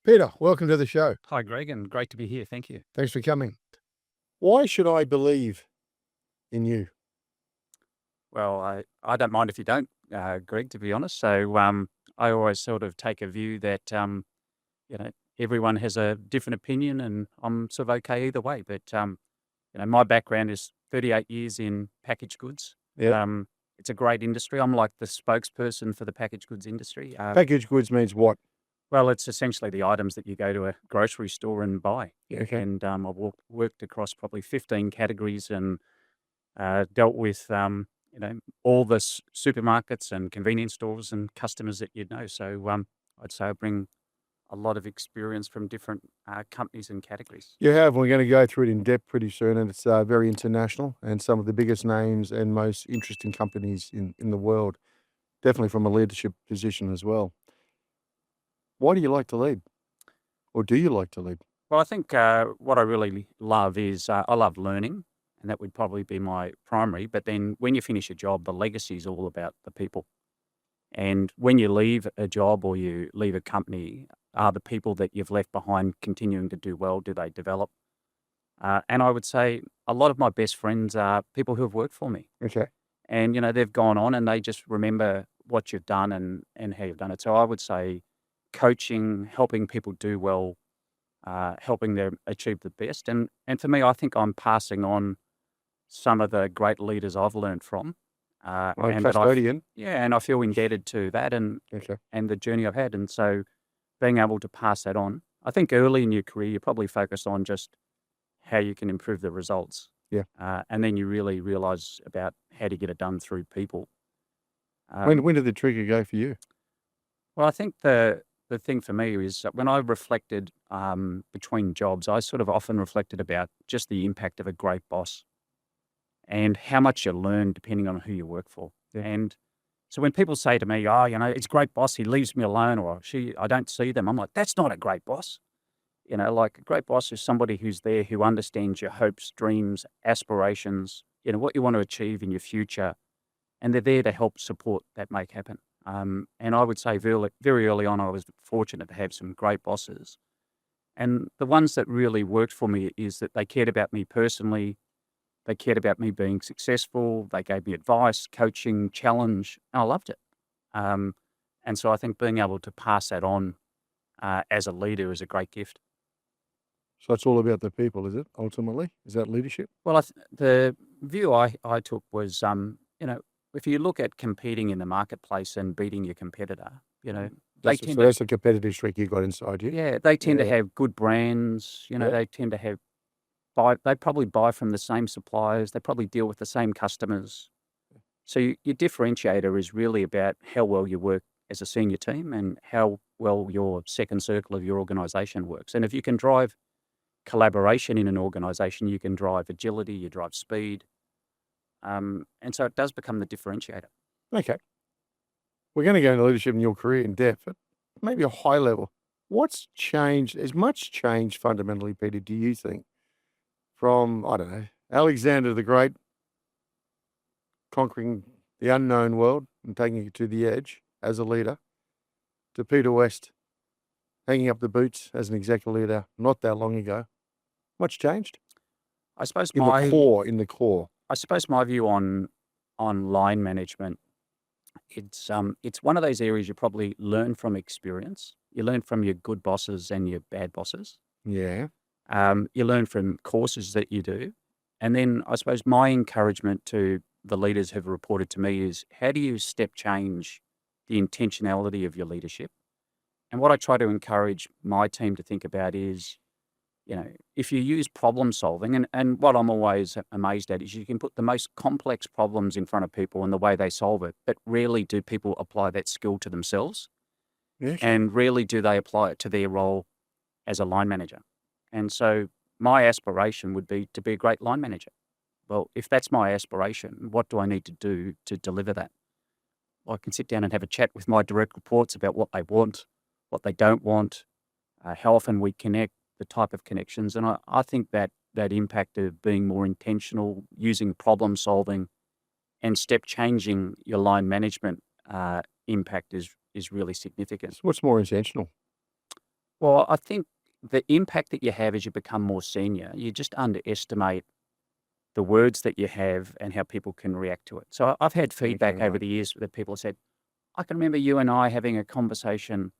Peter, welcome to the show. Hi, Greg, and great to be here. Thank you. Thanks for coming. Why should I believe in you? Well, I don't mind if you don't, Greg, to be honest. So I always sort of take a view that, everyone has a different opinion and I'm sort of okay either way. But, my background is 38 years in packaged goods. Yeah. It's a great industry. I'm like the spokesperson for the packaged goods industry. Packaged goods means what? Well, it's essentially the items that you go to a grocery store and buy. Yeah, okay. And I've worked across probably 15 categories and dealt with all the supermarkets and convenience stores and customers that you'd know. So I'd say I bring a lot of experience from different companies and categories. You have. We're going to go through it in depth pretty soon, and it's very international and some of the biggest names and most interesting companies in the world, definitely from a leadership position as well. Why do you like to lead? Or do you like to lead? Well, I think what I really love is I love learning, and that would probably be my primary. But then when you finish a job, the legacy is all about the people. And when you leave a job or you leave a company, are the people that you've left behind continuing to do well? Do they develop? And I would say a lot of my best friends are people who have worked for me. Okay. And, they've gone on and they just remember what you've done and how you've done it. So I would say coaching, helping people do well, helping them achieve the best. And for me, I think I'm passing on some of the great leaders I've learned from. Like and that I custodian. and I feel indebted to that and Okay. the journey I've had. And so being able to pass that on, I think early in your career, you probably focus on just how you can improve the results. Yeah. And then you really realize about how to get it done through people. When did the trigger go for you? Well, I think the thing for me is that when I reflected between jobs, I sort of often reflected about just the impact of a great boss and how much you learn depending on who you work for. Yeah. And so when people say to me, oh, it's a great boss, he leaves me alone or I don't see them, I'm like, that's not a great boss. Like a great boss is somebody who's there, who understands your hopes, dreams, aspirations, what you want to achieve in your future. And they're there to help support that make happen. And I would say very early on, I was fortunate to have some great bosses. And the ones that really worked for me is that they cared about me personally. They cared about me being successful. They gave me advice, coaching, challenge, and I loved it. And so I think being able to pass that on as a leader is a great gift. So it's all about the people, is it, ultimately? Is that leadership? Well, the view I took was, if you look at competing in the marketplace and beating your competitor, That's a competitive streak you got inside you. yeah, they tend to Yeah. have good brands. Yeah. They tend to have they probably buy from the same suppliers. They probably deal with the same customers. So your differentiator is really about how well you work as a senior team and how well your second circle of your organization works. And if you can drive collaboration in an organization, you can drive agility, you drive speed. And so it does become the differentiator. Okay. We're going to go into leadership in your career in depth, but maybe a high level. What's changed? Has much changed fundamentally, Peter, do you think, from, I don't know, Alexander the Great conquering the unknown world and taking it to the edge as a leader, to Peter West hanging up the boots as an executive leader not that long ago? Much changed? I suppose In the core. I suppose my view on line management, it's one of those areas you probably learn from experience. You learn from your good bosses and your bad bosses. Yeah. You learn from courses that you do. And then I suppose my encouragement to the leaders who've reported to me is how do you step change the intentionality of your leadership? And what I try to encourage my team to think about is, if you use problem solving, and what I'm always amazed at is you can put the most complex problems in front of people and the way they solve it, but rarely do people apply that skill to themselves. Yeah. And rarely do they apply it to their role as a line manager. And so my aspiration would be to be a great line manager. Well, if that's my aspiration, what do I need to do to deliver that? Well, I can sit down and have a chat with my direct reports about what they want, what they don't want, how often we connect, the type of connections. And I think that impact of being more intentional, using problem solving and step changing your line management impact is really significant. So what's more intentional? Well, I think the impact that you have as you become more senior, you just underestimate the words that you have and how people can react to it. So I've had Okay, feedback over right. the years that people have said, I can remember you and I having a conversation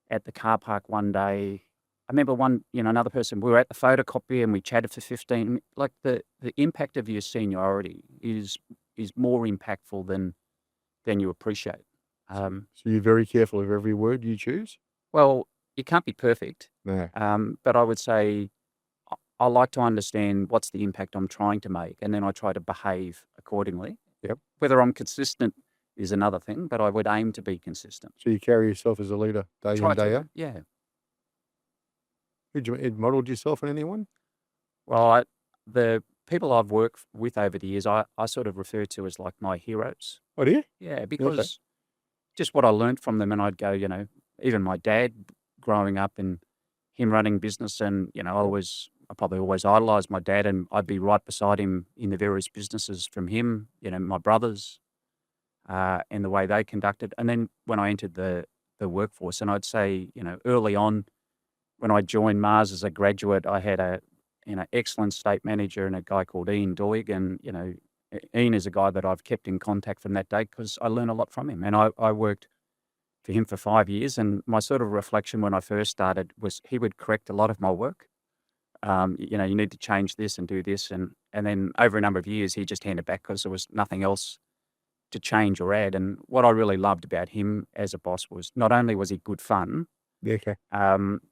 at the car park one day. I remember another person, we were at the photocopy and we chatted for 15, like the impact of your seniority is more impactful than you appreciate. Um, So you're very careful of every word you choose? well, you can't be perfect, No. but I would say I like to understand what's the impact I'm trying to make, and then I try to behave accordingly. Yep. Whether I'm consistent is another thing, but I would aim to be consistent. So you carry yourself as a leader day in, Try day to, out? yeah. Did you modelled yourself on anyone? Well, the people I've worked with over the years, I sort of refer to as like my heroes. Oh, do you? Yeah, Okay. because just what I learned from them, and I'd go, even my dad growing up and him running business, and Yep. I probably always idolized my dad, and I'd be right beside him in the various businesses from him, my brothers, and the way they conducted. And then when I entered the workforce, and I'd say, early on when I joined Mars as a graduate, I had a excellent state manager and a guy called Ian Doig, and Ian is a guy that I've kept in contact from that day because I learned a lot from him, and I worked for him for 5 years. And my sort of reflection when I first started was he would correct a lot of my work. You need to change this and do this, and then over a number of years he just handed back because there was nothing else to change or add. And what I really loved about him as a boss was not only was he good fun, Yeah, okay.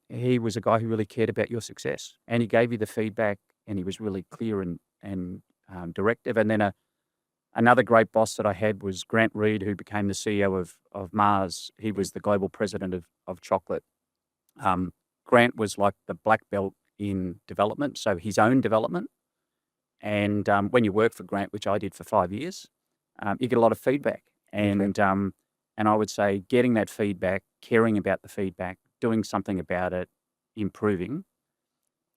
he was a guy who really cared about your success, and he gave you the feedback, and he was really clear and directive. And then another great boss that I had was Grant Reed, who became the CEO of Mars. He was the global president of chocolate. Um, Grant was like the black belt in development, so his own development. And when you work for Grant, which I did for 5 years, you get a lot of feedback. Okay. And I would say getting that feedback, caring about the feedback, doing something about it, improving.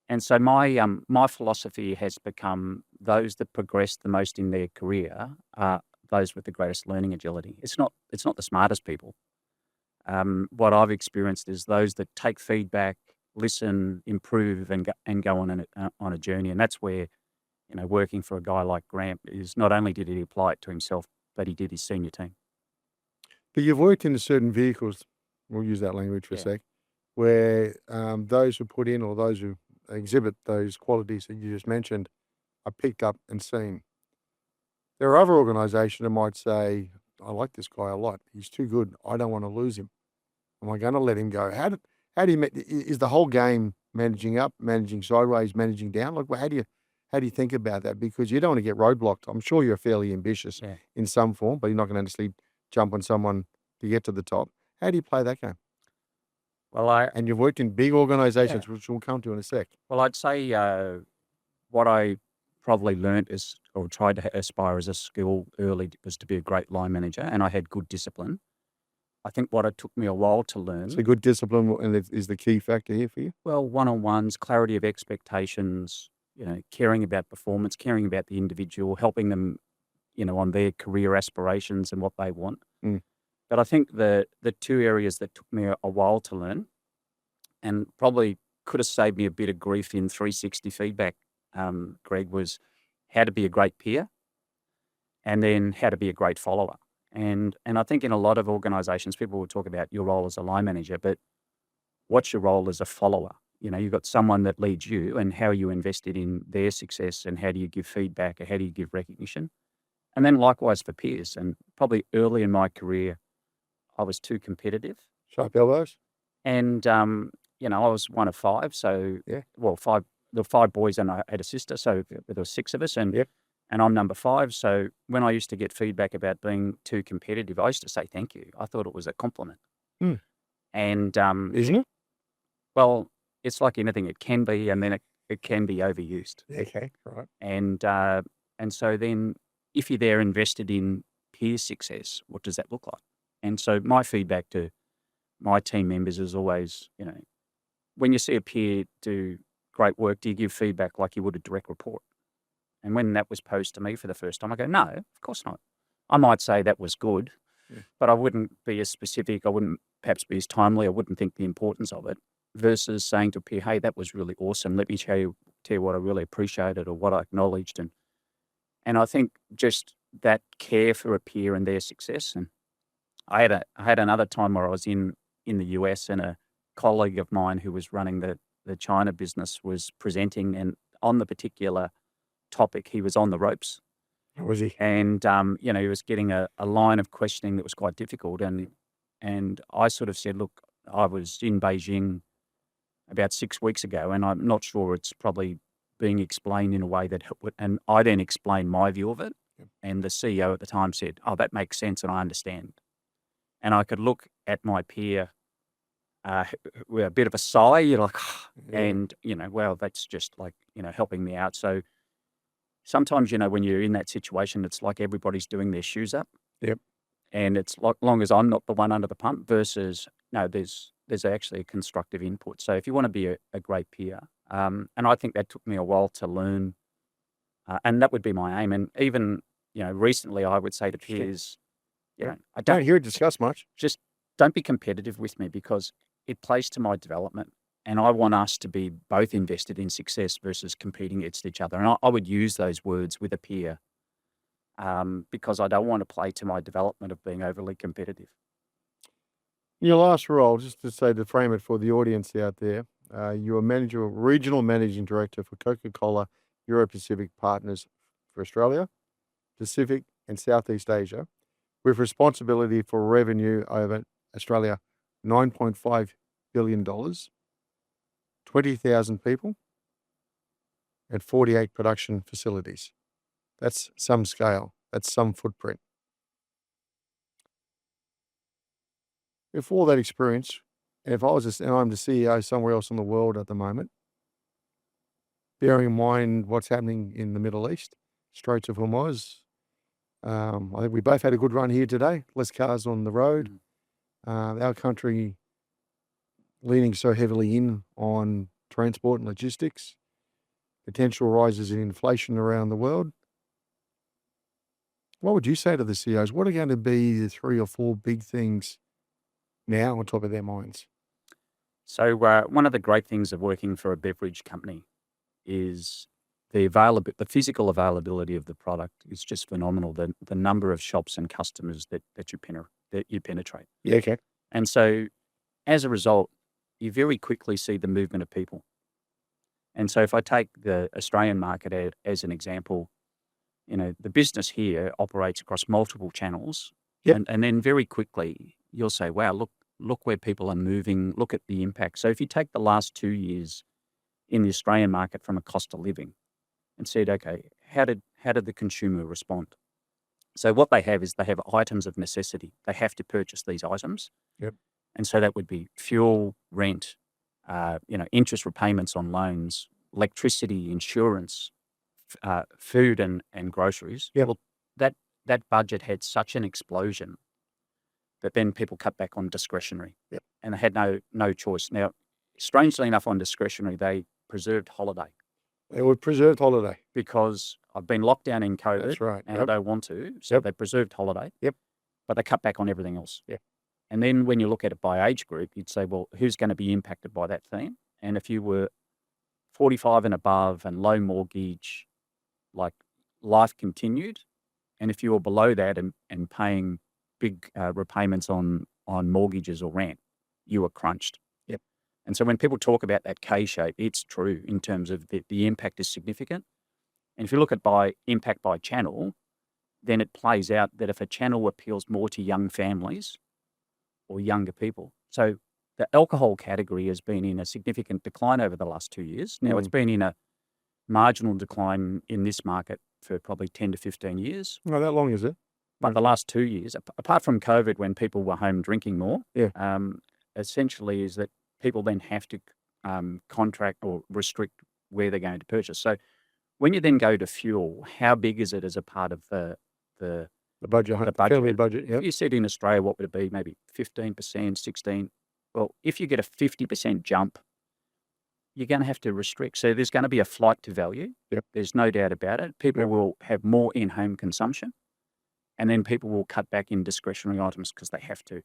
And so my philosophy has become those that progress the most in their career are those with the greatest learning agility. It's not the smartest people. What I've experienced is those that take feedback, listen, improve, and go on a journey. And that's where working for a guy like Grant is not only did he apply it to himself, but he did his senior team. But you've worked in certain vehicles, we'll use that language for a Yeah. sec, where those who put in or those who exhibit those qualities that you just mentioned are picked up and seen. There are other organisations that might say, I like this guy a lot. He's too good. I don't want to lose him. Am I going to let him go? How do you is the whole game managing up, managing sideways, managing down? Like, how do you think about that? Because you don't want to get roadblocked. I'm sure you're fairly ambitious Yeah. in some form, but you're not going to necessarily jump on someone to get to the top. How do you play that game? Well, I And you've worked in big yeah. organisations, which we'll come to in a sec. Well, I'd say what I probably learnt is or tried to aspire as a skill early was to be a great line manager, and I had good discipline. I think what it took me a while to So learn, good discipline and is the key factor here for you. well, one-on-ones, clarity of expectations, caring about performance, caring about the individual, helping them, on their career aspirations and what they want. Mm. But I think the two areas that took me a while to learn and probably could have saved me a bit of grief in 360 feedback, Greg, was how to be a great peer and then how to be a great follower. And I think in a lot of organizations, people will talk about your role as a line manager, but what's your role as a follower? You've got someone that leads you, and how are you invested in their success, and how do you give feedback, or how do you give recognition? And then likewise for peers. And probably early in my career, I was too competitive. Sharp elbows. And, I was one of five. So, Yeah. well, there were five boys and I had a sister. So there were six of us. And, Yep. and I'm number five. So when I used to get feedback about being too competitive, I used to say thank you. I thought it was a compliment. Mm. And, Isn't it? well, it's like anything, it can be, and then it can be overused. Okay. Right. And so then if you're there invested in peer success, what does that look like? And so my feedback to my team members is always, when you see a peer do great work, do you give feedback like you would a direct report? And when that was posed to me for the first time, I go, no, of course not. I might say that was good, Yeah. but I wouldn't be as specific. I wouldn't perhaps be as timely. I wouldn't think the importance of it. versus saying to a peer, hey, that was really awesome. Let me tell you what I really appreciated or what I acknowledged. And I think just that care for a peer and their success. And I had another time where I was in the US, and a colleague of mine who was running the China business was presenting, and on the particular topic, he was on the ropes. How was he? And, he was getting a line of questioning that was quite difficult. And I sort of said, look, I was in Beijing about 6 weeks ago, and I'm not sure it's probably being explained in a way that would, and I then explained my view of it. Yep. And the CEO at the time said, oh, that makes sense and I understand. And I could look at my peer with a bit of a sigh, you're like, Yeah. and, well, that's just like, helping me out. So sometimes, when you're in that situation, it's like everybody's doing their shoes up. Yep. And it's like, long as I'm not the one under the pump versus, no, there's actually a constructive input. So if you want to be a great peer, and I think that took me a while to learn, and that would be my aim. And even, recently I would say to Interesting. peers, Yep. I Don't don't hear it discussed much. just don't be competitive with me because it plays to my development. And I want us to be both invested in success versus competing against each other. And I would use those words with a peer because I don't want to play to my development of being overly competitive. In your last role, just to say to frame it for the audience out there, you were regional managing director for Coca Cola Europacific Partners for Australia, Pacific, and Southeast Asia, with responsibility for revenue over Australia $9.5 billion, 20,000 people, and 48 production facilities. That's some scale. That's some footprint. With all that experience, and if I was and I'm the CEO somewhere else in the world at the moment, bearing in mind what's happening in the Middle East, Straits of Hormuz, I think we both had a good run here today. Less cars on the road. Our country leaning so heavily in on transport and logistics, potential rises in inflation around the world. What would you say to the CEOs? What are going to be the 3 or 4 big things now on top of their minds? So one of the great things of working for a beverage company is the physical availability of the product is just phenomenal. The number of shops and customers that you penetrate. Yeah, okay. And so as a result, you very quickly see the movement of people. And so if I take the Australian market as an example, the business here operates across multiple channels. Yep. And then very quickly you'll say, wow, look where people are moving, look at the impact. So if you take the last 2 years in the Australian market from a cost of living and said, okay, how did the consumer respond? So what they have is they have items of necessity. They have to purchase these items. Yep. And so that would be fuel, rent, interest repayments on loans, electricity, insurance, food and groceries. Yep. Well, that budget had such an explosion that then people cut back on discretionary. Yep. And they had no choice. Now, strangely enough, on discretionary, they preserved holiday. They were preserved holiday. Because I've been locked down in COVID. That's right. And Yep. I don't want to. So they preserved holiday. Yep. But they cut back on everything else. Yeah. And then when you look at it by age group, you'd say, well, who's going to be impacted by that theme? And if you were 45 and above and low mortgage, like life continued. And if you were below that and paying big repayments on mortgages or rent, you were crunched. Yep. And so when people talk about that K shape, it's true in terms of the impact is significant. And if you look at impact by channel, then it plays out that if a channel appeals more to young families or younger people. So the alcohol category has been in a significant decline over the last 2 years. Now it's been in a marginal decline in this market for probably 10 to 15 years. Not that long, is it? But the last 2 years, apart from COVID when people were home drinking more, Yeah. essentially is that people then have to contract or restrict where they're going to purchase. So when you then go to fuel, how big is it as a part of the budget, the family budget? budget. If Yep. you said in Australia, what would it be? Maybe 15%, 16%. Well, if you get a 50% jump, you're going to have to restrict. So there's going to be a flight to value. Yep. There's no doubt about it. People Yep. will have more in-home consumption, and then people will cut back in discretionary items because they have to.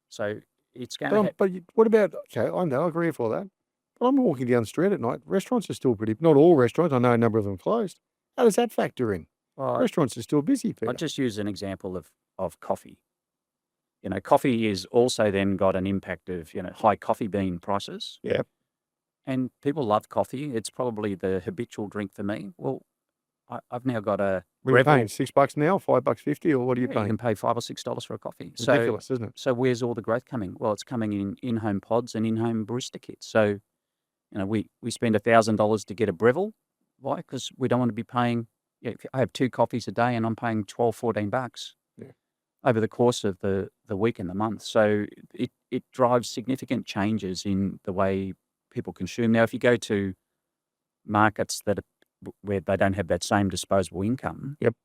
So it's going to But what about, okay, I know, I agree with all that. But I'm walking down the street at night. Restaurants are still pretty, not all restaurants. I know a number of them closed. How does that factor in? well, Restaurants are still busy, I'll Peter. just use an example of coffee. Coffee is also then got an impact of, high coffee bean prices. Yeah. And people love coffee. It's probably the habitual drink for me. Well, I've now got a What are you paying? Breville. $6 now, $5.50, or what are you You paying? can pay $5 or $6 for a coffee. Ridiculous, isn't it? So where's all the growth coming? Well, it's coming in-home pods and in-home barista kits. So, we spend $1,000 to get a Breville. Why? Because we don't want to be paying. If I have 2 coffees a day and I'm paying $12, $14 Yeah. over the course of the week and the month. So it drives significant changes in the way people consume. Now, if you go to markets where they don't have that same disposable income, Yep.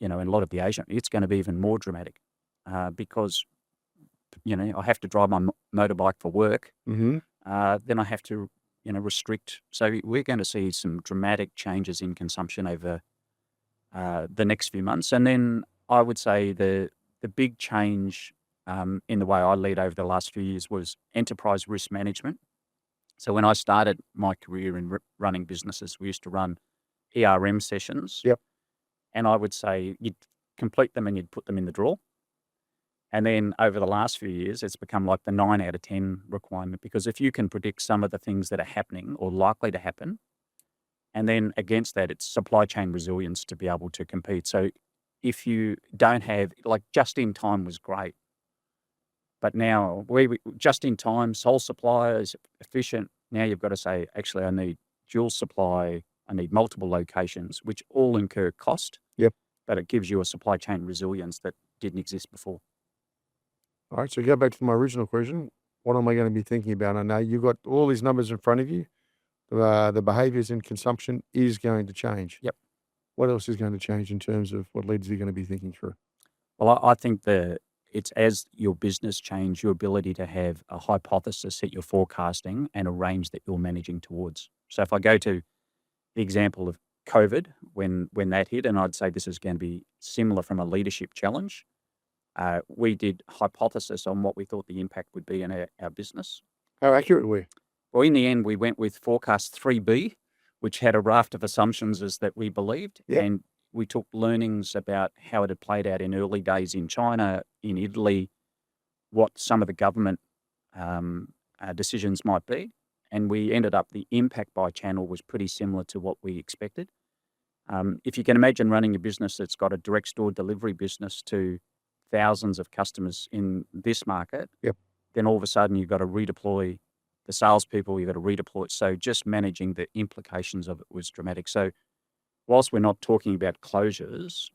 in a lot of the Asian, it's going to be even more dramatic because, I have to drive my motorbike for work. Mm-hmm. Then I have to, restrict. So we're going to see some dramatic changes in consumption over the next few months. And then I would say the big change in the way I lead over the last few years was enterprise risk management. So when I started my career in running businesses, we used to run ERM sessions. Yep. And I would say you'd complete them and you'd put them in the drawer. And then over the last few years, it's become like the 9 out of 10 requirement, because if you can predict some of the things that are happening or likely to happen, and then against that, it's supply chain resilience to be able to compete. So if you don't have, like, just in time was great, but now we just in time, sole supplier is efficient. Now you've got to say, actually, I need dual supply, I need multiple locations, which all incur cost. Yep. But it gives you a supply chain resilience that didn't exist before. All right, so go back to my original question. What am I going to be thinking about? I know you've got all these numbers in front of you. The behaviours in consumption is going to change. Yep. What else is going to change in terms of what leaders are going to be thinking through? Well, I think it's as your business change, your ability to have a hypothesis that you're forecasting and a range that you're managing towards. So if I go to the example of COVID, when that hit, and I'd say this is going to be similar from a leadership challenge, we did hypothesis on what we thought the impact would be in our business. How accurate were you? Well, in the end, we went with forecast 3B, which had a raft of assumptions as that we believed. Yep. And we took learnings about how it had played out in early days in China, in Italy, what some of the government decisions might be. And we ended up, the impact by channel was pretty similar to what we expected. If you can imagine running a business that's got a direct store delivery business to thousands of customers in this market, Yep. then all of a sudden you've got to redeploy the salespeople, you've got to redeploy it. So just managing the implications of it was dramatic. So whilst we're not talking about closures,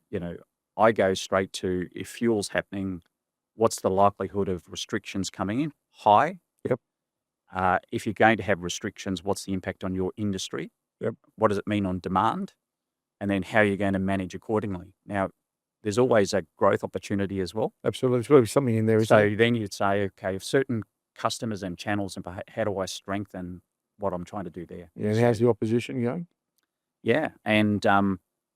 I go straight to, if fuel's happening, what's the likelihood of restrictions coming in? High. Yep. If you're going to have restrictions, what's the impact on your industry? Yep. What does it mean on demand? And then how are you going to manage accordingly? Now, there's always a growth opportunity as well. Absolutely. There's got to be something in there, isn't So there? then you'd say, okay, if certain customers and channels, and how do I strengthen what I'm trying to do there? Yeah, and how's the opposition going? Yeah, and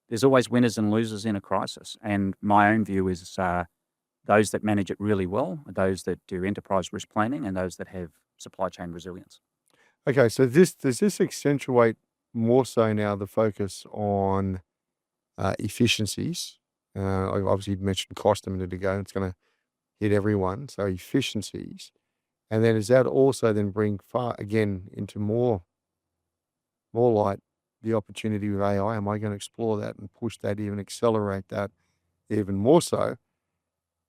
there's always winners and losers in a crisis. And my own view is those that manage it really well, those that do enterprise risk planning, and those that have supply chain resilience. Okay, so does this accentuate more so now the focus on efficiencies? Obviously, you mentioned cost a minute ago. It's going to hit everyone. So efficiencies. And then does that also then bring into more light the opportunity with AI? Am I going to explore that and push that, even accelerate that even more so?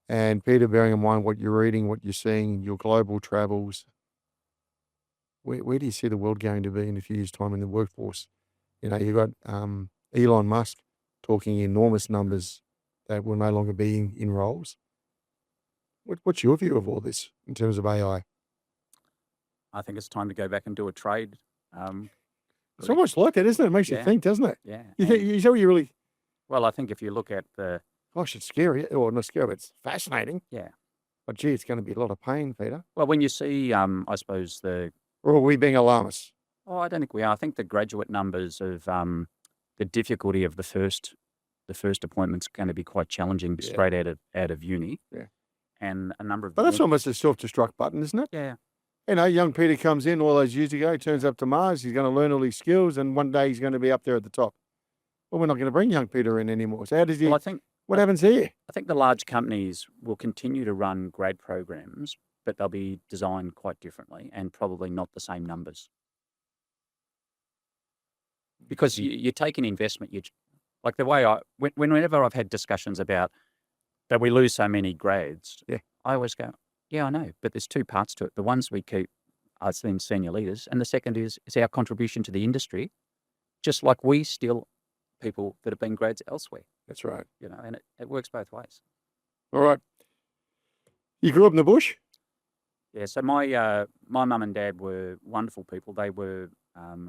And Peter, bearing in mind what you're reading, what you're seeing, your global travels, where do you see the world going to be in a few years' time in the workforce? You've got Elon Musk talking enormous numbers that will no longer be in roles. What's your view of all this in terms of AI? I think it's time to go back and do a trade. It's almost like that, isn't it? It makes you Yeah. think, doesn't it? Yeah. You say you really, Well, I think if you look at gosh, it's scary. Or not scary, but it's fascinating. yeah. But gee, it's going to be a lot of pain, Peter. Well, when you see, I suppose Or are we being alarmists? I don't think we are. I think the graduate numbers of the difficulty of the first appointment's going to be quite challenging Yeah. straight out of uni. Yeah. and a number of But that's the almost a self-destruct button, isn't it? yeah. Young Peter comes in all those years ago, turns up to Mars, he's going to learn all these skills, and one day he's going to be up there at the top. Well, we're not going to bring young Peter in anymore. So how does he? Well, What happens here? I think the large companies will continue to run grad programs, but they'll be designed quite differently and probably not the same numbers. Because you take an investment, like the way whenever I've had discussions about that we lose so many grads, Yeah. I always go, yeah, I know, but there's two parts to it. The ones we keep are then senior leaders, and the second is our contribution to the industry, just like we steal people that have been grads elsewhere, That's right. and it works both ways. All right. You grew up in the bush? Yeah, so my mum and dad were wonderful people. They were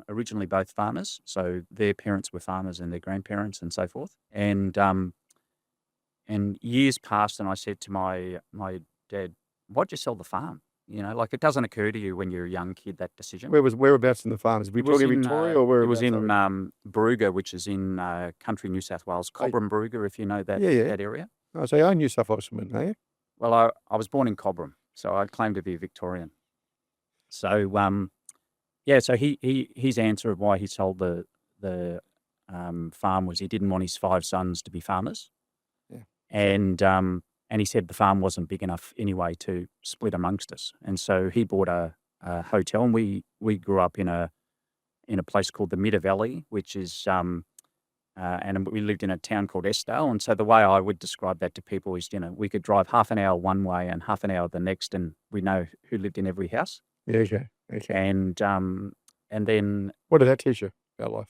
originally both farmers, so their parents were farmers and their grandparents and so forth. And years passed, and I said to my dad, "Why'd you sell the farm?" Like it doesn't occur to you when you're a young kid that decision. Whereabouts in the farms? We talking Victoria or where? It was in Barooga, which is in country New South Wales, Cobram Barooga, if you know that that area. Oh, so you're New South Wales, are you? Well, I was born in Cobram, so I claim to be a Victorian. So so his answer of why he sold the farm was he didn't want his 5 sons to be farmers. Yeah. And he said the farm wasn't big enough anyway to split amongst us. And so he bought a hotel, and we grew up in a place called the Midder Valley, which is and we lived in a town called Estale. And so the way I would describe that to people is, we could drive half an hour one way and half an hour the next, and we know who lived in every house. Yeah, okay. And then what did that teach you about life?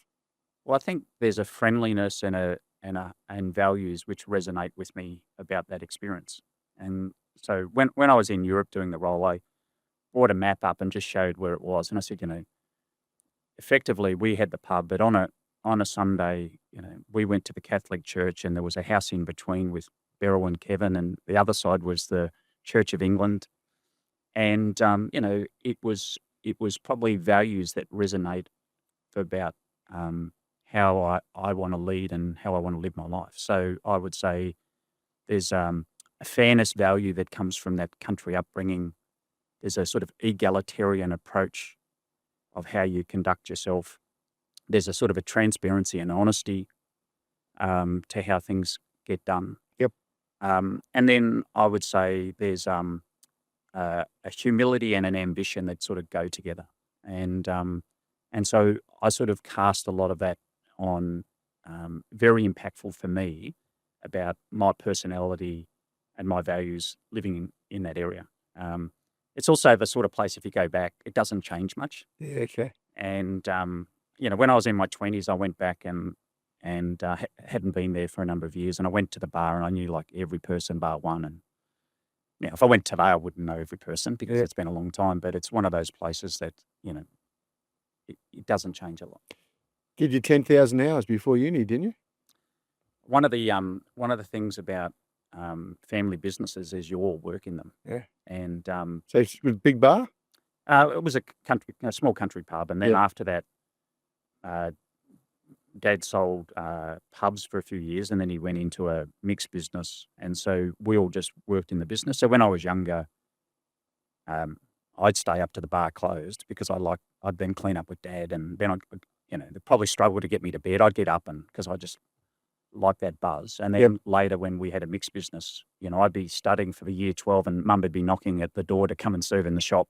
Well, I think there's a friendliness and values which resonate with me about that experience. And so when I was in Europe doing the role, I brought a map up and just showed where it was. And I said, effectively we had the pub, but on a Sunday, we went to the Catholic church, and there was a house in between with Beryl and Kevin, and the other side was the Church of England. And it was probably values that resonate about how I want to lead and how I want to live my life. So I would say there's a fairness value that comes from that country upbringing. There's a sort of egalitarian approach of how you conduct yourself. There's a sort of a transparency and honesty to how things get done. Yep. And then I would say there's a humility and an ambition that sort of go together. And so I sort of cast a lot of that on, very impactful for me about my personality and my values living in that area. It's also the sort of place, if you go back, it doesn't change much. Yeah, okay. And, when I was in my 20s, I went back and hadn't been there for a number of years. And I went to the bar, and I knew like every person bar one. And if I went today, I wouldn't know every person because it's been a long time. But it's one of those places that, it doesn't change a lot. Did you 10,000 hours before uni, didn't you? One of the things about family businesses is you all work in them. Yeah. And so it was a big bar? It was a small country pub, and then after that, Dad sold pubs for a few years, and then he went into a mixed business, and so we all just worked in the business. So when I was younger, I'd stay up to the bar closed because I'd then clean up with Dad, and then they'd probably struggle to get me to bed. I'd get up because I just like that buzz. And then later, when we had a mixed business, I'd be studying for the year 12, and Mum would be knocking at the door to come and serve in the shop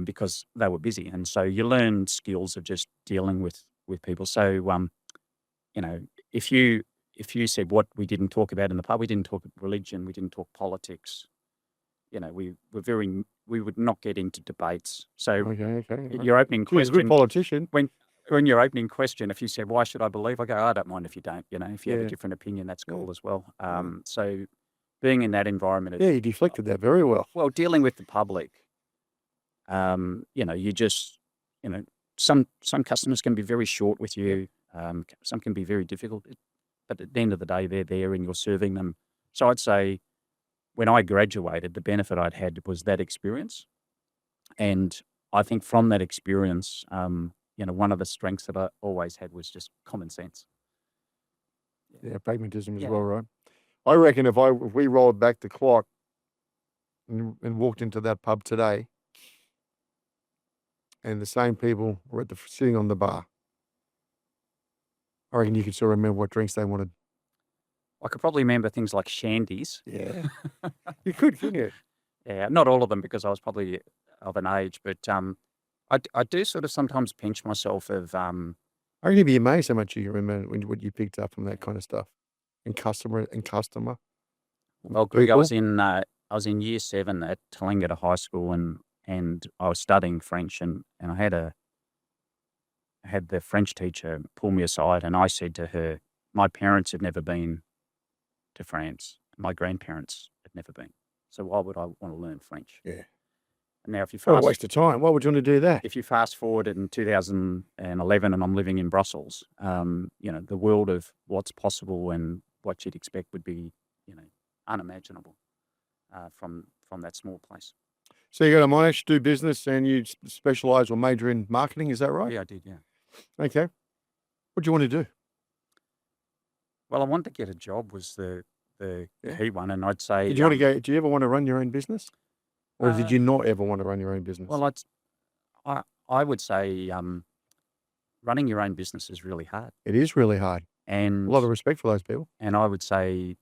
because they were busy. And so you learn skills of just dealing with people. So if you said what we didn't talk about in the pub, we didn't talk religion, we didn't talk politics. We would not get into debates. So okay. Your opening He was question, a good politician. when your opening question, if you said, why should I believe? I go, I don't mind if you don't. If you have a different opinion, that's cool as well. So being in that environment. Yeah, you deflected that very well. Well, dealing with the public, you just, some customers can be very short with you. Some can be very difficult. But at the end of the day, they're there and you're serving them. So I'd say when I graduated, the benefit I'd had was that experience. And I think from that experience, one of the strengths that I always had was just common sense. Yeah, pragmatism as well, right? I reckon if we rolled back the clock and walked into that pub today, and the same people were sitting on the bar, I reckon you could still remember what drinks they wanted. I could probably remember things like shandies. Yeah. You could, couldn't you? Yeah, not all of them because I was probably of an age, but I do sort of sometimes pinch myself of I reckon you'd be amazed how much you remember what you picked up from that kind of stuff. And customer. well, Greg, I People. was in year 7 at Tallangatta High School, and I was studying French, and I had the French teacher pull me aside, and I said to her, "My parents have never been to France. My grandparents had never been. So why would I want to learn French?" Yeah. And now, What a waste of time. Why would you want to do that? if you fast forward in 2011 and I'm living in Brussels, the world of what's possible and what you'd expect would be, unimaginable from that small place. So you got a Monash to do business and you specialise or major in marketing, is that right? Yeah, I did. Yeah. Okay. What do you want to do? Well, I wanted to get a job was the Yeah. key one, and I'd say, Did you want to go? Do you ever want to run your own business, or did uh, you not ever want to run your own business? well, I would say running your own business is really hard, It is really hard. A and lot of respect for those people. I would say,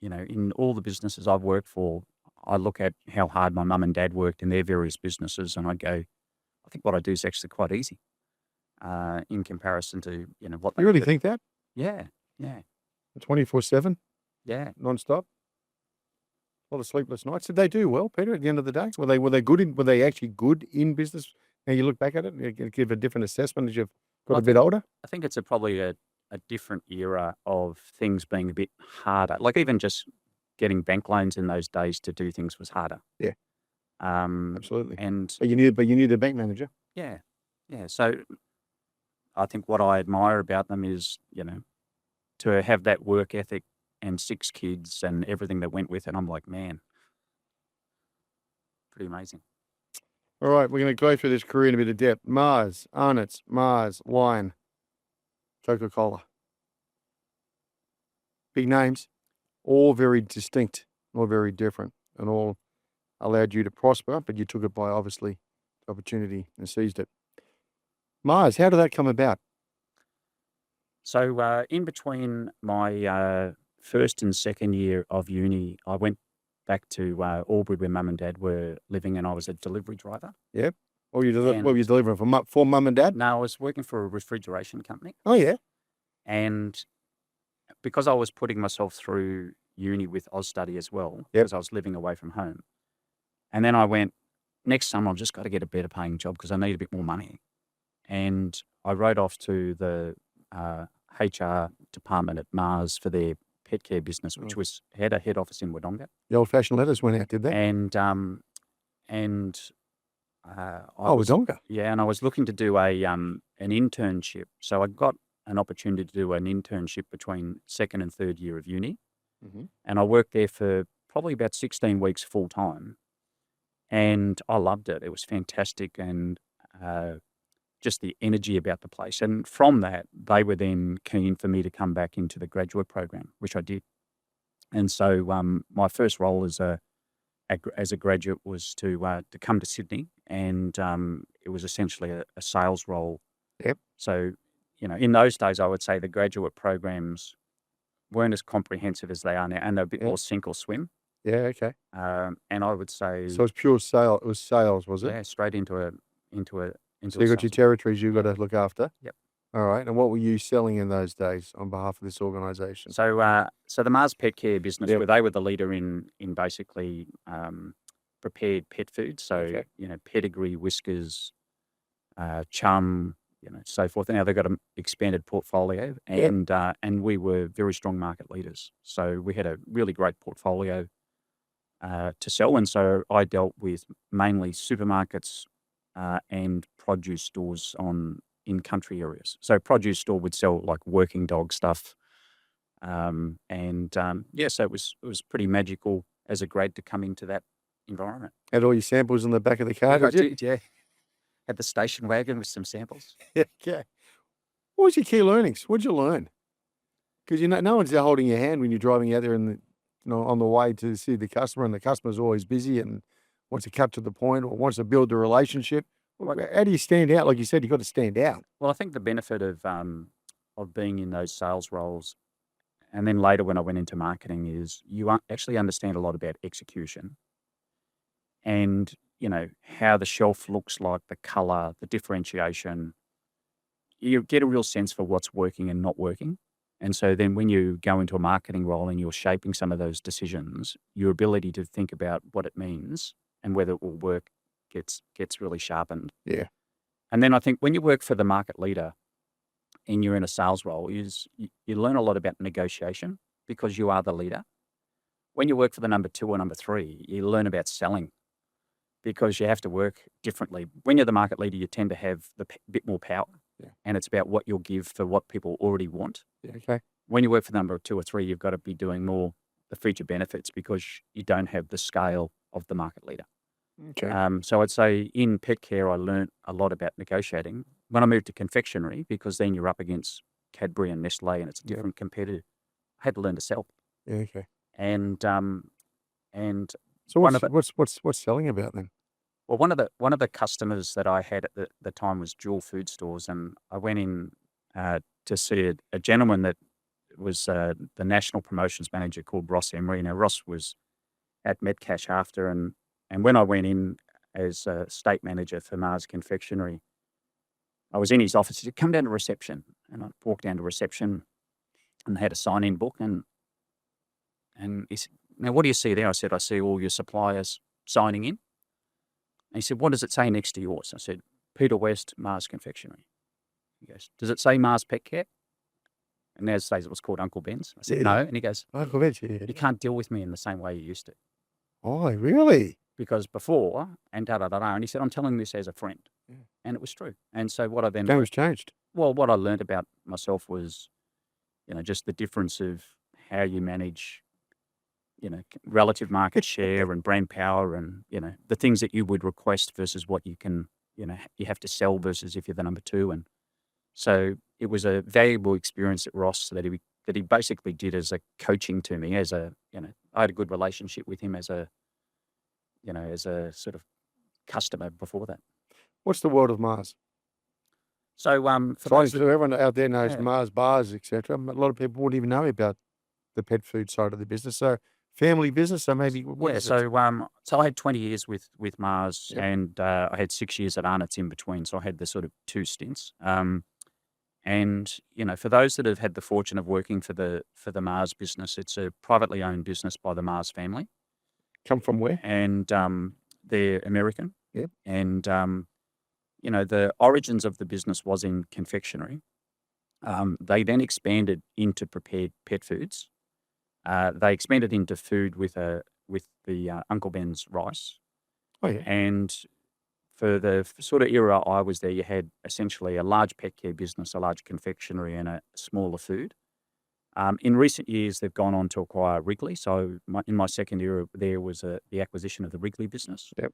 in all the businesses I've worked for, I look at how hard my mum and dad worked in their various businesses, and I go, I think what I do is actually quite easy in comparison to what they You really do. think that? Yeah, yeah, 24/7, yeah. non-stop, a lot of sleepless nights. Did they do well, Peter? At the end of the day, were they good? Were they actually good in business? Now you look back at it, and you give a different assessment as you've got Well, a bit older. I think it's probably a different era of things being a bit harder. Like even just getting bank loans in those days to do things was harder. Yeah, Um, absolutely. and But you need a bank manager. yeah, yeah. So I think what I admire about them is, to have that work ethic and 6 kids and everything that went with it. I'm like, man, pretty amazing. All right, we're going to go through this career in a bit of depth. Mars, Arnott, Mars, Wine, Coca Cola. Big names, all very distinct, all very different, and all allowed you to prosper, but you took it by obviously opportunity and seized it. Mars, how did that come about? So in between my first and second year of uni, I went back to Albury where mum and dad were living, and I was a delivery driver. Yeah. What were And you delivering for mum and dad? no, I was working for a refrigeration company. Oh, yeah. And because I was putting myself through uni with Austudy as well, Yep. because I was living away from home. And then I went, next summer, I've just got to get a better paying job because I need a bit more money. And I wrote off to the HR department at Mars for their pet care business, which had a head office in Wodonga. The old-fashioned letters went out, did they? And Wodonga. yeah, and I was looking to do an internship. So I got an opportunity to do an internship between second and third year of uni. Mm-hmm. And I worked there for probably about 16 weeks full time. And I loved it. It was fantastic, and just the energy about the place. And from that, they were then keen for me to come back into the graduate program, which I did. And so my first role as a graduate was to come to Sydney, and it was essentially a sales role. Yep. So, in those days, I would say the graduate programs weren't as comprehensive as they are now, and they're a bit more sink or swim. Yeah, okay. And I would say, So it's pure sale. It was sales, was it? yeah, straight into a So you got your territories you've got to look after. Yep. All right. And what were you selling in those days on behalf of this organisation? So the Mars Pet Care business, Yep. where they were the leader in basically prepared pet food. So Okay. pedigree, whiskers, chum, so forth. Now they've got an expanded portfolio, Yep. and we were very strong market leaders. So we had a really great portfolio to sell, and so I dealt with mainly supermarkets and produce stores in country areas. So produce store would sell like working dog stuff, so it was pretty magical as a grad to come into that environment. Had all your samples in the back of the car, I did you? did, yeah. Had the station wagon with some samples. Okay. What was your key learnings? What did you learn? Because no one's there holding your hand when you're driving out there in on the way to see the customer, and the customer's always busy and wants to cut to the point or wants to build a relationship. How do you stand out? Like you said, you've got to stand out. Well, I think the benefit of being in those sales roles, and then later when I went into marketing, is you actually understand a lot about execution and how the shelf looks like, the color, the differentiation. You get a real sense for what's working and not working. And so then when you go into a marketing role and you're shaping some of those decisions, your ability to think about what it means and whether it will work gets really sharpened. Yeah. And then I think when you work for the market leader and you're in a sales role, you learn a lot about negotiation because you are the leader. When you work for the number 2 or number 3, you learn about selling because you have to work differently. When you're the market leader, you tend to have the bit more power. Yeah. And it's about what you'll give for what people already want. Yeah, okay. When you work for the number 2 or 3, you've got to be doing more the feature benefits because you don't have the scale of the market leader. Okay. So I'd say in pet care, I learned a lot about negotiating. When I moved to confectionery, because then you're up against Cadbury and Nestle, and it's a different competitor, I had to learn to sell. Yeah, okay. And So one of what's selling about then? well, one of the customers that I had at the time was Jewel Food Stores, and I went in to see a gentleman that was the national promotions manager called Ross Emery. Now Ross was at Metcash after, and when I went in as a state manager for Mars Confectionery, I was in his office. He said, "Come down to reception," and I walked down to reception, and they had a sign-in book, and he said, "Now what do you see there?" I said, "I see all your suppliers signing in." And he said, "What does it say next to yours?" I said, "Peter West, Mars Confectionery." He goes, "Does it say Mars Pet Care?" And now it says it was called Uncle Ben's. I said, Yeah. "No." And he goes, Uncle Ben's, yeah. "You can't deal with me in the same way you used to. Oh, really? Because before, and da-da-da-da." And he said, "I'm telling this as a friend." Yeah. And it was true. And so what I then Game has changed. Well, what I learned about myself was, just the difference of how you manage, relative market share and brand power and, the things that you would request versus what you can, you have to sell versus if you're the number 2. And so it was a valuable experience at Ross that he basically did as a coaching to me I had a good relationship with him as a sort of customer before that. What's the world of Mars? So, So everyone out there knows Yeah. Mars bars, etc. A lot of people wouldn't even know about the pet food side of the business. So family business. So maybe what is it? So I had 20 years with Mars, Yep. and I had 6 years at Arnott's in between. So I had the sort of 2 stints. And for those that have had the fortune of working for the Mars business, it's a privately owned business by the Mars family, Come from where? and they're American. Yep. And the origins of the business was in confectionery. They then expanded into prepared pet foods. They expanded into food with the Uncle Ben's rice. Oh yeah. And for the sort of era I was there, you had essentially a large pet care business, a large confectionery, and a smaller food. In recent years, they've gone on to acquire Wrigley. So in my second era there was the acquisition of the Wrigley business. Yep.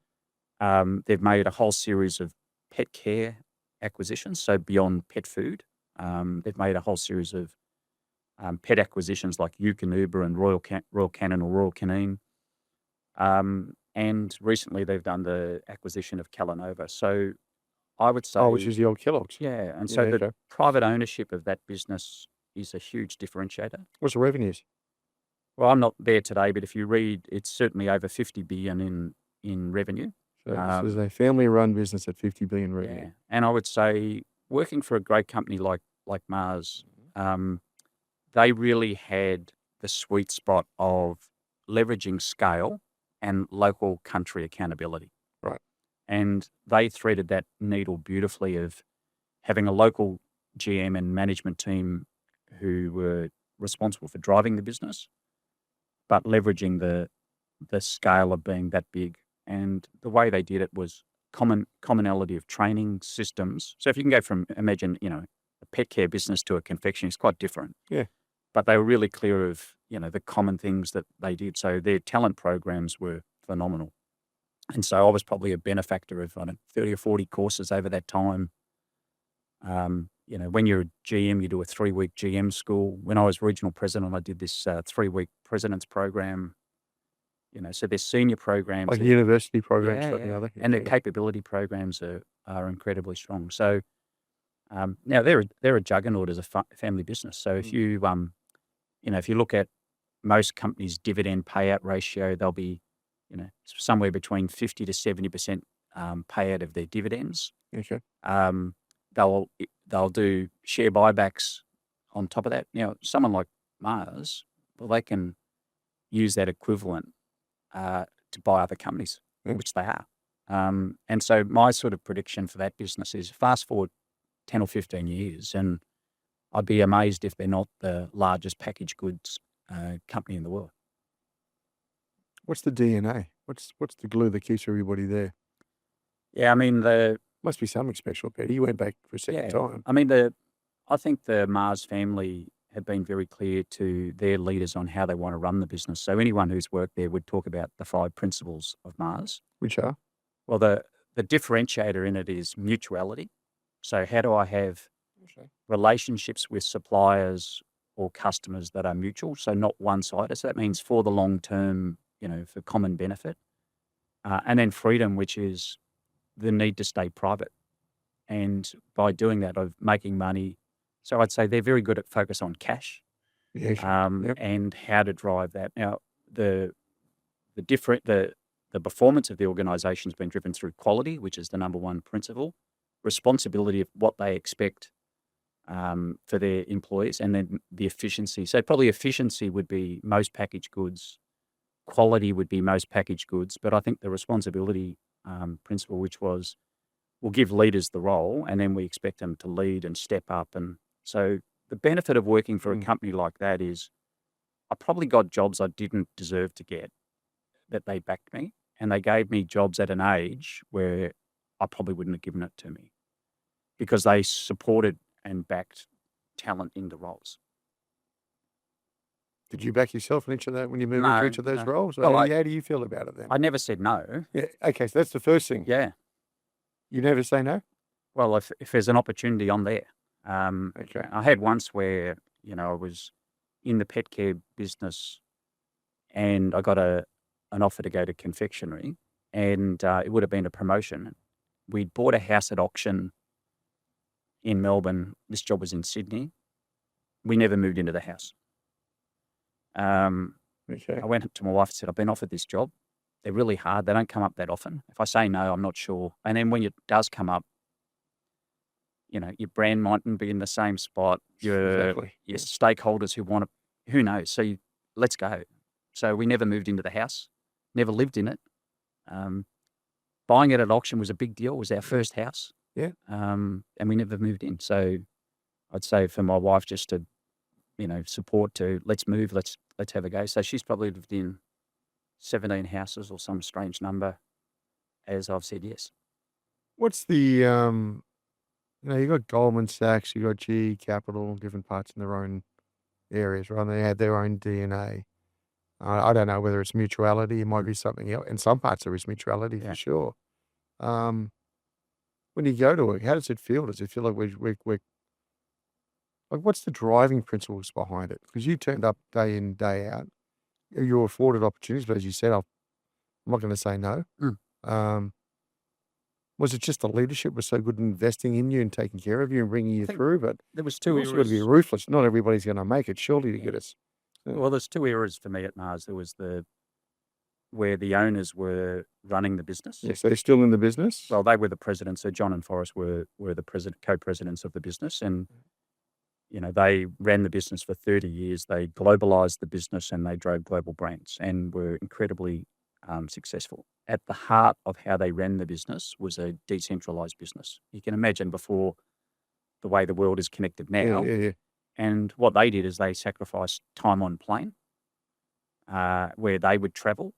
They've made a whole series of pet care acquisitions, so beyond pet food. They've made a whole series of pet acquisitions like Eukanuba and Royal Canin or Royal Canin. And recently they've done the acquisition of Calanova. So I would say, which is the old Kellogg's. yeah. And so Yeah, the okay. private ownership of that business is a huge differentiator. What's the revenues? Well, I'm not there today, but if you read, it's certainly over 50 billion in revenue. So this is a family-run business at 50 billion revenue. Yeah. And I would say working for a great company like Mars, they really had the sweet spot of leveraging scale and local country accountability. Right. And they threaded that needle beautifully of having a local GM and management team who were responsible for driving the business, but leveraging the scale of being that big. And the way they did it was commonality of training systems. So if you can go from, imagine, a pet care business to a confectionery, it's quite different. Yeah. But they were really clear of, the common things that they did. So their talent programs were phenomenal. And so I was probably a benefactor of 30 or 40 courses over that time. when you're a GM, you do a 3-week GM school. When I was regional president, I did this 3-week president's program. So there's senior programs. Like university programs, Yeah, something yeah. other. And the capability programs are incredibly strong. So now they're a juggernaut as a family business. So if you if you look at most companies' dividend payout ratio, they'll be somewhere between 50 to 70% payout of their dividends. Okay. They'll do share buybacks on top of that. Now, someone like Mars, well, they can use that equivalent to buy other companies, Yeah. which they are. And so my sort of prediction for that business is fast forward 10 or 15 years, and I'd be amazed if they're not the largest packaged goods company in the world. What's the DNA? What's the glue that keeps everybody there? Yeah, I mean, Must be something special, Peter. You went back for a second time. I mean, I think the Mars family have been very clear to their leaders on how they want to run the business. So anyone who's worked there would talk about the 5 principles of Mars. Which are? Well, the differentiator in it is mutuality. So how do I have relationships with suppliers or customers that are mutual, so not one-sided? So that means for the long term, for common benefit. And then freedom, which is the need to stay private. And by doing that, of making money. So I'd say they're very good at focus on cash and how to drive that. Now, the performance of the organisation has been driven through quality, which is the number one principle, responsibility of what they expect for their employees, and then the efficiency. So probably efficiency would be most packaged goods, quality would be most packaged goods, but I think the responsibility principle, which was we'll give leaders the role and then we expect them to lead and step up. And so the benefit of working for a company like that is I probably got jobs I didn't deserve to get, that they backed me, and they gave me jobs at an age where I probably wouldn't have given it to me because they supported and backed talent into roles. Did you back yourself in each of that when you moved into each of those roles? Well, how do you feel about it then? I never said no. Yeah. Okay, so that's the first thing. Yeah. You never say no? Well, if there's an opportunity, I'm there. Okay. I had once where, I was in the pet care business and I got an offer to go to confectionery, and it would have been a promotion. We'd bought a house at auction in Melbourne. This job was in Sydney. We never moved into the house. Okay. I went to my wife and said, I've been offered this job. They're really hard. They don't come up that often. If I say no, I'm not sure. And then when it does come up, your brand mightn't be in the same spot. Your stakeholders who want it, who knows? So let's go. So we never moved into the house, never lived in it. Buying it at auction was a big deal. It was our first house. Yeah. And we never moved in. So I'd say for my wife just to, support to let's move, let's have a go. So she's probably lived in 17 houses or some strange number as I've said yes. What's the, you got Goldman Sachs, you got GE Capital, different parts in their own areas, right? They have their own DNA. I don't know whether it's mutuality. It might be something else. In some parts, there is mutuality for sure. When you go to it, how does it feel? Does it feel like we're like, what's the driving principles behind it? Because you turned up day in, day out. You were afforded opportunities, but as you said, I'm not going to say no. Was it just the leadership was so good in investing in you and taking care of you and bringing you through? But there was two you've also got to be ruthless. Not everybody's going to make it, surely, to get us. Well, there's 2 eras for me at Mars. There was where the owners were running the business. Yes, they're still in the business. Well, they were the presidents. So John and Forrest were the co-presidents of the business, and they ran the business for 30 years. They globalized the business and they drove global brands and were incredibly successful. At the heart of how they ran the business was a decentralized business. You can imagine before the way the world is connected now. Yeah. And what they did is they sacrificed time on plane, where they would travel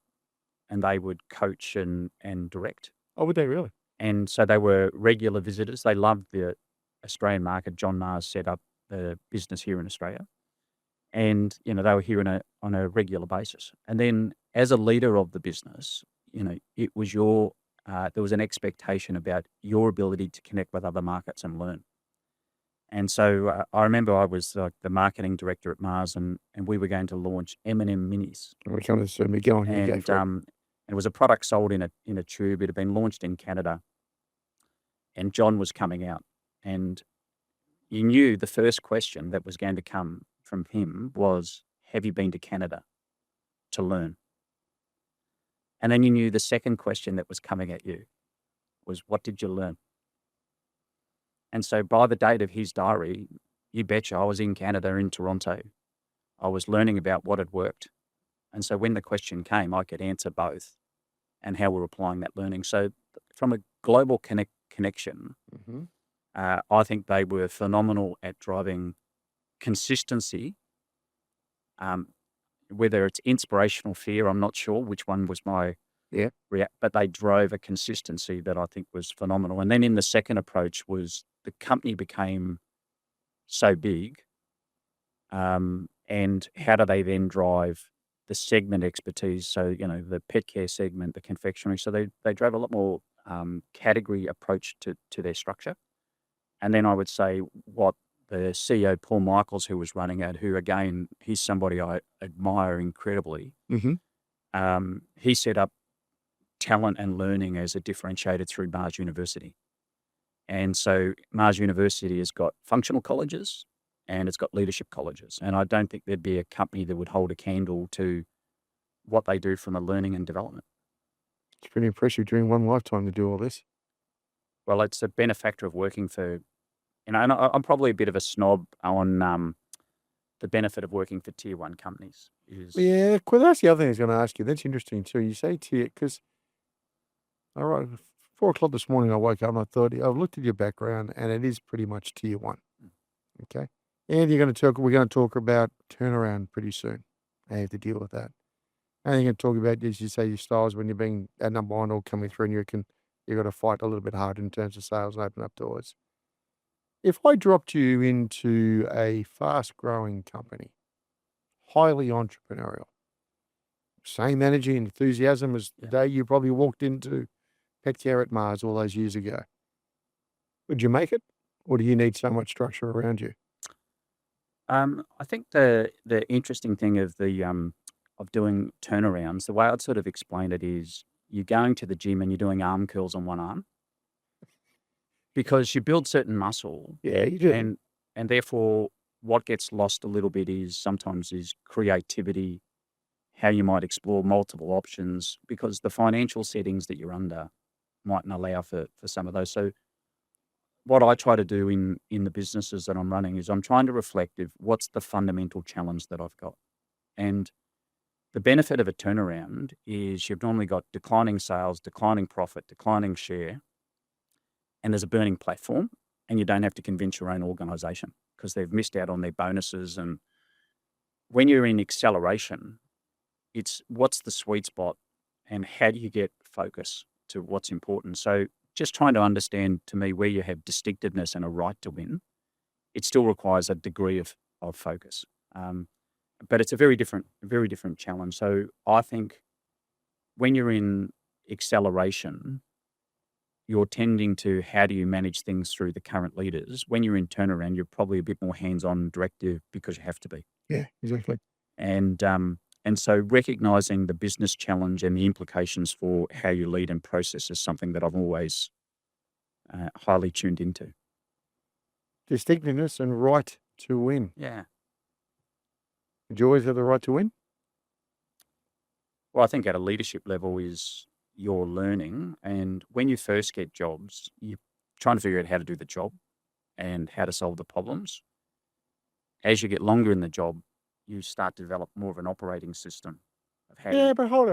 and they would coach and direct. Oh, would they really? And so they were regular visitors. They loved the Australian market. John Mars set up the business here in Australia. And, they were here on a regular basis. And then as a leader of the business, it was there was an expectation about your ability to connect with other markets and learn. And so I remember I was the marketing director at Mars, and we were going to launch M&M Minis. When it comes to me, go on, you go And for it. it was a product sold in a tube. It had been launched in Canada, and John was coming out. And you knew the first question that was going to come from him was, have you been to Canada to learn? And then you knew the second question that was coming at you was, what did you learn? And so by the date of his diary, you betcha I was in Canada, in Toronto. I was learning about what had worked. And so when the question came, I could answer both and how we're applying that learning. So from a global connection, Mm-hmm. I think they were phenomenal at driving consistency. Whether it's inspirational fear, I'm not sure which one was my Yeah. but they drove a consistency that I think was phenomenal. And then in the second approach was the company became so big, and how do they then drive the segment expertise? So, the pet care segment, the confectionery. So they drove a lot more category approach to their structure. And then I would say what the CEO, Paul Michaels, who was running it, who again, he's somebody I admire incredibly. Mm-hmm. He set up talent and learning as a differentiated through Mars University. And so Mars University has got functional colleges and it's got leadership colleges. And I don't think there'd be a company that would hold a candle to what they do from a learning and development. It's pretty impressive during one lifetime to do all this. Well, it's a benefactor of working for, and I'm probably a bit of a snob on the benefit of working for tier one companies. Yeah, well, that's the other thing I was going to ask you. That's interesting too. You say tier, because, all right, 4 o'clock this morning, I woke up and I thought, I've looked at your background and it is pretty much tier one. Okay. And we're going to talk about turnaround pretty soon. How you have to deal with that. And you're going to talk about, as you say, your styles when you're being at number one or coming through and you've got to fight a little bit harder in terms of sales and open up doors. If I dropped you into a fast growing company, highly entrepreneurial, same energy and enthusiasm as the day you probably walked into pet care at Mars all those years ago, would you make it? Or do you need so much structure around you? I think the interesting thing of of doing turnarounds, the way I'd sort of explain it is you're going to the gym and you're doing arm curls on one arm because you build certain muscle, Yeah, you do. and therefore what gets lost a little bit is sometimes is creativity, how you might explore multiple options because the financial settings that you're under mightn't allow for some of those. So what I try to do in the businesses that I'm running is I'm trying to reflect of what's the fundamental challenge that I've got. And the benefit of a turnaround is you've normally got declining sales, declining profit, declining share, and there's a burning platform, and you don't have to convince your own organization because they've missed out on their bonuses. And when you're in acceleration, it's what's the sweet spot and how do you get focus to what's important. So just trying to understand, to me, where you have distinctiveness and a right to win, it still requires a degree of focus. But it's a very different challenge. So I think when you're in acceleration, you're tending to how do you manage things through the current leaders. When you're in turnaround, you're probably a bit more hands-on directive because you have to be. Yeah, exactly. And so recognizing the business challenge and the implications for how you lead and process is something that I've always highly tuned into. Distinctiveness and right to win. Yeah. Did you always have the right to win? Well, I think at a leadership level is you're learning. And when you first get jobs, you're trying to figure out how to do the job and how to solve the problems. As you get longer in the job, you start to develop more of an operating system of how Yeah, but hold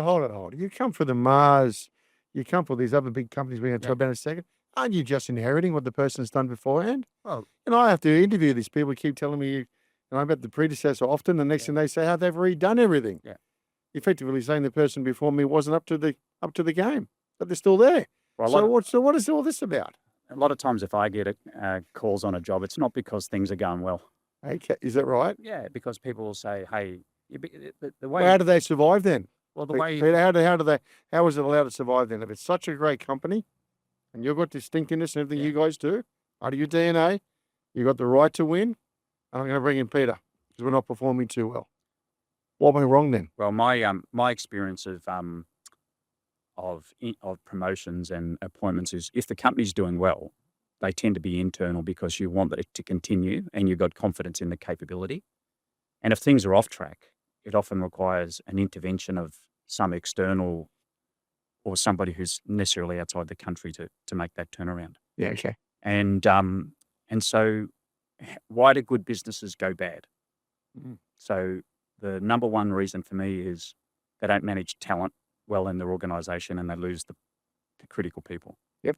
it. You come for the Mars, you come for these other big companies we're going to talk about in a second. Aren't you just inheriting what the person's done beforehand? Well, And I have to interview these people, keep telling me, about the predecessor often. The next thing they say how they've redone everything. Yeah. Effectively saying the person before me wasn't up to the game, but they're still there. Well, So what is all this about? a lot of times if I get calls on a job, it's not because things are going well. Okay, is that right? Yeah, because people will say, hey, the way... Well, how do they survive then? Well, the way... Peter, how is it allowed to survive then? If it's such a great company and you've got distinctiveness and everything you guys do, out of your DNA, You got the right to win, and I'm going to bring in Peter because we're not performing too well. What went wrong then? Well, my experience of promotions and appointments is if the company's doing well, they tend to be internal because you want it to continue and you've got confidence in the capability. And if things are off track, it often requires an intervention of some external or somebody who's necessarily outside the country to make that turnaround. Yeah, okay. And so why do good businesses go bad? Mm. So the number one reason for me is they don't manage talent well in their organization and they lose the critical people. Yep.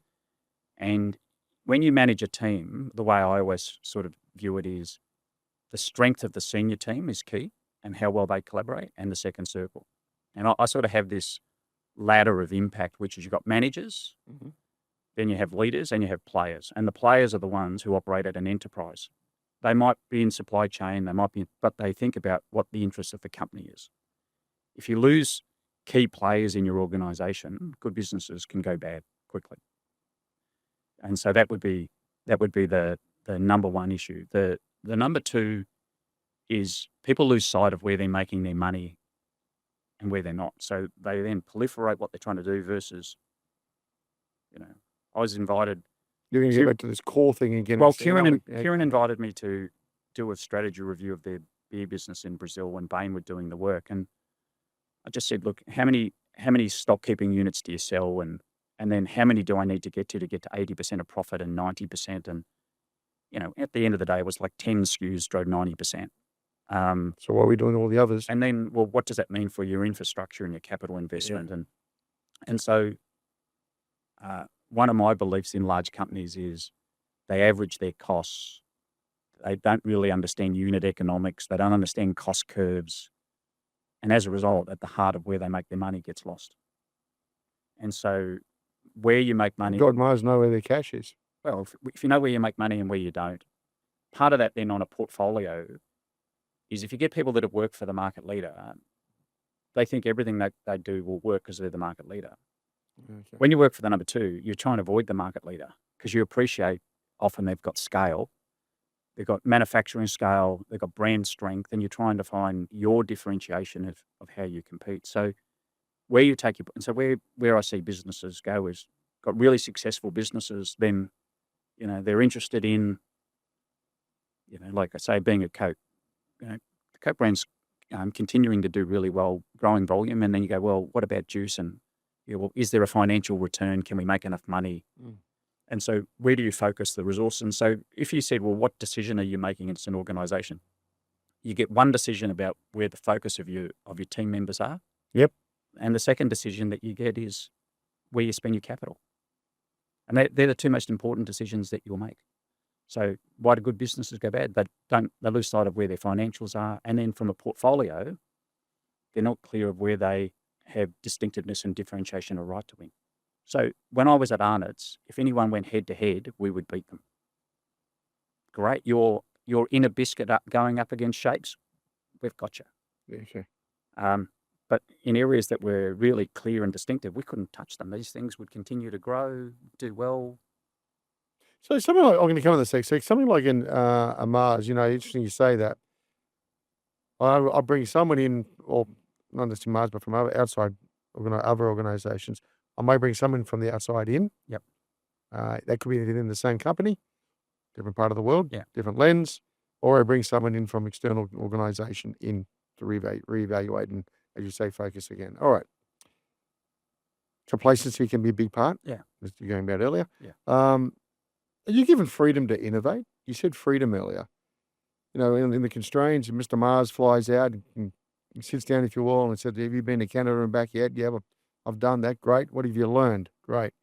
And when you manage a team, the way I always sort of view it is the strength of the senior team is key and how well they collaborate, and the second circle. And I sort of have this ladder of impact, which is you've got managers, Mhm. then you have leaders, and you have players. And the players are the ones who operate at an enterprise. They might be in supply chain, but they think about what the interest of the company is. If you lose key players in your organization, good businesses can go bad quickly. And so that would be the number one issue. The number two is people lose sight of where they're making their money and where they're not. So they then proliferate what they're trying to do versus, I was invited. You're going to get back to this core thing again. Well, Kieran invited me to do a strategy review of their beer business in Brazil when Bain were doing the work. And I just said, look, how many stock keeping units do you sell? And then how many do I need to get to get to 80% of profit and 90%? And, at the end of the day, it was like 10 SKUs drove 90%. So why are we doing all the others? And then, well, what does that mean for your infrastructure and your capital investment? Yeah. And so one of my beliefs in large companies is they average their costs. They don't really understand unit economics. They don't understand cost curves. And as a result, at the heart of where they make their money gets lost. And so where you make money... God must know where their cash is. Well, if you know where you make money and where you don't, part of that then on a portfolio is if you get people that have worked for the market leader, they think everything that they do will work because they're the market leader. Okay. When you work for the number two, you're trying to avoid the market leader because you appreciate often they've got scale, they've got manufacturing scale, they've got brand strength, and you're trying to find your differentiation of how you compete. So where you take your... And so where I see businesses go is got really successful businesses, then, they're interested in, like I say, being a Coke. The Coke brand's continuing to do really well, growing volume, and then you go, well, what about juice? And well, is there a financial return? Can we make enough money? Mm. And so where do you focus the resource? And so if you said, well, what decision are you making as an organization? You get one decision about where the focus of your team members are. Yep. And the second decision that you get is where you spend your capital. And they're the two most important decisions that you'll make. So why do good businesses go bad? They lose sight of where their financials are. And then from a portfolio, they're not clear of where they have distinctiveness and differentiation or right to win. So when I was at Arnott's, if anyone went head to head, we would beat them. Great. You're in a biscuit going up against shapes. We've got you. Yeah, okay. But in areas that were really clear and distinctive, we couldn't touch them. These things would continue to grow, do well. So something like, I'm going to come to the sex, something like in a Mars, interesting you say that. I bring someone in, or not just in Mars, but from outside other organizations. I may bring someone from the outside in. Yep. That could be within the same company, different part of the world, Yeah. different lens, or I bring someone in from external organization in to reevaluate and, as you say, focus again. All right. Complacency can be a big part. Yeah. As you're going about earlier. Yeah. Are you given freedom to innovate? You said freedom earlier. In the constraints, Mr. Mars flies out and sits down, if you will, and said, have you been to Canada and back yet? Yeah, I've done that. Great. What have you learned? Great.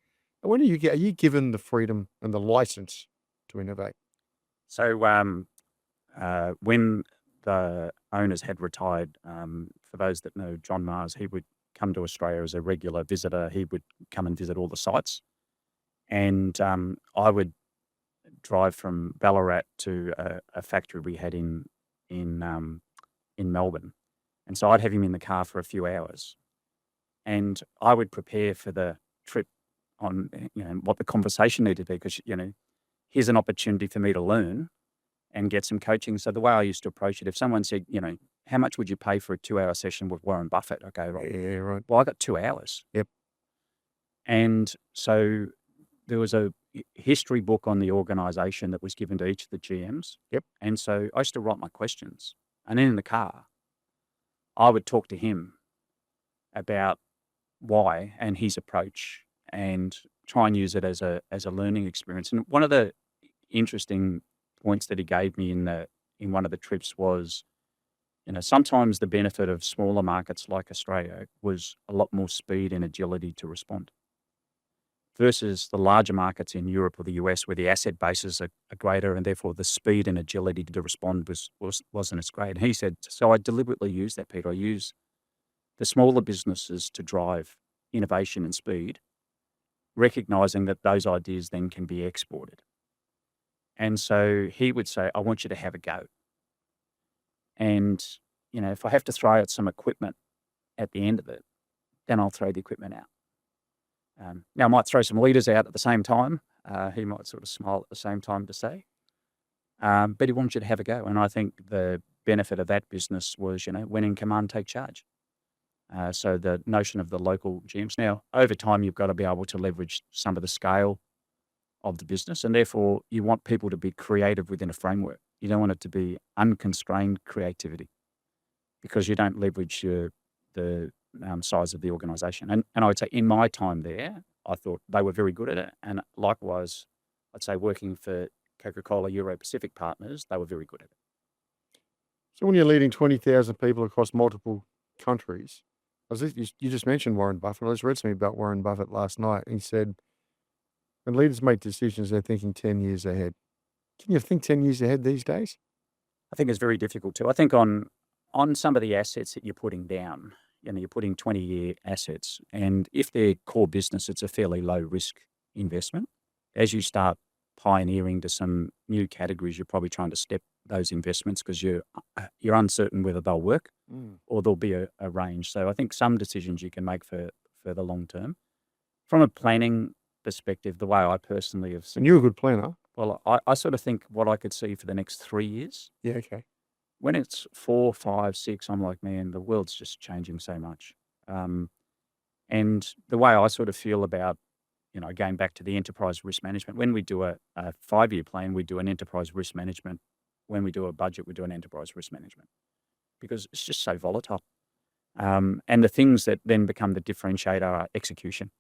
And when are you given the freedom and the license to innovate? So when the owners had retired, for those that know John Mars, he would come to Australia as a regular visitor. He would come and visit all the sites. And I would drive from Ballarat to a factory we had in Melbourne. And so I'd have him in the car for a few hours. And I would prepare for the trip on what the conversation needed to be, because here's an opportunity for me to learn, and get some coaching. So the way I used to approach it, if someone said, how much would you pay for a 2-hour session with Warren Buffett? I go, right, Yeah, right. well, I got 2 hours. Yep. And so there was a history book on the organization that was given to each of the GMs. Yep. And so I used to write my questions. And then in the car, I would talk to him about why and his approach and try and use it as a learning experience. And one of the interesting points that he gave me in one of the trips was, sometimes the benefit of smaller markets like Australia was a lot more speed and agility to respond versus the larger markets in Europe or the US where the asset bases are greater and therefore the speed and agility to respond wasn't as great. And he said, so I deliberately use that, Peter. I use the smaller businesses to drive innovation and speed, recognizing that those ideas then can be exported. And so he would say, I want you to have a go. And, if I have to throw out some equipment at the end of it, then I'll throw the equipment out. Now, I might throw some leaders out at the same time. He might sort of smile at the same time to say, but he wants you to have a go. And I think the benefit of that business was, when in command, take charge. So the notion of the local GMs. Now, over time, you've got to be able to leverage some of the scale of the business, and therefore you want people to be creative within a framework. You don't want it to be unconstrained creativity because you don't leverage the size of the organisation. And I would say in my time there, I thought they were very good at it. And likewise, I'd say working for Coca Cola Europacific Partners, they were very good at it. So when you're leading 20,000 people across multiple countries, you just mentioned Warren Buffett. I just read something about Warren Buffett last night. And he said, when leaders make decisions, they're thinking 10 years ahead. Can you think 10 years ahead these days? I think it's very difficult to. I think on some of the assets that you're putting down, you're putting 20-year assets, and if they're core business, it's a fairly low risk investment. As you start pioneering to some new categories, you're probably trying to step those investments because you're uncertain whether they'll work or there'll be a range. So I think some decisions you can make for the long term. From a planning perspective, the way I personally have And you're a good planner. Well, I sort of think what I could see for the next 3 years. Yeah, okay. When it's 4, 5, 6, I'm like, man, the world's just changing so much. And the way I sort of feel about, going back to the enterprise risk management, when we do a 5-year plan, we do an enterprise risk management. When we do a budget, we do an enterprise risk management because it's just so volatile. And the things that then become the differentiator are execution.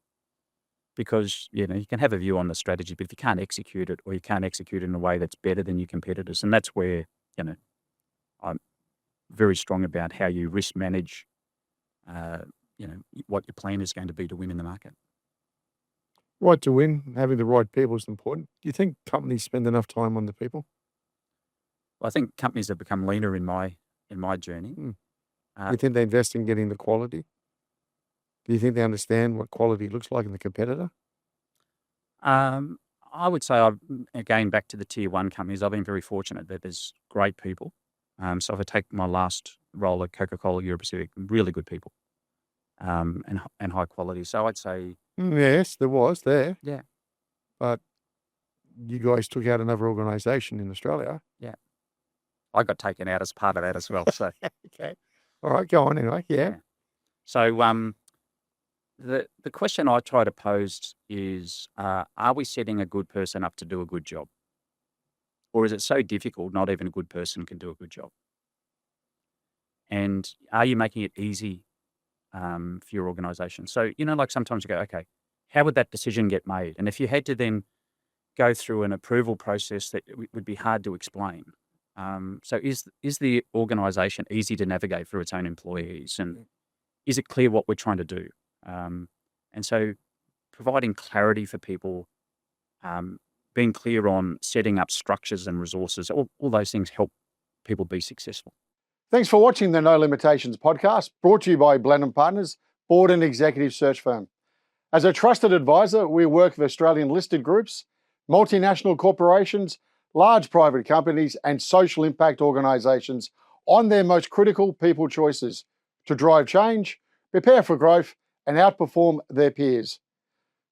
Because, you can have a view on the strategy, but if you can't execute it or you can't execute it in a way that's better than your competitors, and that's where, I'm very strong about how you risk manage, what your plan is going to be to win in the market. Right to win, having the right people is important. Do you think companies spend enough time on the people? Well, I think companies have become leaner in my journey. Do you think they invest in getting the quality? Do you think they understand what quality looks like in the competitor? I would say, again, back to the tier 1 companies, I've been very fortunate that there's great people. So if I take my last role at Coca Cola Europacific, really good people and high quality. So I'd say... Yes, there was there. Yeah. But you guys took out another organisation in Australia. Yeah. I got taken out as part of that as well. So okay. All right, go on anyway. Yeah. So the question I try to pose is, are we setting a good person up to do a good job? Or is it so difficult not even a good person can do a good job? And are you making it easy for your organisation? So, like sometimes you go, okay, how would that decision get made? And if you had to then go through an approval process that would be hard to explain. So is the organisation easy to navigate for its own employees? And is it clear what we're trying to do? And so providing clarity for people, being clear on setting up structures and resources, all those things help people be successful. Thanks for watching the No Limitations podcast, brought to you by Blenheim Partners, board and executive search firm. As a trusted advisor, we work with Australian listed groups, multinational corporations, large private companies, and social impact organisations on their most critical people choices to drive change, prepare for growth, and outperform their peers.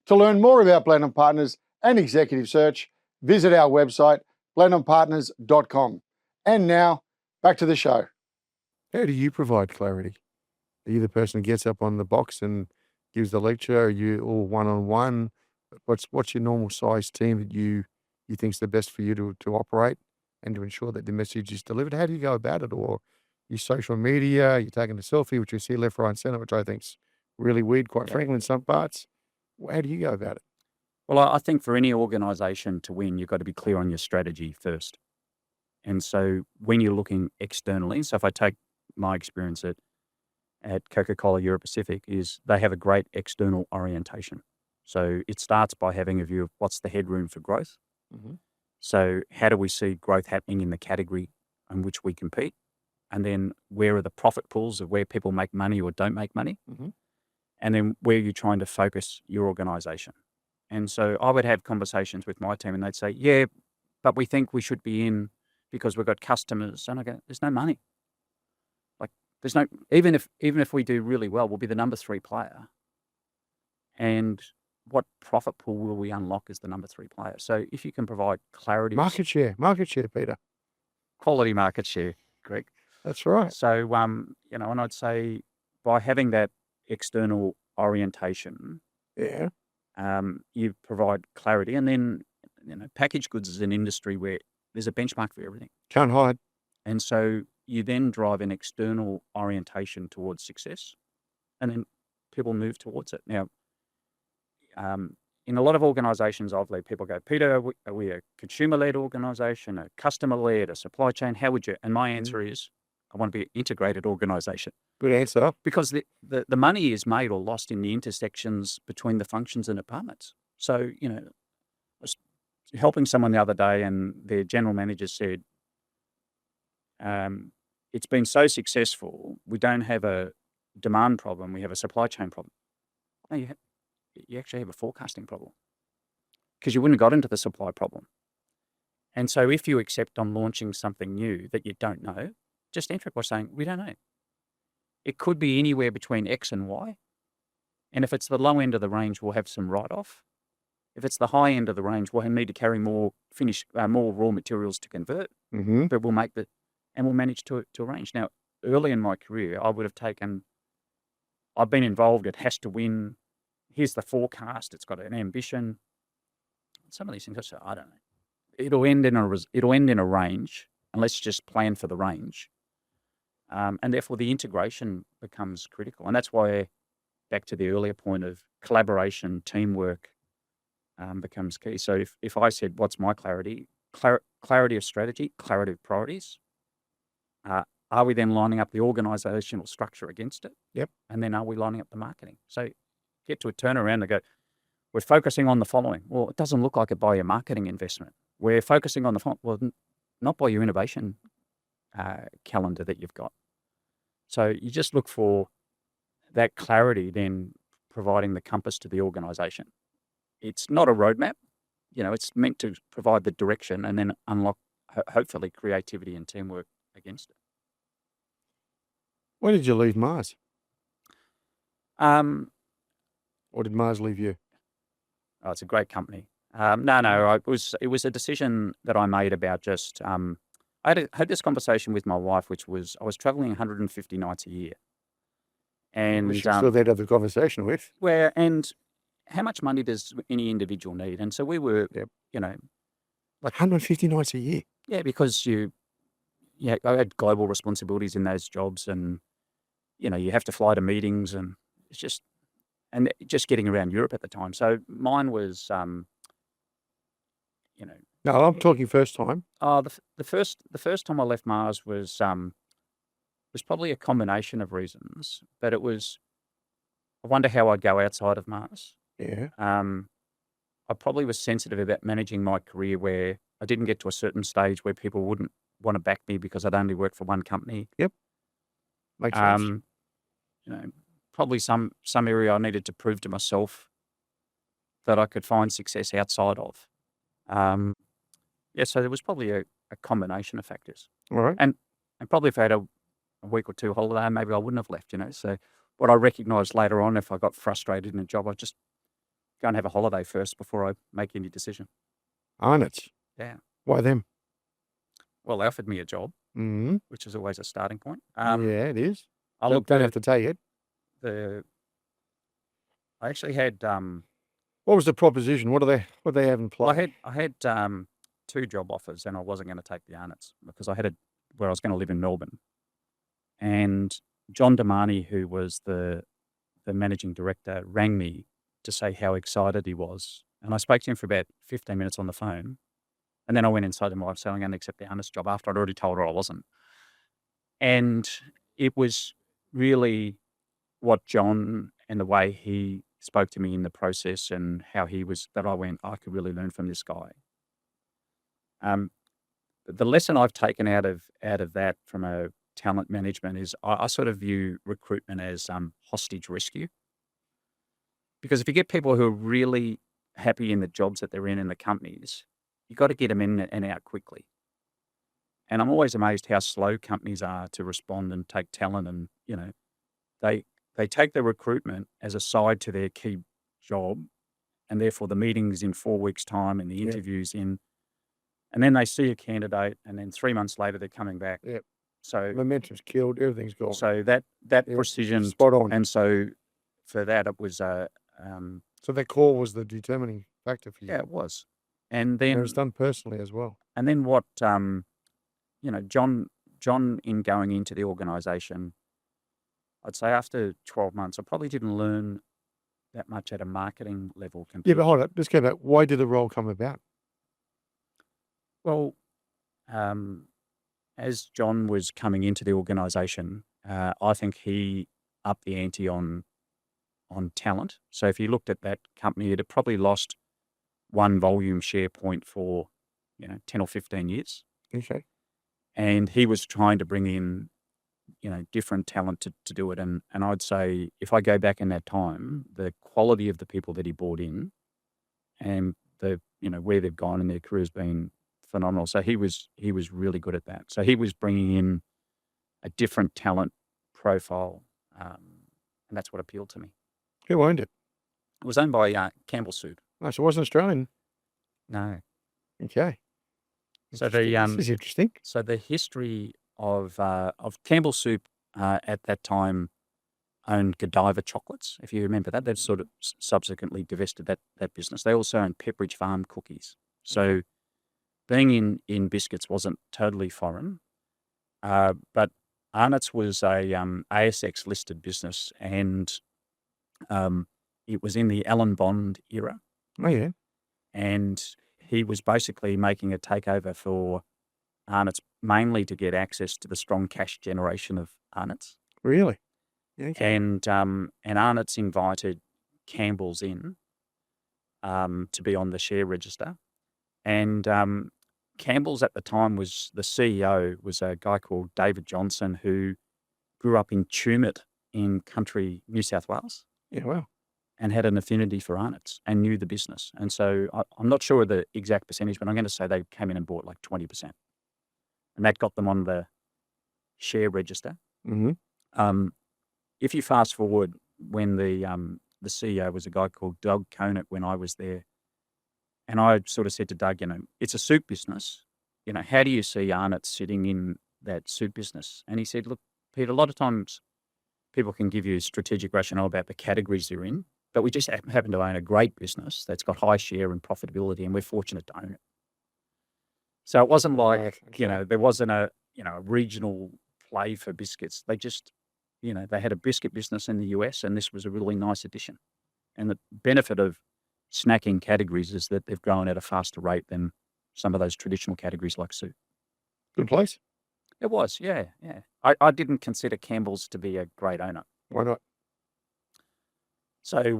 To learn more about Blenheim Partners and executive search, visit our website blenheimpartners.com. And now, back to the show. How do you provide clarity? Are you the person who gets up on the box and gives the lecture? Are you all one-on-one? What's your normal size team that you think is the best for you to operate and to ensure that the message is delivered? How do you go about it? Or you social media, you're taking a selfie, which you see left, right, and center, which I think's really weird, quite Yeah. frankly, in some parts. How do you go about it? Well, I think for any organisation to win, you've got to be clear on your strategy first. And so when you're looking externally, so if I take my experience at Coca Cola Europacific, is they have a great external orientation. So it starts by having a view of what's the headroom for growth. Mhm. So how do we see growth happening in the category in which we compete? And then where are the profit pools of where people make money or don't make money? Mhm. And then where you're trying to focus your organisation. And so I would have conversations with my team and they'd say, yeah, but we think we should be in because we've got customers. And I go, there's no money. Like there's no, even if we do really well, we'll be the number 3 player. And what profit pool will we unlock as the number 3 player? So if you can provide clarity, Market share, Peter. quality market share, Greg. That's right. So, and I'd say by having that external orientation, Yeah. you provide clarity. And then, packaged goods is an industry where there's a benchmark for everything. Can't hide. And so you then drive an external orientation towards success, and then people move towards it. Now, in a lot of organizations I've led, people go, Peter, are we a consumer-led organization, a customer-led, a supply chain? How would you? And my answer is, I want to be an integrated organization. Good answer. Because the money is made or lost in the intersections between the functions and departments. So, I was helping someone the other day and their general manager said, it's been so successful, we don't have a demand problem, we have a supply chain problem. No, you actually have a forecasting problem because you wouldn't have got into the supply problem. And so if you accept on launching something new that you don't know, just enter it by saying, we don't know. It could be anywhere between X and Y. And if it's the low end of the range, we'll have some write-off. If it's the high end of the range, we'll need to carry more raw materials to convert, Mm-hmm. but we'll manage to arrange. Now, early in my career, I would have I've been involved, it has to win. Here's the forecast, it's got an ambition. Some of these things, I say, I don't know. It'll end in a range, and let's just plan for the range. And therefore, the integration becomes critical. And that's why, back to the earlier point of collaboration, teamwork becomes key. So if I said, what's my clarity? Clarity of strategy, clarity of priorities. Are we then lining up the organisational structure against it? Yep. And then are we lining up the marketing? So get to a turnaround and go, we're focusing on the following. Well, it doesn't look like it by your marketing investment. We're focusing on the following. Well, not by your innovation calendar that you've got. So you just look for that clarity, then providing the compass to the organisation. It's not a roadmap. It's meant to provide the direction and then unlock, hopefully, creativity and teamwork against it. When did you leave Mars? Um, Or did Mars leave you? Oh, it's a great company. No. It was a decision that I made about just. I had this conversation with my wife, which was I was traveling 150 nights a year, and Which you're still there to have the conversation with. and how much money does any individual need? And so we were, Yep. like 150 nights a year. yeah, because I had global responsibilities in those jobs, and you have to fly to meetings, and it's just getting around Europe at the time. So mine was, No, I'm talking first time. the first time I left Mars was probably a combination of reasons, but it was I wonder how I'd go outside of Mars. Yeah. I probably was sensitive about managing my career where I didn't get to a certain stage where people wouldn't want to back me because I'd only worked for one company. Makes sense. Probably some area I needed to prove to myself that I could find success outside of. So there was probably a combination of factors. All right. And probably if I had a week or two holiday, maybe I wouldn't have left, So what I recognised later on, if I got frustrated in a job, I'd just go and have a holiday first before I make any decision. Arnott. Yeah. Why them? Well, they offered me a job, Mm-hmm. which is always a starting point. Yeah, it is. I Don't, looked don't at have to take it. I actually had What was the proposition? What do they have in well, play? I had 2 job offers, and I wasn't going to take the Arnott's because I had where I was going to live in Melbourne. And John Damani, who was the managing director, rang me to say how excited he was. And I spoke to him for about 15 minutes on the phone. And then I went inside to my wife saying I'm going to accept the Arnott's job after I'd already told her I wasn't. And it was really what John and the way he spoke to me in the process and how he was that I went, I could really learn from this guy. The lesson I've taken out of that from a talent management is I sort of view recruitment as hostage rescue. Because if you get people who are really happy in the jobs that they're in the companies, you've got to get them in and out quickly. And I'm always amazed how slow companies are to respond and take talent. And, they take the recruitment as a side to their key job. And therefore the meeting's in 4 weeks' time and the Yep. interview's in. And then they see a candidate and then 3 months later they're coming back. Yep. So Momentum's killed. Everything's gone. so that Yep. precision. Spot on. And so for that it was So that call was the determining factor for you. yeah, it was. And And then it was done personally as well. And then what, John in going into the organisation, I'd say after 12 months, I probably didn't learn that much at a marketing level Yeah, compared. but hold up. Let's go back. Why did the role come about? Well, as John was coming into the organisation, I think he upped the ante on talent. So if you looked at that company, it had probably lost one volume share point for 10 or 15 years. Okay. And he was trying to bring in, different talent to do it. And I'd say if I go back in that time, the quality of the people that he brought in and where they've gone in their career has been phenomenal. So he was really good at that. So he was bringing in a different talent profile. And that's what appealed to me. Who owned it? It was owned by Campbell Soup. No, so it wasn't Australian. No. Okay. So Interesting. This is interesting. So the history of Campbell Soup at that time owned Godiva Chocolates, if you remember that. They've sort of subsequently divested that business. They also owned Pepperidge Farm cookies. So being in biscuits wasn't totally foreign, but Arnott's was a ASX listed business, and it was in the Alan Bond era. Oh, yeah. And he was basically making a takeover for Arnott's mainly to get access to the strong cash generation of Arnott's. Really? Yeah, okay. And Arnott's invited Campbell's in to be on the share register. And Campbell's at the time the CEO was a guy called David Johnson, who grew up in Tumut in country New South Wales. Yeah, wow. And had an affinity for Arnott's and knew the business. And so I'm not sure of the exact percentage, but I'm going to say they came in and bought like 20%. And that got them on the share register. Mm-hmm. If you fast forward when the CEO was a guy called Doug Conant when I was there, and I sort of said to Doug, it's a soup business. How do you see Arnott sitting in that soup business? And he said, look, Peter, a lot of times people can give you strategic rationale about the categories they're in, but we just happen to own a great business that's got high share and profitability, and we're fortunate to own it. So it wasn't like, there wasn't a regional play for biscuits. They just, they had a biscuit business in the US, and this was a really nice addition. And the benefit of snacking categories is that they've grown at a faster rate than some of those traditional categories like soup. Good place. It was, yeah. I didn't consider Campbell's to be a great owner. Why not? So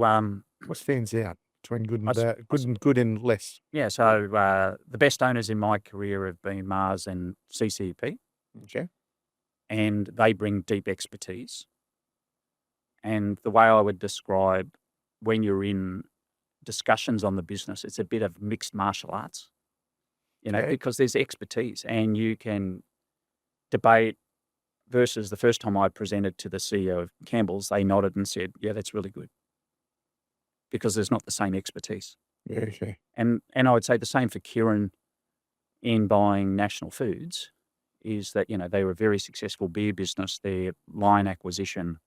what stands out between good and I bad, good and less? Yeah, so the best owners in my career have been Mars and CCP. Okay. And they bring deep expertise. And the way I would describe when you're in discussions on the business, it's a bit of mixed martial arts, because there's expertise and you can debate versus the first time I presented to the CEO of Campbell's, they nodded and said, yeah, that's really good. Because there's not the same expertise. Yeah, okay. And I would say the same for Kieran in buying National Foods is that, they were a very successful beer business. Their line acquisition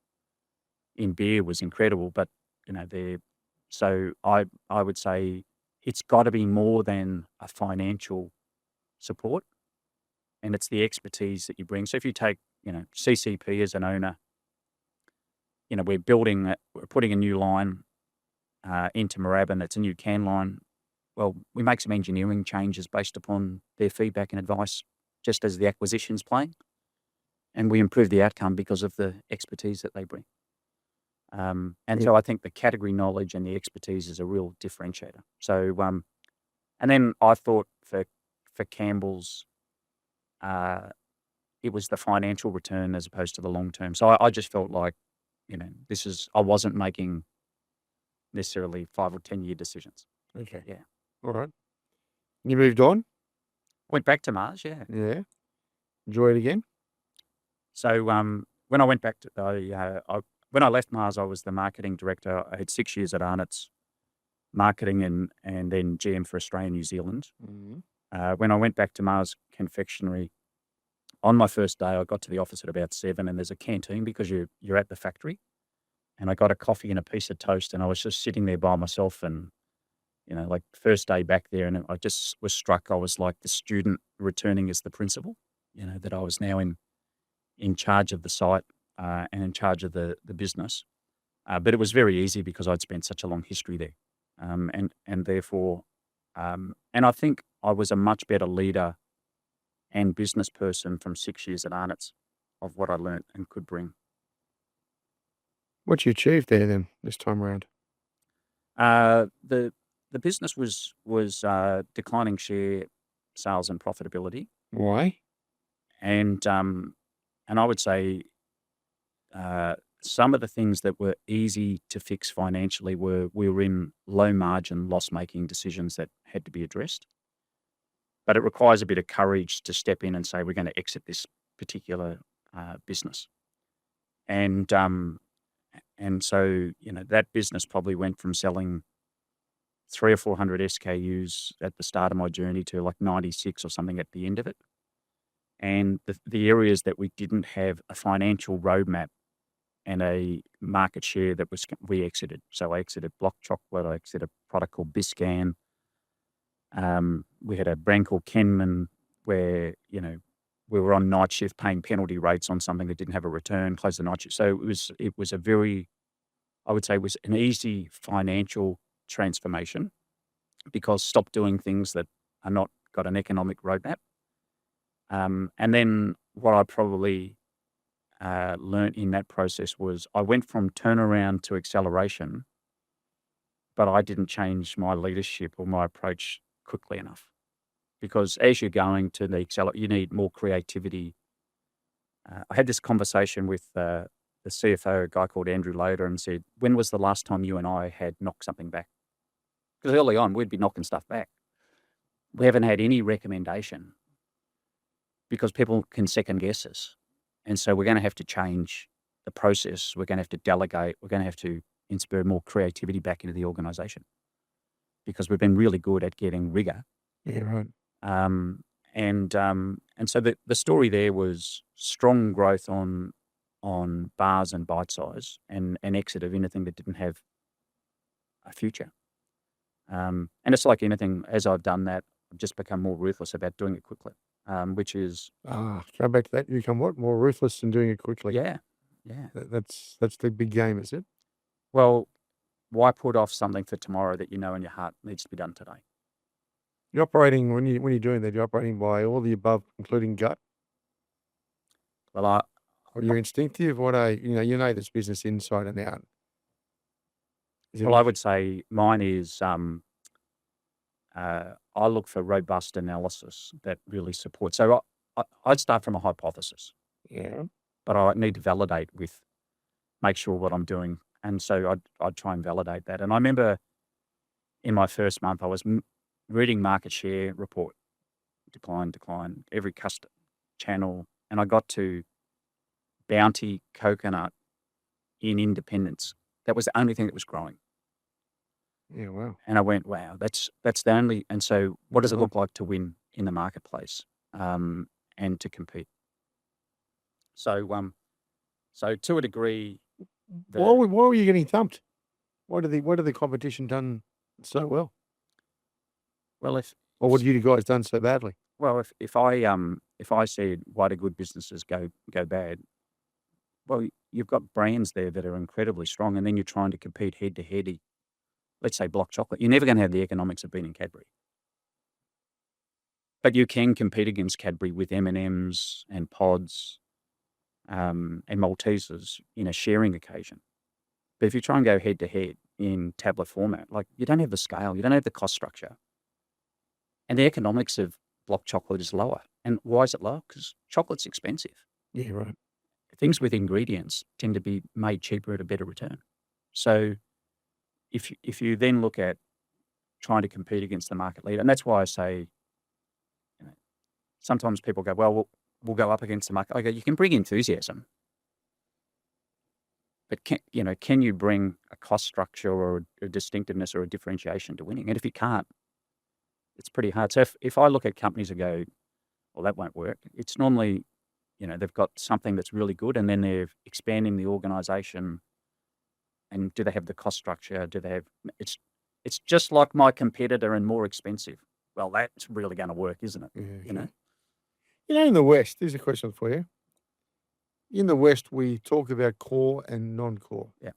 in beer was incredible, but, so I would say it's got to be more than a financial support, and it's the expertise that you bring. So if you take, CCP as an owner, we're putting a new line into Moorabbin. It's a new can line. Well, we make some engineering changes based upon their feedback and advice, just as the acquisition's playing, and we improve the outcome because of the expertise that they bring. And Yeah. so I think the category knowledge and the expertise is a real differentiator. So, and then I thought for Campbell's, it was the financial return as opposed to the long term. So I just felt like, I wasn't making necessarily 5 or 10-year decisions. Okay. Yeah. All right. You moved on? Went back to Mars, yeah. Yeah. Enjoy it again? So when I went back to, when I left Mars, I was the marketing director. I had 6 years at Arnott's marketing and then GM for Australia and New Zealand. Mm-hmm. When I went back to Mars Confectionery, on my first day, I got to the office at about 7, and there's a canteen because you're at the factory. And I got a coffee and a piece of toast, and I was just sitting there by myself. And like first day back there, and I just was struck. I was like the student returning as the principal. That I was now in charge of the site and in charge of the business. But it was very easy because I'd spent such a long history there, and therefore, and I think I was a much better leader and business person from 6 years at Arnott's of what I learnt and could bring. What you achieved there then this time around? The business was declining share, sales, and profitability, Why? and I would say some of the things that were easy to fix financially we were in low margin, loss making decisions that had to be addressed. But it requires a bit of courage to step in and say we're going to exit this particular business, and so that business probably went from selling 300 or 400 SKUs at the start of my journey to like 96 or something at the end of it. And the areas that we didn't have a financial roadmap and a market share we exited. So I exited Block Chocolate. I exited a product called Biscan. We had a brand called Kenman where, we were on night shift paying penalty rates on something that didn't have a return, closed the night shift. So it was a very, I would say, it was an easy financial transformation because stop doing things that are not got an economic roadmap. And then what I probably learnt in that process was I went from turnaround to acceleration, but I didn't change my leadership or my approach quickly enough. Because as you're going to the you need more creativity. I had this conversation with the CFO, a guy called Andrew Loader, and said, when was the last time you and I had knocked something back? Because early on, we'd be knocking stuff back. We haven't had any recommendation because people can second guess us. And so we're going to have to change the process. We're going to have to delegate. We're going to have to inspire more creativity back into the organisation because we've been really good at getting rigor. Yeah, right. And so the story there was strong growth on bars and bite size and exit of anything that didn't have a future. And it's like anything, as I've done that, I've just become more ruthless about doing it quickly, which is, Go back to that. You become what? More ruthless in doing it quickly. yeah. That's the big game, is it? Well, why put off something for tomorrow that you know in your heart needs to be done today? You're operating when you're doing that. You're operating by all the above, including gut, Well, or you're instinctive. You know this business inside and out. I would say mine is I look for robust analysis that really supports. So I'd start from a hypothesis, Yeah. but I need to validate make sure what I'm doing, and so I'd try and validate that. And I remember in my first month, I was reading market share report, decline, every customer channel, and I got to Bounty Coconut in Independence. That was the only thing that was growing. Yeah. Wow. And I went, wow, that's the only. And so what does it look like to win in the marketplace, and to compete. So to a degree, Why were you getting thumped? Why did the competition done so well? well, Or what have you guys done so badly? if I said why do good businesses go bad, well, you've got brands there that are incredibly strong, and then you're trying to compete head to head. Let's say block chocolate. You're never going to have the economics of being in Cadbury, but you can compete against Cadbury with M&Ms and pods, and Maltesers in a sharing occasion. But if you try and go head to head in tablet format, like, you don't have the scale, you don't have the cost structure, and the economics of block chocolate is lower. And why is it lower? Because chocolate's expensive. Yeah, right. Things with ingredients tend to be made cheaper at a better return. So if you then look at trying to compete against the market leader, and that's why I say, you know, sometimes people go, well, we'll go up against the market. I go, you can bring enthusiasm, but can you bring a cost structure or a distinctiveness or a differentiation to winning? And if you can't, it's pretty hard. So if I look at companies and go, well, that won't work, it's normally, they've got something that's really good, and then they're expanding the organization. And do they have the cost structure? Do they have it's just like my competitor and more expensive. Well, that's really going to work, isn't it? Yeah, okay. In the West, here's a question for you. In the West, we talk about core and non-core. Yeah.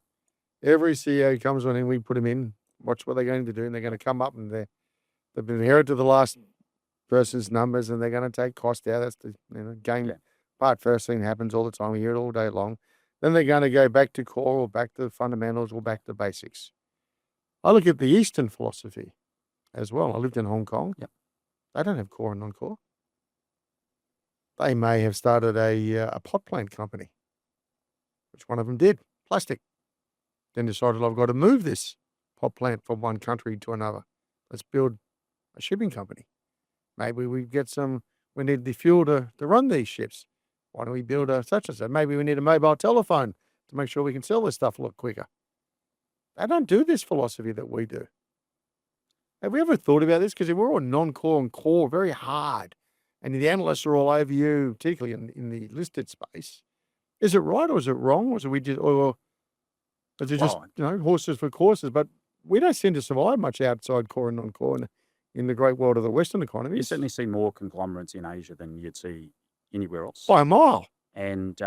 Every CEO comes on and we put them in, watch what they're going to do, and they're going to come up and they've been inherited to the last person's numbers, and they're going to take cost out. That's the game. Yeah. Part first thing happens all the time. We hear it all day long. Then they're going to go back to core or back to fundamentals or back to basics. I look at the Eastern philosophy as well. I lived in Hong Kong. Yep. They don't have core and non-core. They may have started a pot plant company, which one of them did, plastic. Then decided, I've got to move this pot plant from one country to another. Let's build a shipping company. Maybe we need the fuel to run these ships. Why don't we build a such and such? Maybe we need a mobile telephone to make sure we can sell this stuff a lot quicker. They don't do this philosophy that we do. Have we ever thought about this? Because we're all non-core and core very hard, and the analysts are all over you, particularly in the listed space. Is it right or is it wrong? Or is it just horses for courses? But we don't seem to survive much outside core and non-core in the great world of the Western economies. You certainly see more conglomerates in Asia than you'd see anywhere else. By a mile. And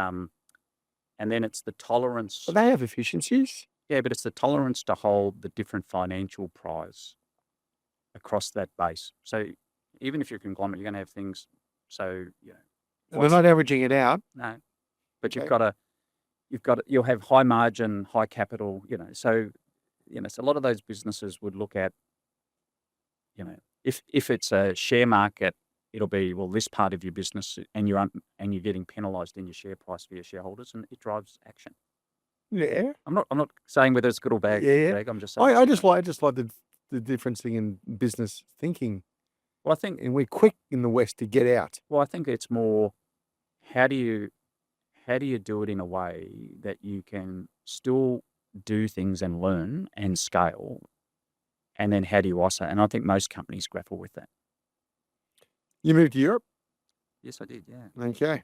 then it's the tolerance. But they have efficiencies. Yeah, but it's the tolerance to hold the different financial prize across that base. So even if you're a conglomerate, you're going to have things. So we're not averaging it out. No, but Okay. you'll have high margin, high capital. So a lot of those businesses would look at, if it's a share market, it'll be, well, this part of your business, and you're getting penalised in your share price for your shareholders, and it drives action. Yeah. I'm not saying whether it's good or bad, Yeah. Greg. I'm just saying. I just like the difference in business thinking. Well, I think, and we're quick in the West to get out. Well, I think it's more, how do you do it in a way that you can still do things and learn and scale, and then how do you isolate? And I think most companies grapple with that. You moved to Europe? Yes, I did. Yeah. Okay.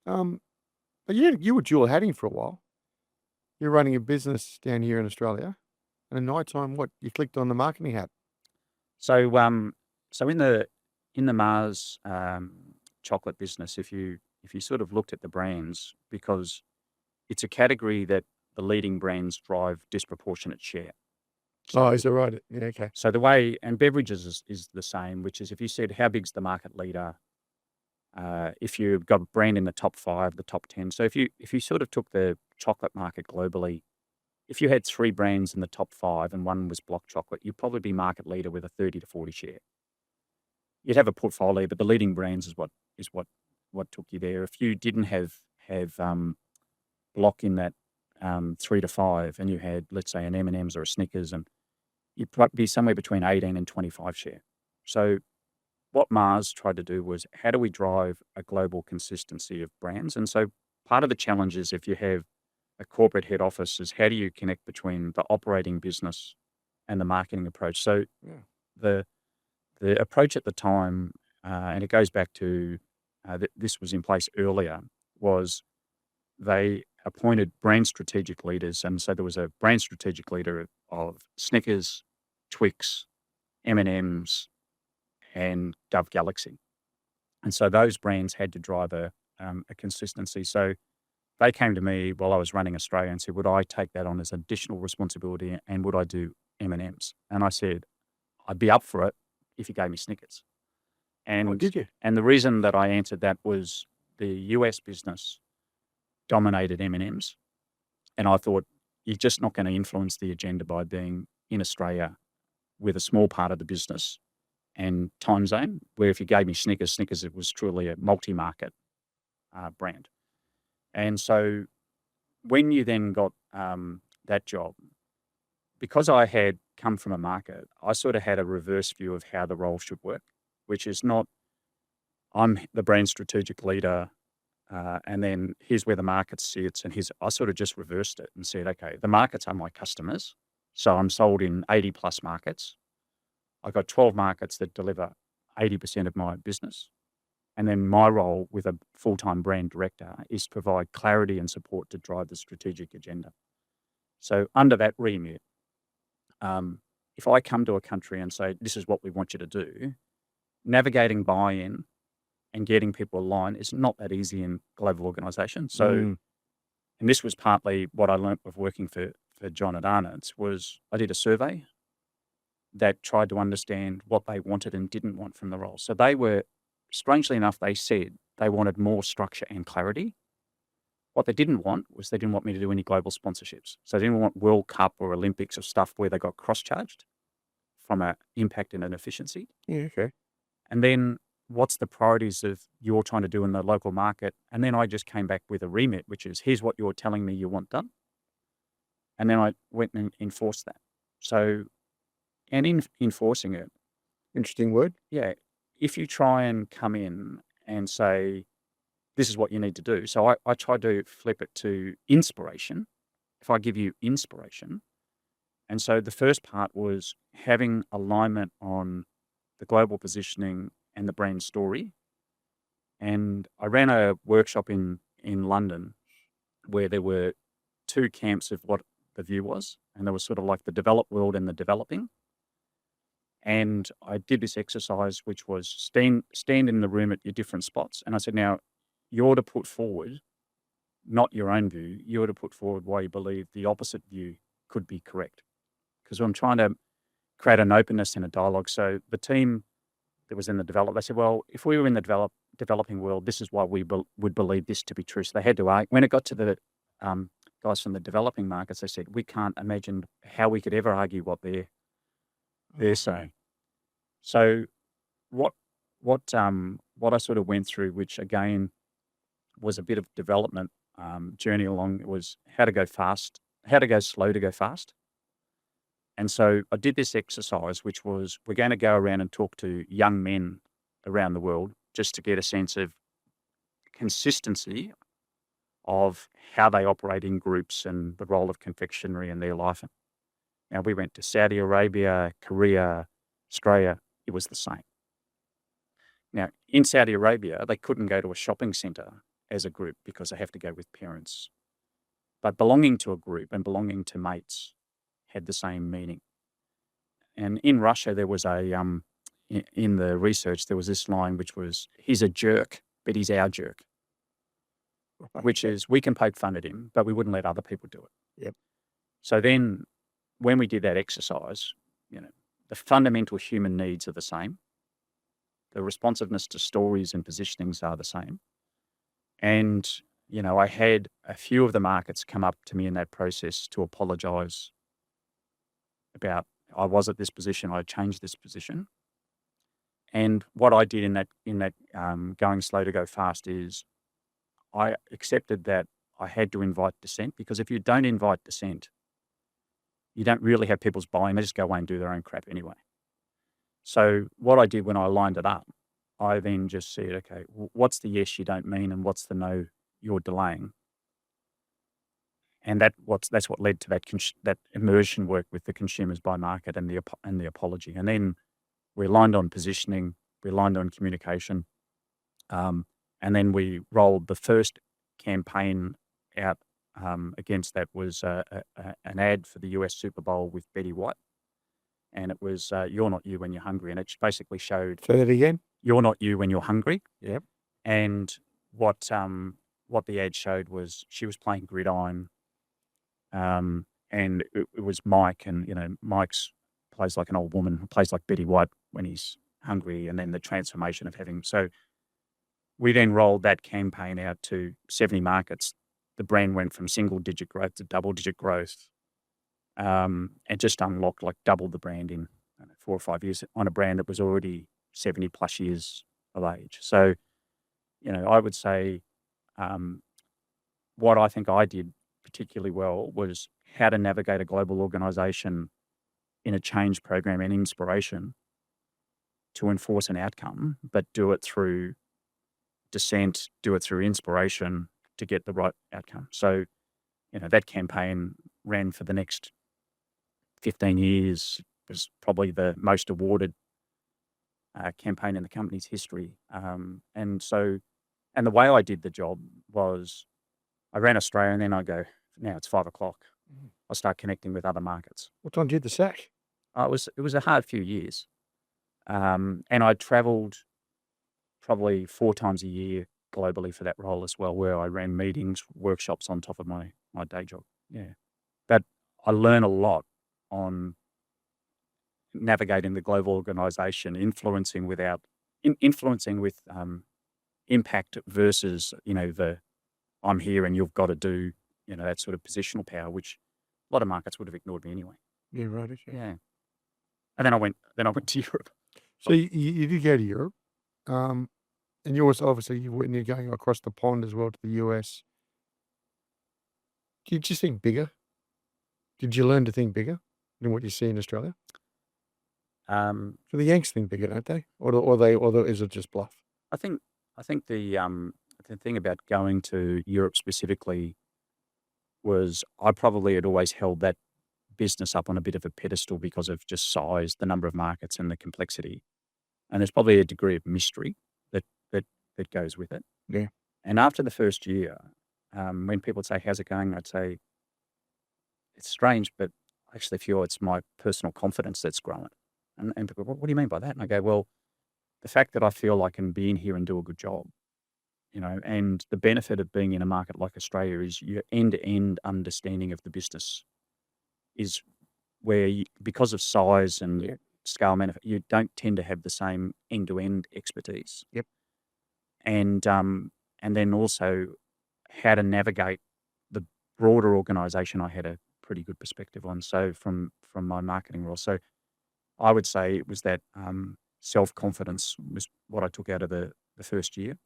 But you were dual hatting for a while. You're running a business down here in Australia, and at night time, you clicked on the marketing hat. So in the Mars chocolate business, if you sort of looked at the brands, because it's a category that the leading brands drive disproportionate share. So, is that right? Yeah, okay. So the way, and beverages is the same, which is, if you said how big's the market leader, if you've got a brand in the top 5, the top 10. So if you sort of took the chocolate market globally, if you had 3 brands in the top 5 and one was block chocolate, you'd probably be market leader with a 30 to 40 share. You'd have a portfolio, but the leading brands is what took you there. If you didn't have block in that 3 to 5, and you had, let's say, an M&Ms or a Snickers, and you'd be somewhere between 18 and 25 share. So what Mars tried to do was, how do we drive a global consistency of brands? And so part of the challenge is, if you have a corporate head office, is how do you connect between the operating business and the marketing approach? So the approach at the time and it goes back to this was in place earlier, was they appointed brand strategic leaders. And so there was a brand strategic leader of Snickers, Twix, M&Ms, and Dove Galaxy. And so those brands had to drive a consistency. So they came to me while I was running Australia and said, would I take that on as additional responsibility and would I do M&Ms? And I said, I'd be up for it if you gave me Snickers. Oh, And did you? and the reason that I answered that was the US business dominated M&Ms. And I thought, you're just not going to influence the agenda by being in Australia with a small part of the business and time zone, where if you gave me Snickers, it was truly a multi-market brand. And so when you then got that job, because I had come from a market, I sort of had a reverse view of how the role should work, which is not, I'm the brand strategic leader, and then here's where the market sits, and I sort of just reversed it and said, okay, the markets are my customers. So I'm sold in 80 plus markets. I've got 12 markets that deliver 80% of my business. And then my role with a full-time brand director is to provide clarity and support to drive the strategic agenda. So under that remit, if I come to a country and say, this is what we want you to do, navigating buy-in and getting people aligned is not that easy in global organizations. So, Mm. and this was partly what I learnt of working for John at Arnott, was I did a survey that tried to understand what they wanted and didn't want from the role. So they were, strangely enough, they said they wanted more structure and clarity. What they didn't want was they didn't want me to do any global sponsorships. So they didn't want World Cup or Olympics or stuff where they got cross-charged from an impact and an efficiency. Yeah, okay. And then what's the priorities of you're trying to do in the local market? And then I just came back with a remit, which is, here's what you're telling me you want done. And then I went and enforced that. So, and in enforcing it, Interesting word. yeah, if you try and come in and say, this is what you need to do. So I tried to flip it to inspiration. If I give you inspiration. And so the first part was having alignment on the global positioning and the brand story. And I ran a workshop in London where there were two camps of what the view was. And there was sort of like the developed world and the developing. And I did this exercise, which was stand in the room at your different spots. And I said, now, you're to put forward, not your own view, you're to put forward why you believe the opposite view could be correct. Because I'm trying to create an openness and a dialogue. So the team that was in the develop, they said, well, if we were in the developing world, this is why we would believe this to be true. So they had to argue. When it got to the guys from the developing markets, they said, we can't imagine how we could ever argue what they're saying. So what I sort of went through, which again was a bit of development journey along, was how to go slow to go fast. And so I did this exercise, which was, we're going to go around and talk to young men around the world just to get a sense of consistency of how they operate in groups and the role of confectionery in their life. Now, we went to Saudi Arabia, Korea, Australia. It was the same. Now, in Saudi Arabia, they couldn't go to a shopping centre as a group because they have to go with parents. But belonging to a group and belonging to mates had the same meaning. And in Russia, there was in the research, there was this line, which was, he's a jerk, but he's our jerk. Which is, we can poke fun at him, but we wouldn't let other people do it. Yep. So then when we did that exercise, the fundamental human needs are the same. The responsiveness to stories and positionings are the same. And, I had a few of the markets come up to me in that process to apologize about, I was at this position, I changed this position. And what I did in that going slow to go fast is I accepted that I had to invite dissent, because if you don't invite dissent, you don't really have people's buy-in. They just go away and do their own crap anyway. So what I did when I lined it up, I then just said, okay, what's the yes you don't mean and what's the no you're delaying? And that's what led to that immersion work with the consumers by market and the apology. And then we aligned on positioning, We aligned on communication. And then we rolled the first campaign out against that was an ad for the US Super Bowl with Betty White. And it was "You're not you when you're hungry," and it basically showed Say that again. you're not you when you're hungry. Yep. And what the ad showed was she was playing gridiron, and it was Mike, and Mike's plays like an old woman, plays like Betty White when he's hungry, and then the transformation of having. So we then rolled that campaign out to 70 markets. The brand went from single-digit growth to double-digit growth. And just unlocked, like doubled the brand in 4 or 5 years on a brand that was already 70 plus years of age. So, I would say what I think I did particularly well was how to navigate a global organization in a change program and inspiration to enforce an outcome, but do it through dissent, do it through inspiration to get the right outcome. So, that campaign ran for the next 15 years, was probably the most awarded campaign in the company's history. And the way I did the job was I ran Australia, and then I go, now it's 5 o'clock. I start connecting with other markets. What time did you hit the sack? It was a hard few years. And I traveled probably 4 times a year globally for that role as well, where I ran meetings, workshops on top of my day job. Yeah. But I learn a lot on navigating the global organization, influencing with impact versus, the I'm here and you've got to do, that sort of positional power, which a lot of markets would have ignored me anyway. Yeah, right. Yeah. Yeah. And then I went to Europe. So you did go to Europe, and you also obviously when you're going across the pond as well to the US. Did you think bigger? Did you learn to think bigger than what you see in Australia? So the Yanks think bigger, don't they? Or is it just bluff? I think the thing about going to Europe specifically was I probably had always held that business up on a bit of a pedestal because of just size, the number of markets, and the complexity. And there's probably a degree of mystery that goes with it. Yeah. And after the first year, when people would say, "How's it going?" I'd say, "It's strange, but I actually feel it's my personal confidence that's growing." And people go, "What do you mean by that?" And I go, "Well, the fact that I feel I can be in here and do a good job, and the benefit of being in a market like Australia is your end-to-end understanding of the business is where because of size and Yeah. scale, you don't tend to have the same end-to-end expertise." Yep. And then also how to navigate the broader organization, I had a pretty good perspective on. So from my marketing role, so I would say it was that self-confidence was what I took out of the first year.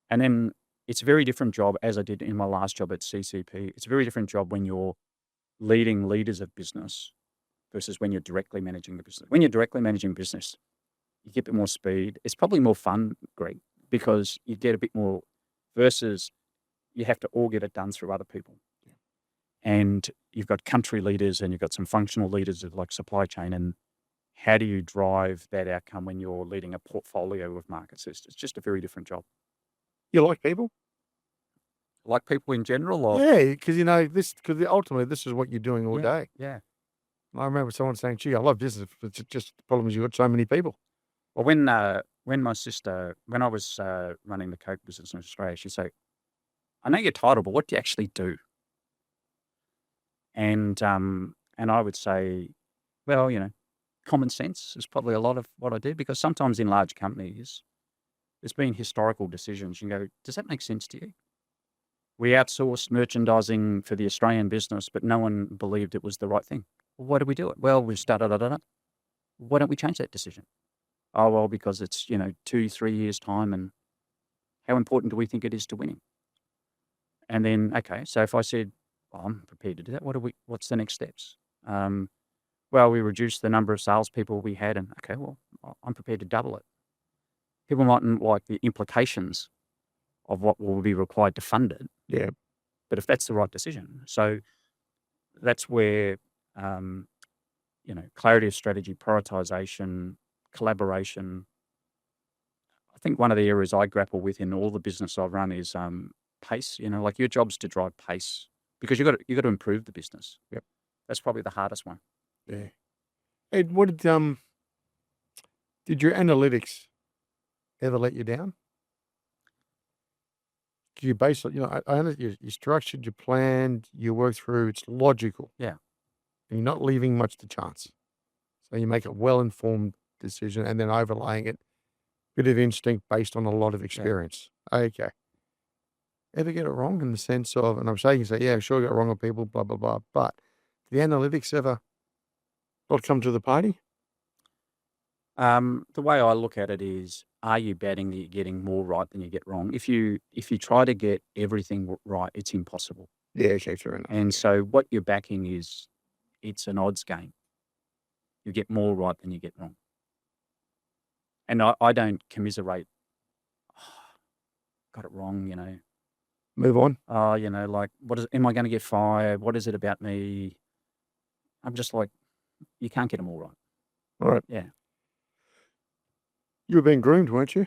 And then it's a very different job, as I did in my last job at CCP. It's a very different job when you're leading leaders of business versus when you're directly managing the business. When you're directly managing business, you get a bit more speed. It's probably more fun, Greg, because you get a bit more versus you have to all get it done through other people. And you've got country leaders and you've got some functional leaders of like supply chain. And how do you drive that outcome when you're leading a portfolio of markets? It's just a very different job. You like people? Like people in general, or Yeah, because because ultimately this is what you're doing all day. yeah. I remember someone saying, "Gee, I love business, but it's just the problem is you've got so many people." Well, when I was running the Coke business in Australia, she'd say, "I know your title, but what do you actually do?" And I would say, well, common sense is probably a lot of what I do, because sometimes in large companies, there's been historical decisions. You go, does that make sense to you? We outsourced merchandising for the Australian business, but no one believed it was the right thing. Well, why did we do it? Well, we started, why don't we change that decision? Oh, well, because it's, 2-3 years time, and how important do we think it is to winning? And then, okay, so if I said, well, I'm prepared to do that, what's the next steps? Well, we reduced the number of salespeople we had, and okay, well, I'm prepared to double it. People mightn't like the implications of what will be required to fund it. Yeah. But if that's the right decision. So that's where, clarity of strategy, prioritization, collaboration, think one of the areas I grapple with in all the business I run is pace. Like your job's to drive pace because you got to improve the business. Yep. That's probably the hardest one. Yeah. Ed, what did your analytics ever let you down? You base it, I understand you structured, you planned, you work through, it's logical. Yeah. And you're not leaving much to chance. So you make a well-informed decision and then overlaying it, bit of instinct based on a lot of experience. Okay. Ever get it wrong in the sense of, and I'm saying you say, yeah, sure, I got it wrong with people, blah, blah, blah. But the analytics ever not come to the party? The way I look at it is, are you betting that you're getting more right than you get wrong? If you try to get everything right, it's impossible. Yeah, okay, fair enough. And so what you're backing is it's an odds game. You get more right than you get wrong. And I don't commiserate. Got it wrong. Move on. Like, am I going to get fired? What is it about me? I'm just like, you can't get them all right. All right. Yeah. You were being groomed, weren't you?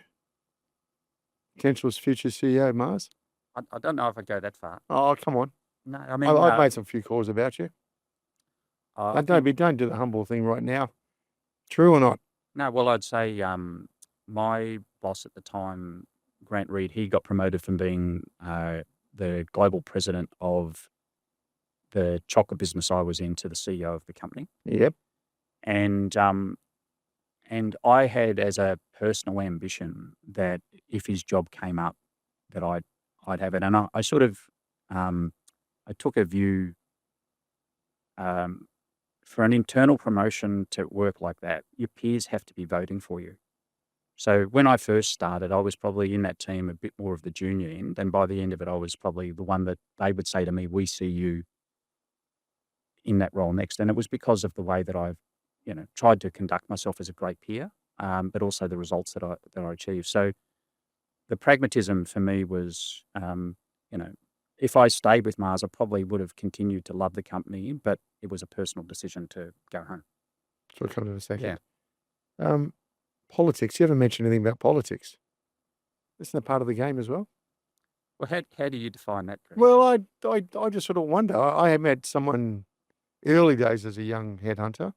Potential's future CEO of Mars? I don't know if I'd go that far. Oh, come on. No, I mean, I've made some few calls about you. I Don't think, do the humble thing right now. True or not? no, well, I'd say my boss at the time, Grant Reed, he got promoted from being the global president of the chocolate business I was in to the CEO of the company. Yep. And I had as a personal ambition that if his job came up, that I'd have it. And I sort of I took a view for an internal promotion to work like that, your peers have to be voting for you. So when I first started, I was probably in that team a bit more of the junior end. And by the end of it, I was probably the one that they would say to me, we see you in that role next. And it was because of the way that I've, tried to conduct myself as a great peer, but also the results that I achieved. So the pragmatism for me was, if I stayed with Mars, I probably would have continued to love the company, but it was a personal decision to go home. So we'll come to in a second. Yeah. Politics. You haven't mentioned anything about politics. Isn't that part of the game as well? Well, how do you define that, Greg? Well, I just sort of wonder. I had met someone early days as a young headhunter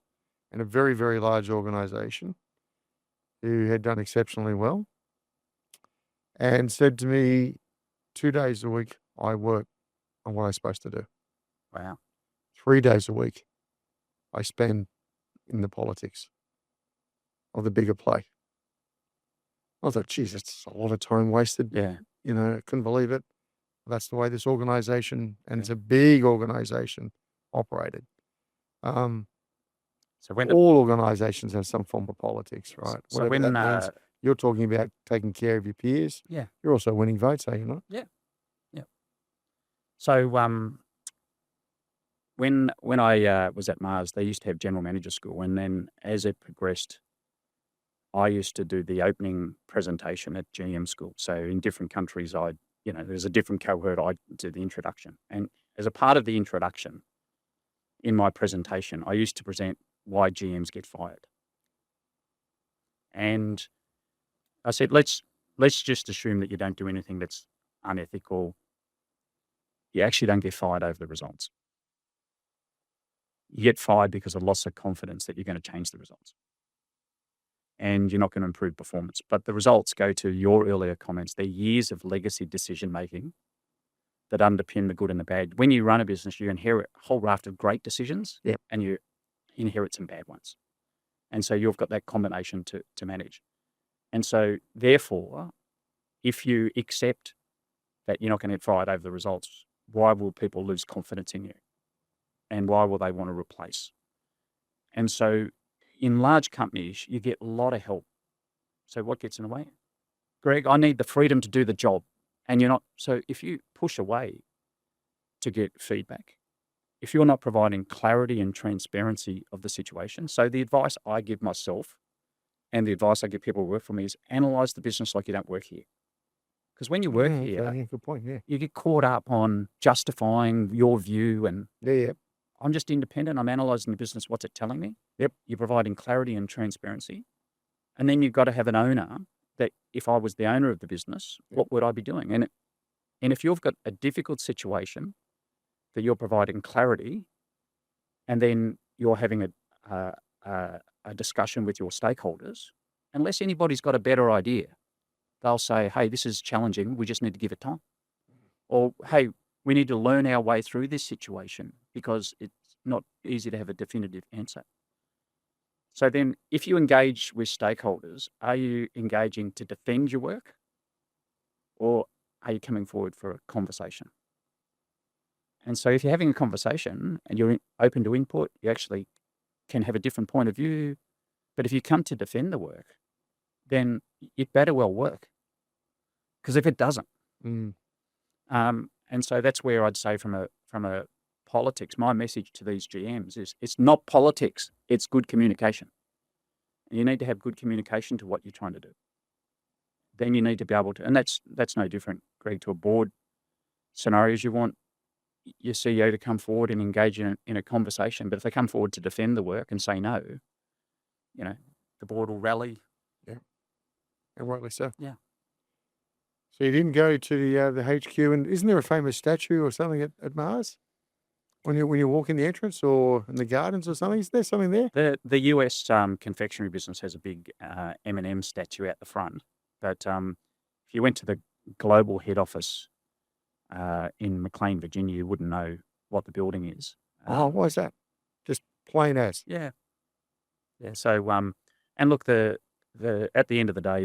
in a very, very large organization who had done exceptionally well and said to me, 2 days a week, I work on what I'm supposed to do. Wow. 3 days a week, I spend in the politics of the bigger play. I thought, geez, that's a lot of time wasted. Yeah. I couldn't believe it. That's the way this organization, and it's a big organization, operated. So when All organizations have some form of politics, right? so Whatever when that means. You're talking about taking care of your peers. yeah. You're also winning votes, are you not? Yeah. So when I was at Mars, they used to have general manager school, and then as it progressed, I used to do the opening presentation at GM school. So in different countries, there's a different cohort. I do the introduction, and as a part of the introduction, in my presentation, I used to present why GMs get fired, and I said, let's just assume that you don't do anything that's unethical. You actually don't get fired over the results. You get fired because of loss of confidence that you're going to change the results. And you're not going to improve performance. But the results go to your earlier comments. They're years of legacy decision-making that underpin the good and the bad. When you run a business, you inherit a whole raft of great decisions and you inherit some bad ones. And so you've got that combination to manage. And so therefore, if you accept that you're not going to get fired over the results, why will people lose confidence in you? And why will they want to replace? And so in large companies, you get a lot of help. So what gets in the way? Greg, I need the freedom to do the job. And you're not. So if you push away to get feedback, if you're not providing clarity and transparency of the situation, so the advice I give myself and the advice I give people who work for me is analyze the business like you don't work here. Because when you work here, good point. Yeah. you get caught up on justifying your view and Yeah. I'm just independent. I'm analysing the business. What's it telling me? Yep. You're providing clarity and transparency. And then you've got to have an owner that if I was the owner of the business, what would I be doing? And if you've got a difficult situation that you're providing clarity, and then you're having a discussion with your stakeholders, unless anybody's got a better idea, they'll say, hey, this is challenging. We just need to give it time. Or, hey, we need to learn our way through this situation because it's not easy to have a definitive answer. So then if you engage with stakeholders, are you engaging to defend your work, or are you coming forward for a conversation? And so if you're having a conversation and you're open to input, you actually can have a different point of view. But if you come to defend the work, then it better well work. Because if it doesn't, Mm. and so that's where I'd say from a politics, my message to these GMs is it's not politics, it's good communication. And you need to have good communication to what you're trying to do. Then you need to be able to, and that's no different, Greg, to a board scenarios. You want your CEO to come forward and engage in a conversation, but if they come forward to defend the work and say no, the board will rally. Yeah, and rightly so. Yeah. So you didn't go to the HQ, and isn't there a famous statue or something at Mars when you walk in the entrance or in the gardens or something? Is there something there? The US confectionery business has a big M&M statue out the front, but if you went to the global head office in McLean, Virginia, you wouldn't know what the building is. Why is that? Just plain as. Yeah. So and look, the at the end of the day,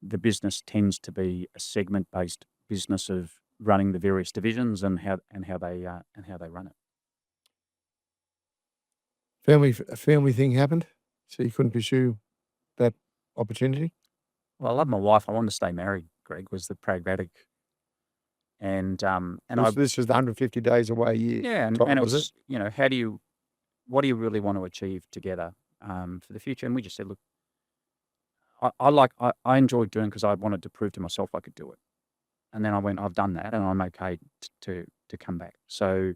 the business tends to be a segment-based business of running the various divisions and how they run it. A family thing happened, so you couldn't pursue that opportunity? Well, I love my wife. I wanted to stay married, Greg, was the pragmatic. And This was the 150 days away a year. yeah, and type, it was was, what do you really want to achieve together for the future? And we just said, look, I enjoyed doing because I wanted to prove to myself I could do it. And then I went, I've done that, and I'm okay to come back. So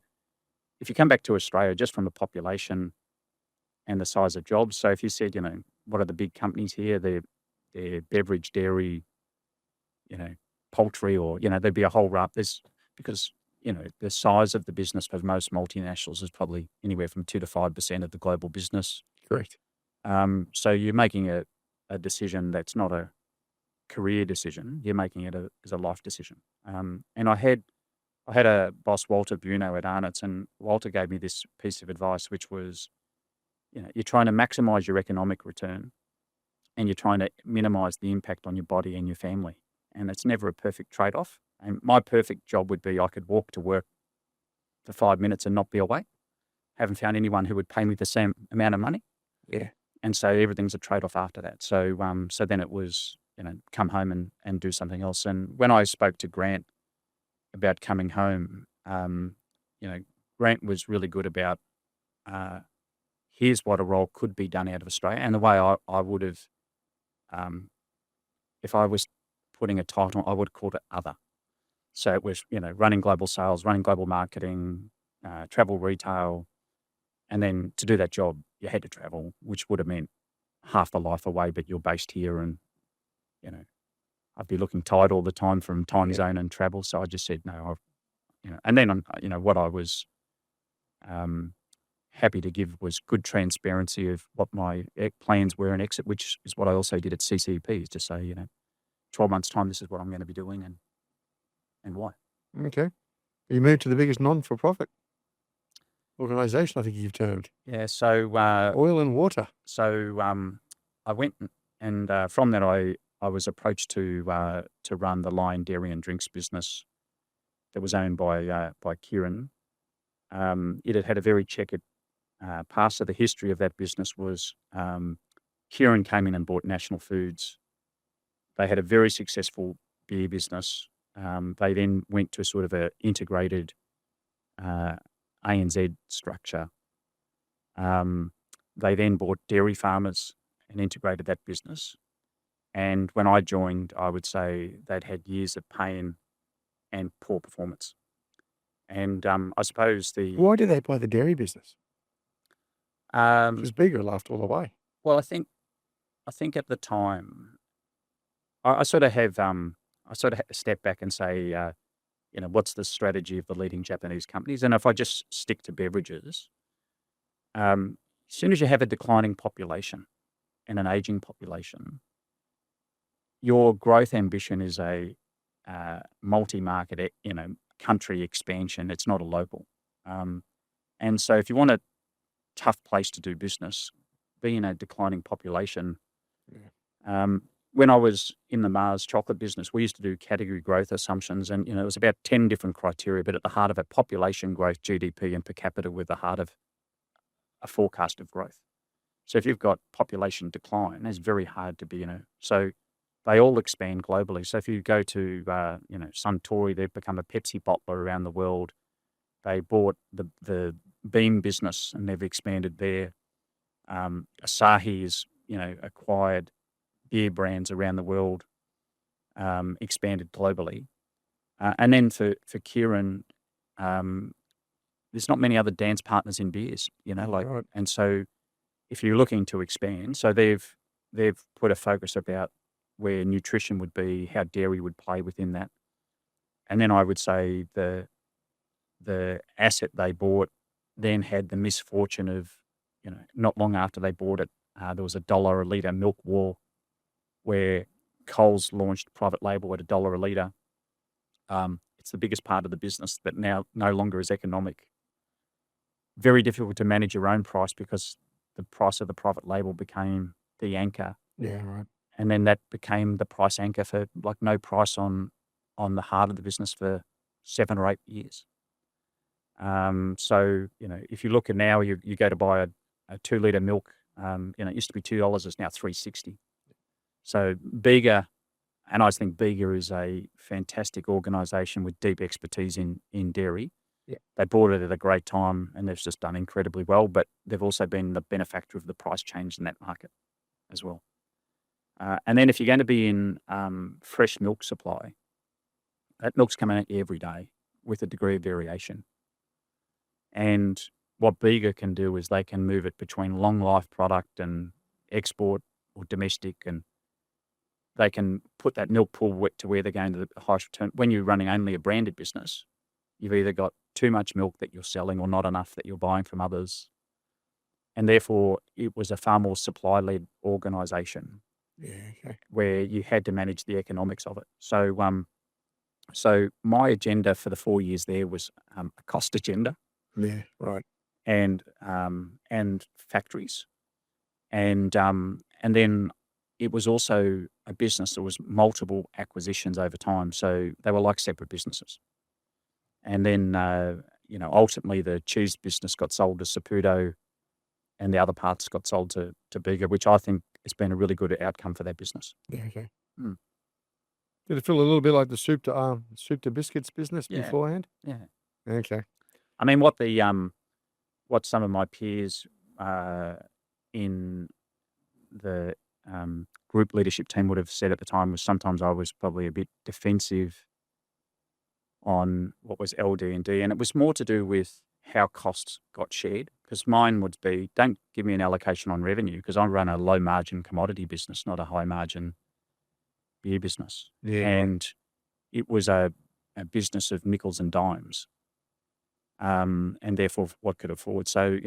if you come back to Australia, just from the population and the size of jobs, so if you said, what are the big companies here? They're beverage, dairy, poultry, or, there'd be a whole raft. Because, the size of the business for most multinationals is probably anywhere from 2 to 5% of the global business. Correct. So you're making a decision that's not a career decision. You're making it as a life decision. And I had a boss, Walter Buno at Arnott, and Walter gave me this piece of advice, which was, you're trying to maximize your economic return, and you're trying to minimize the impact on your body and your family. And it's never a perfect trade-off. And my perfect job would be I could walk to work for 5 minutes and not be awake. Haven't found anyone who would pay me the same amount of money. Yeah. And so everything's a trade-off after that. So so then it was, come home and do something else. And when I spoke to Grant about coming home, Grant was really good about, here's what a role could be done out of Australia. And the way I would have, if I was putting a title, I would have called it other. So it was, running global sales, running global marketing, travel retail. And then to do that job, you had to travel, which would have meant half the life away, but you're based here, and, I'd be looking tired all the time from time zone and travel. So I just said, no, and then, what I was happy to give was good transparency of what my plans were and exit, which is what I also did at CCP, is to say, 12 months' time, this is what I'm going to be doing and why. Okay. You moved to the biggest non-for-profit organisation, I think you've termed. Yeah, so Oil and water. So I went, and from that I was approached to run the Lion Dairy and Drinks business that was owned by Kieran. It had a very checkered past. So the history of that business was Kieran came in and bought National Foods. They had a very successful beer business. They then went to sort of an integrated ANZ structure. They then bought Dairy Farmers and integrated that business. And when I joined, I would say they'd had years of pain and poor performance. And I suppose Why did they buy the dairy business? um, Because Bega laughed all the way. well, I think at the time I sort of have to step back and say, what's the strategy of the leading Japanese companies? And if I just stick to beverages, as soon as you have a declining population and an aging population, your growth ambition is a multi-market, country expansion. It's not a local. And so if you want a tough place to do business, be in a declining population. Yeah. When I was in the Mars chocolate business, we used to do category growth assumptions, and it was about 10 different criteria, but at the heart of it, population growth, GDP, and per capita were the heart of a forecast of growth. So if you've got population decline, it's very hard to be, so they all expand globally. So if you go to, Suntory, they've become a Pepsi bottler around the world. They bought the Beam business and they've expanded there. Asahi has, acquired beer brands around the world, expanded globally. And then for Kieran, there's not many other dance partners in beers, Right. and so if you're looking to expand, so they've put a focus about where nutrition would be, how dairy would play within that. And then I would say the asset they bought then had the misfortune of, not long after they bought it, there was $1 a litre milk war where Coles launched private label at $1 a litre. It's the biggest part of the business that now no longer is economic. Very difficult to manage your own price because the price of the private label became the anchor. Yeah, right. And then that became the price anchor for no price on the heart of the business for 7 or 8 years. So, if you look at now, you go to buy a 2 litre milk, it used to be $2, it's now $3.60. So Bega, and I think Bega is a fantastic organisation with deep expertise in dairy. Yeah. They bought it at a great time and they've just done incredibly well, but they've also been the benefactor of the price change in that market as well. And then if you're going to be in fresh milk supply, that milk's coming at you every day with a degree of variation. And what Bega can do is they can move it between long life product and export or domestic, and they can put that milk pool to where they're going to the highest return. When you're running only a branded business, you've either got too much milk that you're selling or not enough that you're buying from others. And therefore, it was a far more supply-led organisation. Yeah, okay. Where you had to manage the economics of it. So my agenda for the 4 years there was a cost agenda. Yeah, right. And factories, and then it was also a business that was multiple acquisitions over time. So they were like separate businesses. And then ultimately the cheese business got sold to Saputo, and the other parts got sold to Bega, which I think has been a really good outcome for that business. Yeah, okay. Mm. Did it feel a little bit like the soup to biscuits business Yeah. beforehand? Yeah. Okay. I mean, what some of my peers in the group leadership team would have said at the time was sometimes I was probably a bit defensive on what was LD&D, and it was more to do with how costs got shared. Because mine would be, don't give me an allocation on revenue, because I run a low margin commodity business, not a high margin beer business. Yeah. And it was a business of nickels and dimes. And therefore what could afford. So,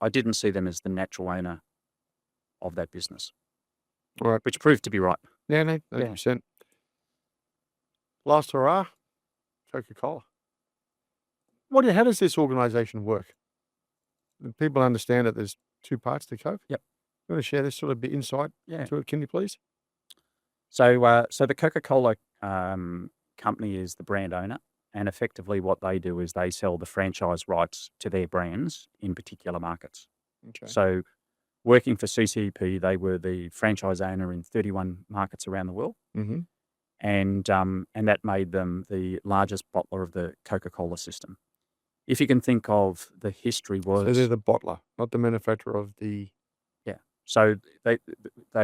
I didn't see them as the natural owner of that business, Right. which proved to be right. Yeah, no, 100%. Last hurrah, Coca Cola. How does this organisation work? Do people understand that there's 2 parts to Coke? Yep. You want to share this sort of bit insight into it, can you please? So the Coca Cola company is the brand owner, and effectively what they do is they sell the franchise rights to their brands in particular markets. Okay. So working for CCEP, they were the franchise owner in 31 markets around the world. Mm-hmm. And that made them the largest bottler of the Coca-Cola system. If you can think of the history was... So they're the bottler, not the manufacturer of the... Yeah. So they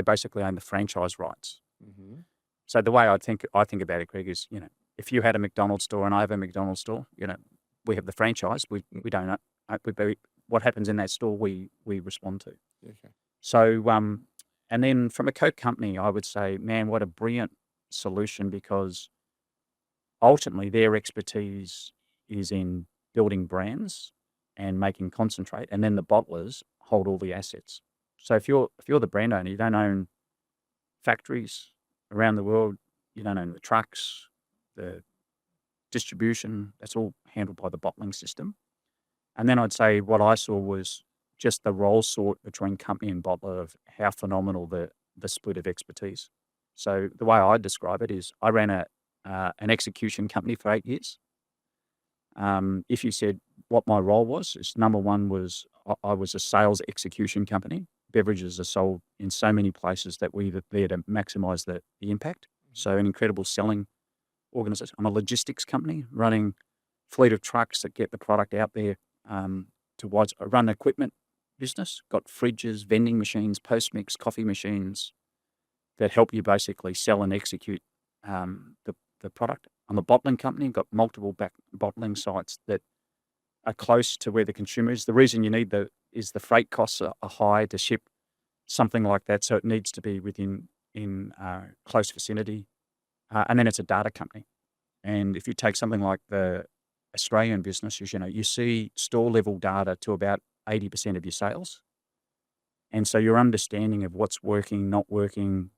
basically own the franchise rights. Mm-hmm. So the way I think about it, Greg, is, if you had a McDonald's store and I have a McDonald's store, we have the franchise. We don't what happens in that store, we respond to. Okay. So, and then from a Coke company, I would say, man, what a brilliant solution because ultimately their expertise is in building brands and making concentrate, and then the bottlers hold all the assets. So if you're the brand owner, you don't own factories around the world, you don't own the trucks, the distribution, that's all handled by the bottling system. And then I'd say what I saw was just the role sort between company and bottler of how phenomenal the split of expertise. So the way I describe it is I ran an execution company for 8 years. If you said what my role was, is number one was I was a sales execution company. Beverages are sold in so many places that we were there to maximize the impact. So an incredible selling organization. I'm a logistics company running fleet of trucks that get the product out there I run equipment business, got fridges, vending machines, post-mix, coffee machines that help you basically sell and execute the product. I'm a bottling company, got multiple bottling sites that are close to where the consumer is. The reason you need the freight costs are high to ship something like that, so it needs to be within close vicinity. And then it's a data company. And if you take something like the Australian business, you see store level data to about 80% of your sales. And so your understanding of what's working, not working,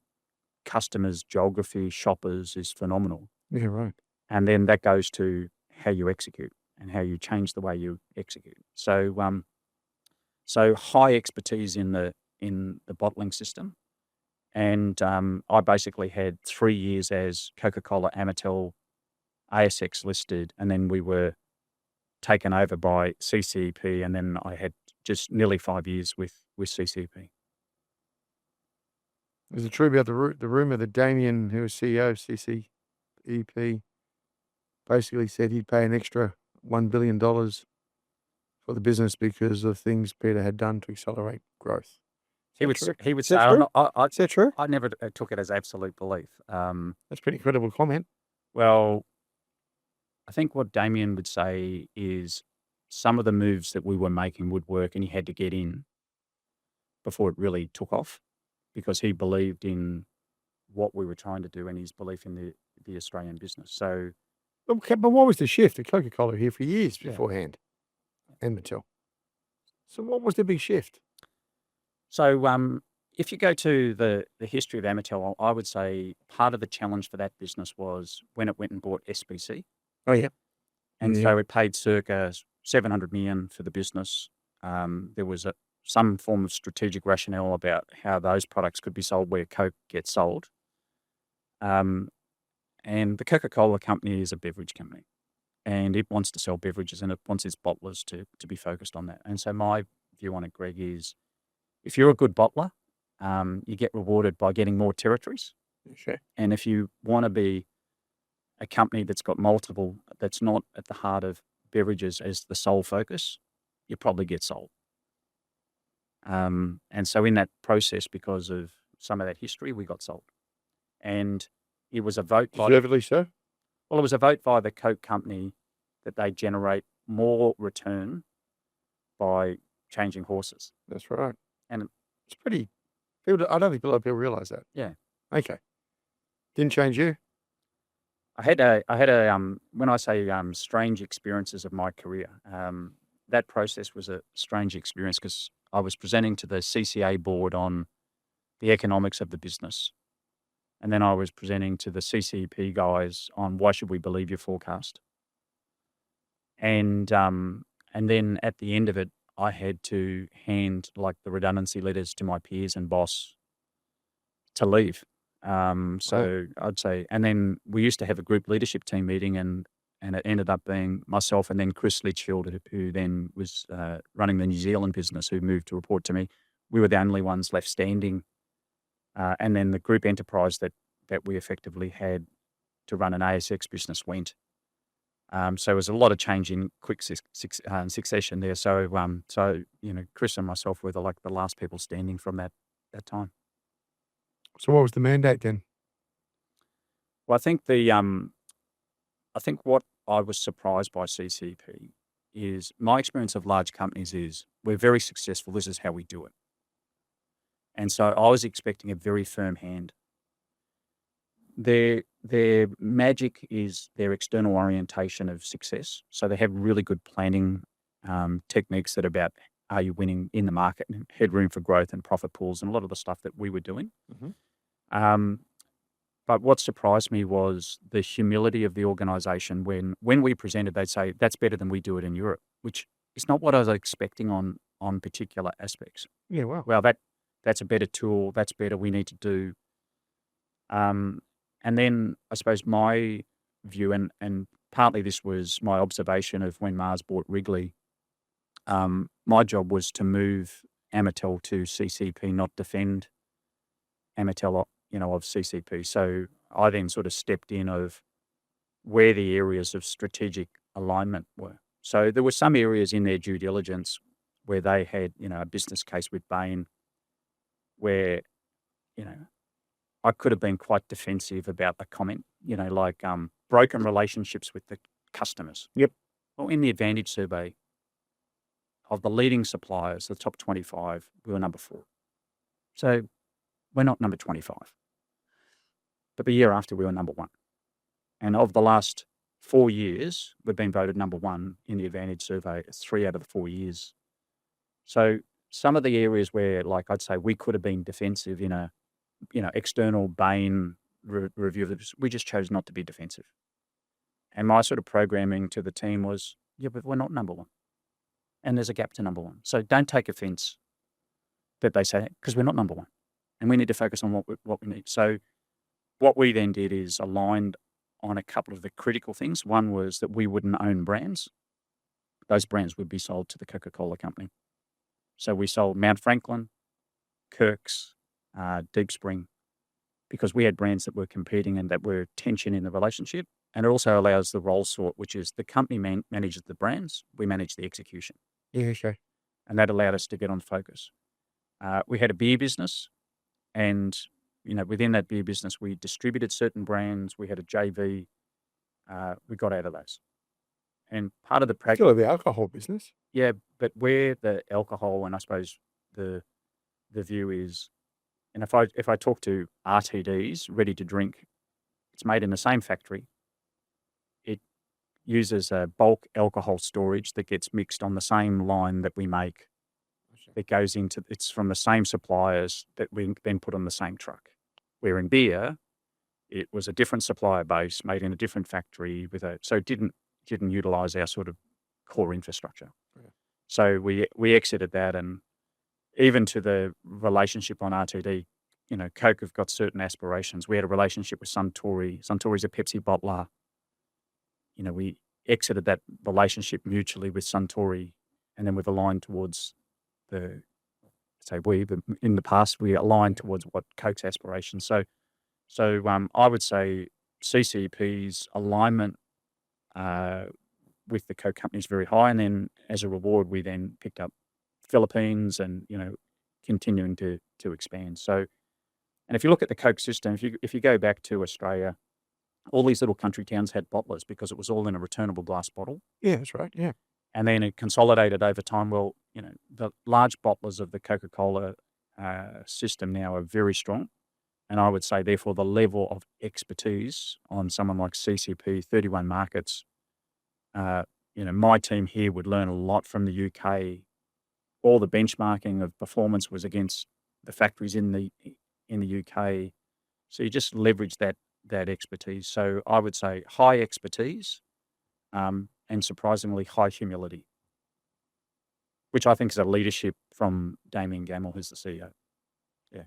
customers, geography, shoppers is phenomenal. Yeah, right. And then that goes to how you execute and how you change the way you execute. So high expertise in the bottling system. And I basically had 3 years as Coca Cola Amatil ASX listed, and then we were taken over by CCEP, and then I had just nearly 5 years with CCEP. Is it true about the rumor that Damien, who was CEO of CCEP, basically said he'd pay an extra $1 billion for the business because of things Peter had done to accelerate growth? He would true? he would Is say, that true? Is that true? I never took it as absolute belief. That's a pretty incredible comment. Well, I think what Damien would say is some of the moves that we were making would work, and he had to get in before it really took off because he believed in what we were trying to do and his belief in the Australian business. So, Okay, but what was the shift? Coca-Cola here for years Yeah. beforehand, and Mattel. So what was the big shift? so if you go to the history of Amatel, I would say part of the challenge for that business was when it went and bought SBC. Oh, yeah. And Yeah. so it paid circa 700 million for the business. There was some form of strategic rationale about how those products could be sold where Coke gets sold. And the Coca-Cola company is a beverage company, and it wants to sell beverages, and it wants its bottlers to be focused on that. And so my view on it, Greg, is if you're a good bottler, you get rewarded by getting more territories. Sure. And if you want to be a company that's got multiple, that's not at the heart of beverages as the sole focus, you probably get sold. And so in that process, because of some of that history, we got sold. And it was a vote by, Deservedly so. well, it was a vote by the Coke company that they generate more return by changing horses. That's right. And it's pretty. I don't think a lot of people realize that. Yeah. Okay. Didn't change you. I had a when I say strange experiences of my career, that process was a strange experience because I was presenting to the CCA board on the economics of the business. And then I was presenting to the CCEP guys on why should we believe your forecast. And then at the end of it, I had to hand like the redundancy letters to my peers and boss to leave. So I'd say, and then we used to have a group leadership team meeting, and it ended up being myself and then Chris Litchfield, who then was running the New Zealand business, who moved to report to me. We were the only ones left standing. And then the group enterprise that we effectively had to run an ASX business went. So it was a lot of change in quick succession there. So Chris and myself were the last people standing from that time. So what was the mandate then? Well, I think what I was surprised by CCP is my experience of large companies is we're very successful. This is how we do it. And so I was expecting a very firm hand. Their magic is their external orientation of success. So they have really good planning techniques that are about, are you winning in the market, and headroom for growth and profit pools, and a lot of the stuff that we were doing. Um, But what surprised me was the humility of the organisation. When we presented, they'd say, that's better than we do it in Europe, which is not what I was expecting on particular aspects. Yeah, wow. Well, that's a better tool. That's better. We need to do. And then I suppose my view, and partly this was my observation of when Mars bought Wrigley. My job was to move Amatel to CCP, not defend Amatel, of CCP. So I then sort of stepped in of where the areas of strategic alignment were. So there were some areas in their due diligence where they had, a business case with Bain where, I could have been quite defensive about the comment, like broken relationships with the customers. Yep. Well, in the Advantage survey of the leading suppliers, the top 25, we were number 4. So we're not number 25. But the year after, we were number 1. And of the last 4 years, we've been voted number 1 in the Advantage survey 3 out of the 4 years. So some of the areas where, like I'd say, we could have been defensive in a, external Bain review of this, we just chose not to be defensive. And my sort of programming to the team was, yeah, but we're not number 1. And there's a gap to number 1. So don't take offense that they say, because we're not number 1. And we need to focus on what we need. So what we then did is aligned on a couple of the critical things. One was that we wouldn't own brands. Those brands would be sold to the Coca Cola company. So we sold Mount Franklin, Kirk's, Deep Spring, because we had brands that were competing and that were tension in the relationship. And it also allows the role sort, which is the company manages the brands, we manage the execution. Yeah, okay. And that allowed us to get on focus. We had a beer business, and within that beer business, we distributed certain brands. We had a JV. We got out of those. And part of the practice, Still have the alcohol business. yeah, but where the alcohol, and I suppose the view is, and if I talk to RTDs, ready to drink, it's made in the same factory. It uses a bulk alcohol storage that gets mixed on the same line that we make. That goes into, it's from the same suppliers that we then put on the same truck. Where in beer, it was a different supplier base made in a different factory so it didn't utilize our sort of core infrastructure. Yeah. So we exited that, and even to the relationship on RTD, Coke have got certain aspirations. We had a relationship with Suntory. Suntory's a Pepsi bottler. We exited that relationship mutually with Suntory, and then we've aligned towards but in the past we aligned towards what Coke's aspirations. So I would say CCP's alignment with the Coke company is very high, and then as a reward, we then picked up Philippines and continuing to expand. So, and if you look at the Coke system, if you go back to Australia, all these little country towns had bottlers because it was all in a returnable glass bottle. Yeah, that's right. Yeah. And then it consolidated over time. Well, the large bottlers of the Coca Cola system now are very strong. And I would say, therefore, the level of expertise on someone like CCP, 31 markets, my team here would learn a lot from the UK. All the benchmarking of performance was against the factories in the UK. So you just leverage that expertise. So I would say high expertise, and surprisingly high humility, which I think is a leadership from Damien Gamble, who's the CEO. Yeah.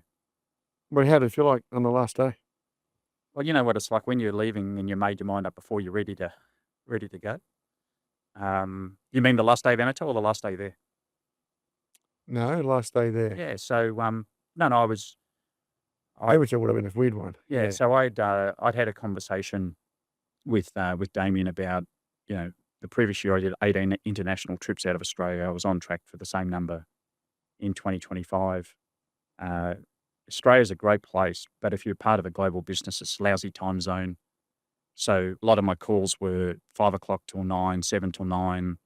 Well, how did it feel like on the last day? Well, you know what it's like when you're leaving and you made your mind up before you're ready to go. You mean the last day of Amateur or the last day there? No, last day there. Yeah. So no, I was. Amateur would have been a weird one. Yeah. So I'd had a conversation with Damien about the previous year I did 18 international trips out of Australia. I was on track for the same number in 2025. Australia's a great place, but if you're part of a global business, it's a lousy time zone. So a lot of my calls were 5 o'clock till 9, 7 till 9.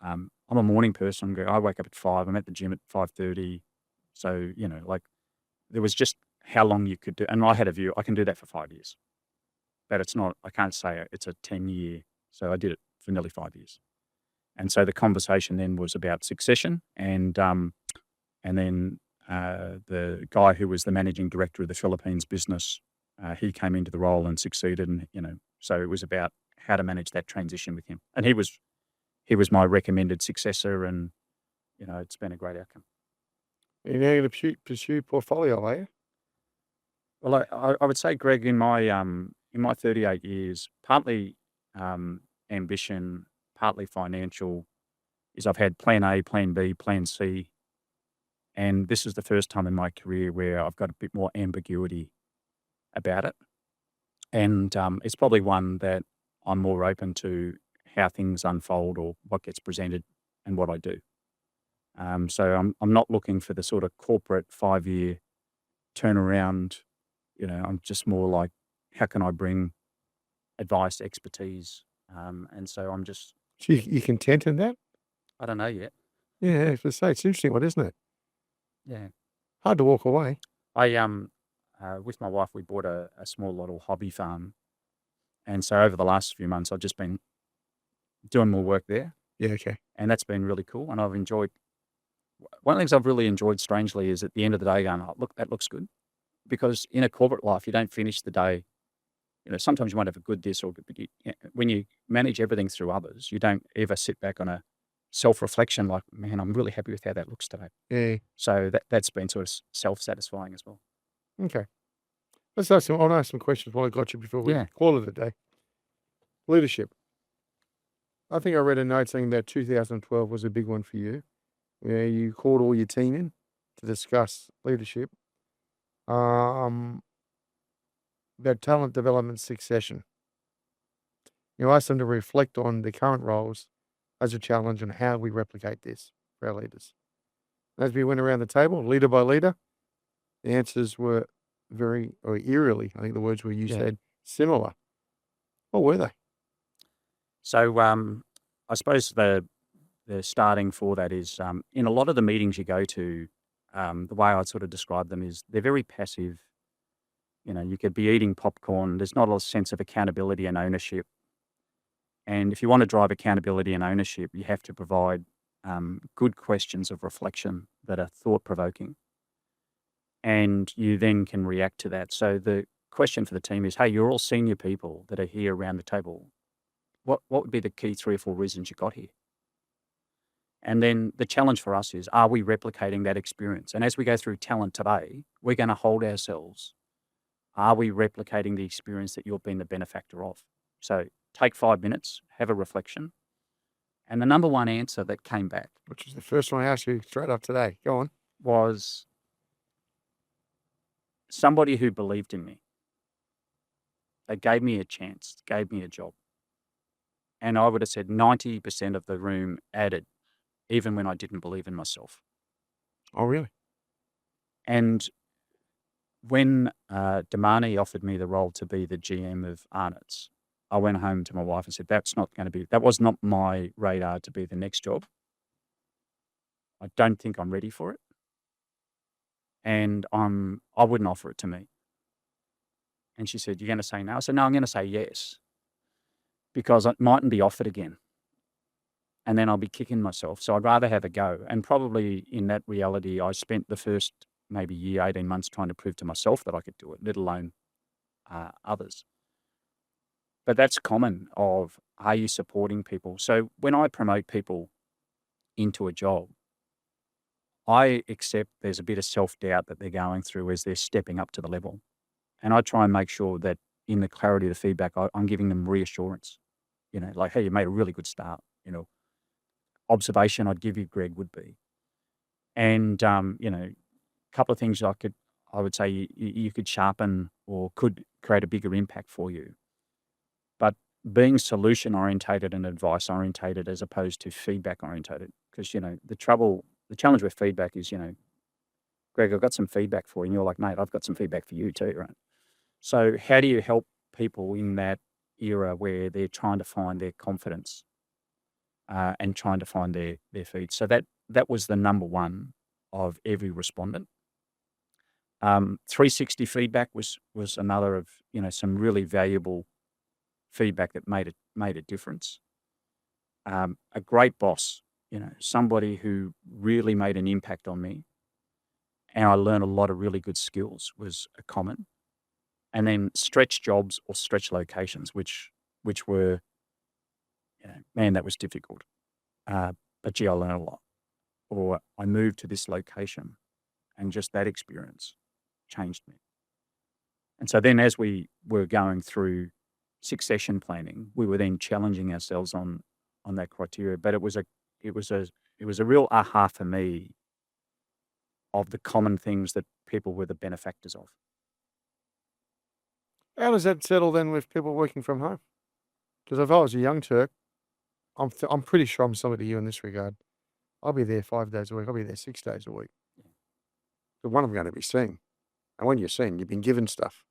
I'm a morning person. I wake up at 5. I'm at the gym at 5:30. So, there was just how long you could do. And I had a view, I can do that for 5 years, but it's not, I can't say it's a 10-year. So I did it for nearly 5 years. And so the conversation then was about succession, and then the guy who was the managing director of the Philippines business, he came into the role and succeeded, and so it was about how to manage that transition with him. And he was my recommended successor, and it's been a great outcome. You're now going to pursue portfolio, are you? Well, I would say, Greg, in my 38 years, partly ambition, partly financial, is I've had plan A, plan B, plan C, and this is the first time in my career where I've got a bit more ambiguity about it. And it's probably one that I'm more open to how things unfold or what gets presented and what I do. So I'm not looking for the sort of corporate 5-year turnaround. I'm just more like, how can I bring advice, expertise? And so I'm just, So you content in that? I don't know yet. Yeah, as I say, it's an interesting one, isn't it? Yeah. Hard to walk away. With my wife, we bought a small little hobby farm. And so over the last few months, I've just been doing more work there. Yeah, okay. And that's been really cool. And I've enjoyed, one of the things I've really enjoyed, strangely, is at the end of the day going, oh, look, that looks good. Because in a corporate life, you don't finish the day. Sometimes you might have a good this or good, but when you manage everything through others, you don't ever sit back on a self-reflection like, man, I'm really happy with how that looks today. Yeah. So that's been sort of self-satisfying as well. Okay. I'll ask some questions while I got you before we call it a day. Leadership. I think I read a note saying that 2012 was a big one for you, where you called all your team in to discuss leadership. Their talent development succession. You asked them to reflect on the current roles as a challenge and how we replicate this for our leaders. As we went around the table, leader by leader, the answers were eerily, I think the words were you said, similar. What were they? So I suppose the starting for that is in a lot of the meetings you go to, the way I'd sort of describe them is they're very passive. You could be eating popcorn. There's not a sense of accountability and ownership. And if you want to drive accountability and ownership, you have to provide good questions of reflection that are thought-provoking. And you then can react to that. So the question for the team is, hey, you're all senior people that are here around the table. What would be the key 3 or 4 reasons you got here? And then the challenge for us is, are we replicating that experience? And as we go through talent today, we're going to hold ourselves. Are we replicating the experience that you've been the benefactor of? So take 5 minutes, have a reflection. And the number one answer that came back, Which is the first one I asked you straight up today. Go on. was somebody who believed in me. They gave me a chance, gave me a job. And I would have said 90% of the room added, even when I didn't believe in myself. Oh, really? And when Domino offered me the role to be the GM of Arnott's, I went home to my wife and said, that was not my radar to be the next job. I don't think I'm ready for it. And I wouldn't offer it to me. And she said, you're going to say no? I said, no, I'm going to say yes, because it mightn't be offered again. And then I'll be kicking myself. So I'd rather have a go. And probably in that reality, I spent the first maybe year, 18 months trying to prove to myself that I could do it, let alone others. But that's common of, are you supporting people? So when I promote people into a job, I accept there's a bit of self-doubt that they're going through as they're stepping up to the level. And I try and make sure that in the clarity of the feedback, I'm giving them reassurance. Like, hey, you made a really good start. Observation I'd give you, Greg, would be. And, a couple of things I would say you could sharpen or could create a bigger impact for you. But being solution orientated and advice orientated as opposed to feedback orientated, because, the challenge with feedback is, Greg, I've got some feedback for you. And you're like, mate, I've got some feedback for you too, right? So how do you help people in that era where they're trying to find their confidence and trying to find their feet? So that was the number one of every respondent. 360 feedback was another of, some really valuable feedback that made a difference. A great boss, somebody who really made an impact on me, and I learned a lot of really good skills was a common. And then stretch jobs or stretch locations, which were, man, that was difficult. But gee, I learned a lot. Or I moved to this location, and just that experience changed me. And so then, as we were going through succession planning, we were then challenging ourselves on that criteria. But it was a real aha for me of the common things that people were the benefactors of. How does that settle then with people working from home? Because if I was a young Turk, I'm pretty sure I'm similar to you in this regard. I'll be there 5 days a week. I'll be there 6 days a week. But one, I'm going to be seen. And when you're seen, you've been given stuff.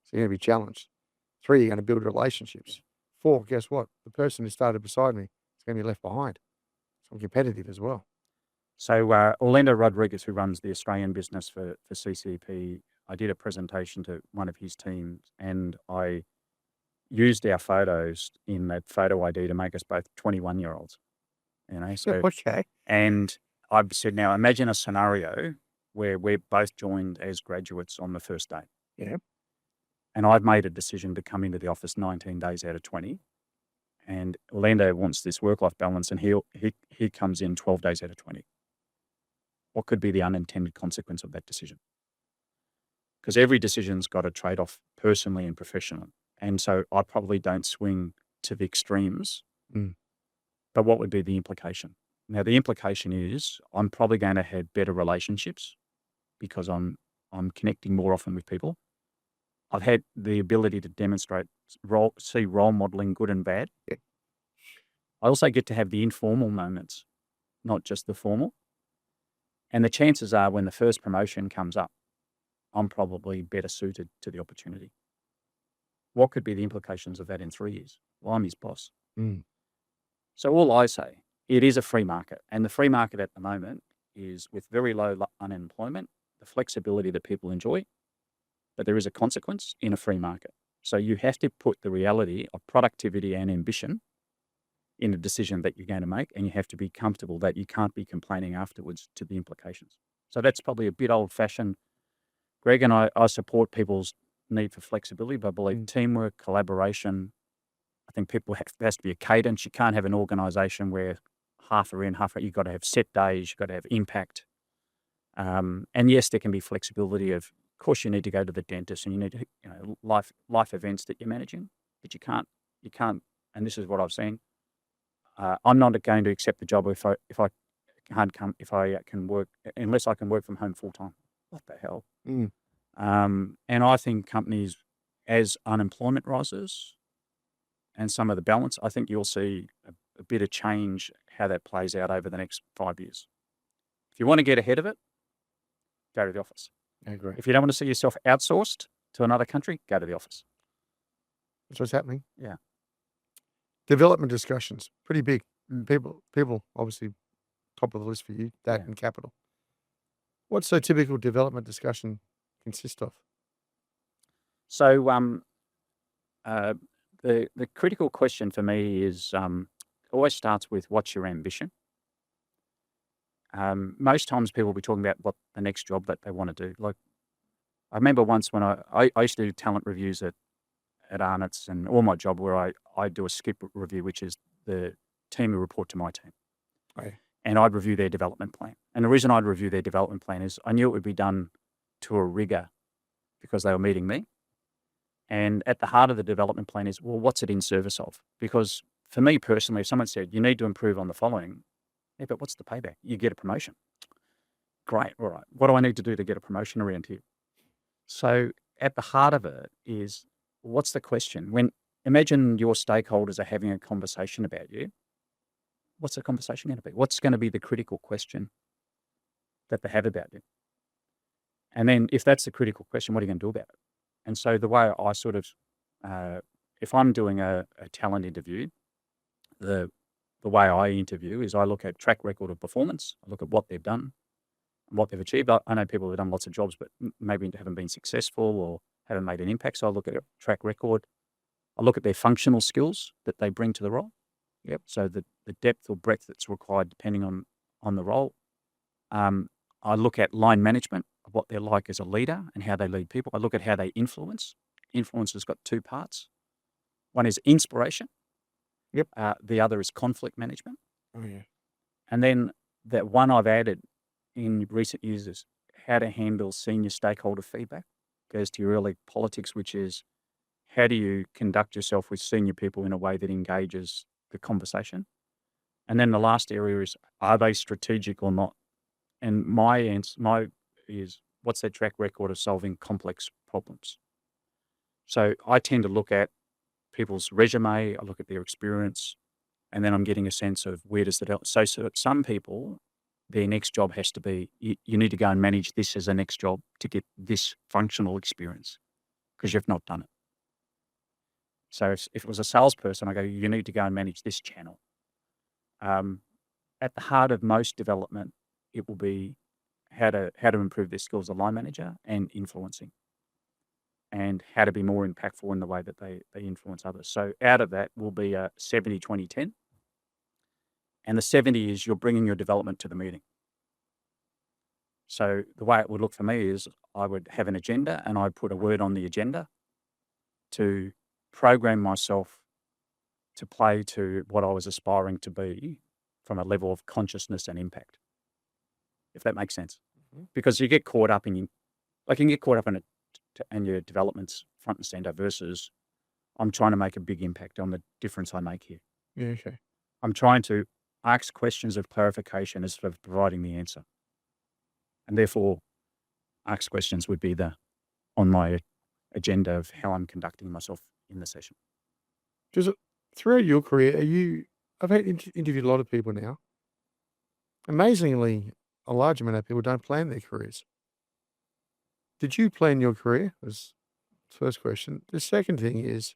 So you're going to be challenged. 3, you're going to build relationships. 4, guess what? The person who started beside me is going to be left behind. So I'm competitive as well. So Orlando Rodriguez, who runs the Australian business for CCP, I did a presentation to one of his teams, and I used our photos in that photo ID to make us both 21-year-olds. So Okay. and I've said, now imagine a scenario where we're both joined as graduates on the first day. Yeah. And I've made a decision to come into the office 19 days out of 20. And Orlando wants this work-life balance, and he comes in 12 days out of 20. What could be the unintended consequence of that decision? Because every decision's got a trade-off personally and professionally. And so I probably don't swing to the extremes. Mm. But what would be the implication? Now, the implication is I'm probably going to have better relationships because I'm connecting more often with people. I've had the ability to demonstrate, see role modeling, good and bad. Yeah. I also get to have the informal moments, not just the formal. And the chances are when the first promotion comes up, I'm probably better suited to the opportunity. What could be the implications of that in 3 years? Well, I'm his boss. Mm. So all I say, it is a free market. And the free market at the moment is with very low unemployment, the flexibility that people enjoy, but there is a consequence in a free market. So you have to put the reality of productivity and ambition in a decision that you're going to make, and you have to be comfortable that you can't be complaining afterwards to the implications. So that's probably a bit old-fashioned. Greg and I support people's need for flexibility, but I believe teamwork, collaboration. I think there has to be a cadence. You can't have an organisation where half are in, half are. You've got to have set days. You've got to have impact. And yes, there can be flexibility of course, you need to go to the dentist, and you need to, life events that you're managing. But you can't. And this is what I've seen. I'm not going to accept the job if I can't come, if I can work, unless I can work from home full time. What the hell? Mm. And I think companies, as unemployment rises and some of the balance, I think you'll see a bit of change how that plays out over the next 5 years. If you want to get ahead of it, go to the office. I agree. If you don't want to see yourself outsourced to another country, go to the office. That's what's happening. Yeah. Development discussions, pretty big. Mm. People, obviously, top of the list for you, that Yeah. and capital. What's a typical development discussion consist of? So the critical question for me is always starts with what's your ambition. Most times people will be talking about what the next job that they want to do. Like I remember once when I used to do talent reviews at Arnott's, and all my job where I do a skip review, which is the team who report to my team. Right. And I'd review their development plan. And the reason I'd review their development plan is I knew it would be done to a rigor because they were meeting me. And at the heart of the development plan is, well, what's it in service of? Because for me personally, if someone said, you need to improve on the following, yeah, but what's the payback? You get a promotion. Great. All right. What do I need to do to get a promotion around here? So at the heart of it is, what's the question? Imagine your stakeholders are having a conversation about you. What's the conversation going to be? What's going to be the critical question that they have about you? And then if that's the critical question, what are you going to do about it? And so the way I sort of, if I'm doing a talent interview, the way I interview is I look at track record of performance. I look at what they've done. and what they've achieved. I know people who've done lots of jobs, but maybe haven't been successful or haven't made an impact. So I look at a track record. I look at their functional skills that they bring to the role. Yep. So the depth or breadth that's required depending on the role. I look at line management, of what they're like as a leader and how they lead people. I look at how they influence. Influence has got two parts. One is inspiration. Yep. The other is conflict management. Oh, yeah. And then that one I've added in recent years is how to handle senior stakeholder feedback. Goes to your early politics, which is how do you conduct yourself with senior people in a way that engages the conversation? And then the last area is, are they strategic or not? And my answer is, what's their track record of solving complex problems? So I tend to look at people's resume, I look at their experience, and then I'm getting a sense of where does that. So some people, their next job has to be, you need to go and manage this as a next job to get this functional experience because you've not done it. So if it was a salesperson, I go, you need to go and manage this channel. At the heart of most development, it will be how to improve their skills as a line manager and influencing, and how to be more impactful in the way that they influence others. So out of that will be a 70-20-10. And the 70 is you're bringing your development to the meeting. So the way it would look for me is I would have an agenda and I'd put a word on the agenda to program myself to play to what I was aspiring to be from a level of consciousness and impact, if that makes sense. Because you get caught up in, you can get caught up in it and your development's front and center versus I'm trying to make a big impact on the difference I make here. Yeah, okay. I'm trying to ask questions of clarification instead of providing the answer. And therefore, ask questions would be on my agenda of how I'm conducting myself in the session. Just throughout your career, I've interviewed a lot of people now. Amazingly, a large amount of people don't plan their careers. Did you plan your career? Was the first question. The second thing is,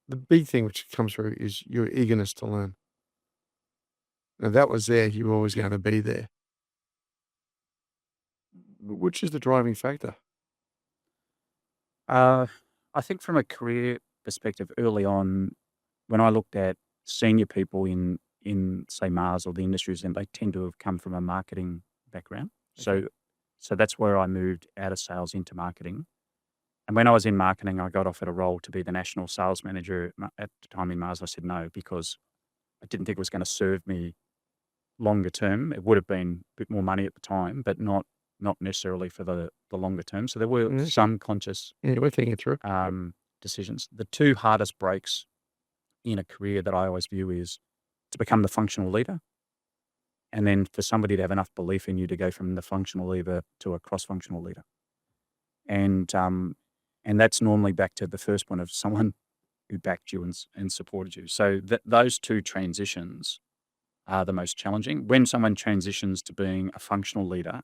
the big thing which comes through is your eagerness to learn. Now, that was there. You were always going to be there. Which is the driving factor? I think from a career perspective, early on, when I looked at senior people in say Mars or the industries, and they tend to have come from a marketing background. Okay. So that's where I moved out of sales into marketing. And when I was in marketing, I got offered a role to be the national sales manager at the time in Mars. I said no because I didn't think it was going to serve me longer term. It would have been a bit more money at the time, but not necessarily for the longer term. So there were some conscious Yeah, we're thinking it through. decisions. The two hardest breaks in a career that I always view is to become the functional leader, and then for somebody to have enough belief in you to go from the functional leader to a cross-functional leader. And that's normally back to the first point of someone who backed you and supported you. So those two transitions are the most challenging. When someone transitions to being a functional leader,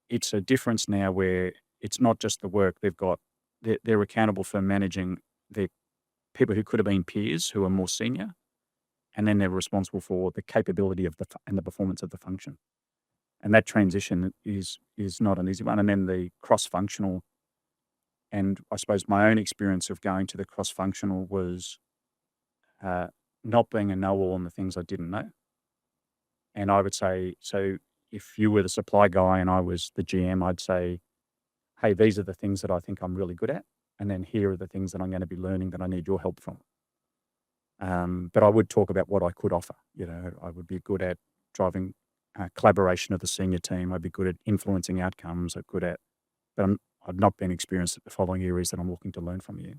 it's a difference now where it's not just the work they've got. They're accountable for managing their people who could have been peers who are more senior, and then they're responsible for the capability of and the performance of the function. And that transition is not an easy one. And then the cross-functional, and I suppose my own experience of going to the cross-functional was not being a know-all on the things I didn't know. And I would say, so if you were the supply guy and I was the GM, I'd say, hey, these are the things that I think I'm really good at. And then here are the things that I'm going to be learning that I need your help from. But I would talk about what I could offer. I would be good at driving collaboration of the senior team. I'd be good at influencing outcomes. But I've not been experienced at the following areas that I'm looking to learn from you.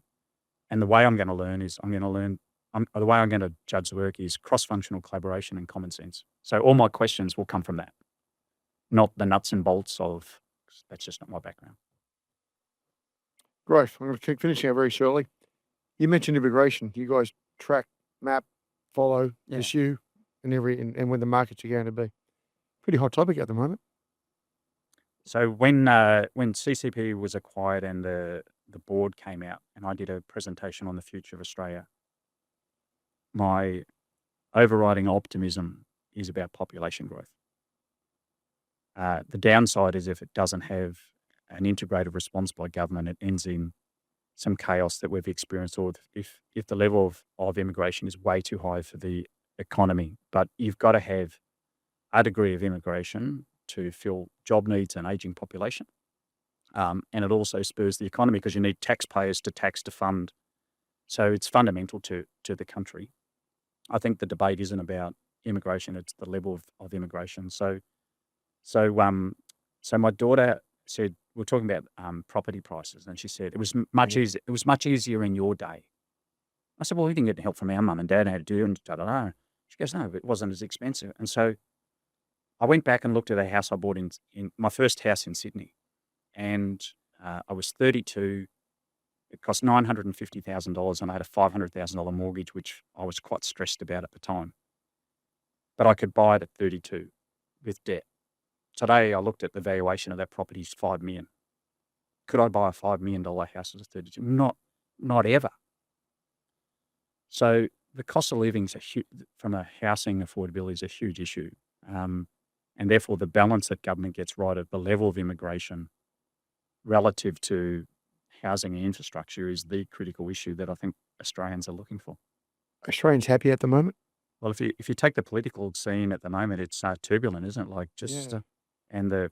And the way I'm going to learn is the way I'm going to judge the work is cross-functional collaboration and common sense. So all my questions will come from that, not the nuts and bolts of, that's just not my background. Great. I'm going to keep finishing out very shortly. You mentioned immigration. You guys track, map, follow, pursue, and when the markets are going to be. Pretty hot topic at the moment. So when CCP was acquired and the board came out and I did a presentation on the future of Australia, my overriding optimism is about population growth. The downside is if it doesn't have an integrated response by government, it ends in some chaos that we've experienced, or if the level of immigration is way too high for the economy. But you've got to have a degree of immigration to fill job needs and aging population. And it also spurs the economy because you need taxpayers to tax to fund. So it's fundamental to the country. I think the debate isn't about immigration; it's the level of immigration. So my daughter said we're talking about property prices, and she said it was much easier. It was much easier in your day. I said, well, we didn't get help from our mum and dad how to do it, and da da da. She goes, no, it wasn't as expensive. And so I went back and looked at a house I bought in my first house in Sydney, and I was 32. It cost $950,000, and I had a $500,000 mortgage, which I was quite stressed about at the time. But I could buy it at 32 with debt. Today, I looked at the valuation of that property is $5 million. Could I buy a $5 million house at 32? Not ever. So the cost of living from a housing affordability is a huge issue. And therefore, the balance that government gets right at the level of immigration relative to housing and infrastructure is the critical issue that I think Australians are looking for. Australians happy at the moment? Well, if you take the political scene at the moment, it's turbulent, isn't it? Like Yeah. and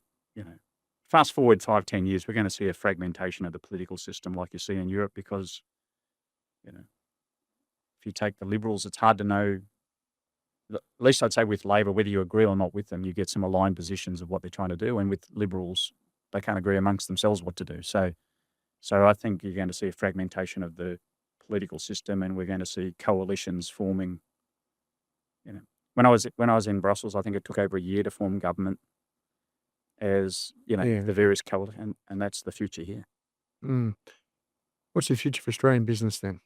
fast forward 5-10 years, we're going to see a fragmentation of the political system like you see in Europe because, if you take the Liberals, it's hard to know. At least I'd say with Labor, whether you agree or not with them, you get some aligned positions of what they're trying to do. And with Liberals, they can't agree amongst themselves what to do. So I think you're going to see a fragmentation of the political system, and we're going to see coalitions forming. When I was in Brussels, I think it took over a year to form government as Yeah. the various coalitions, and that's the future here. Mm. What's the future for Australian business then?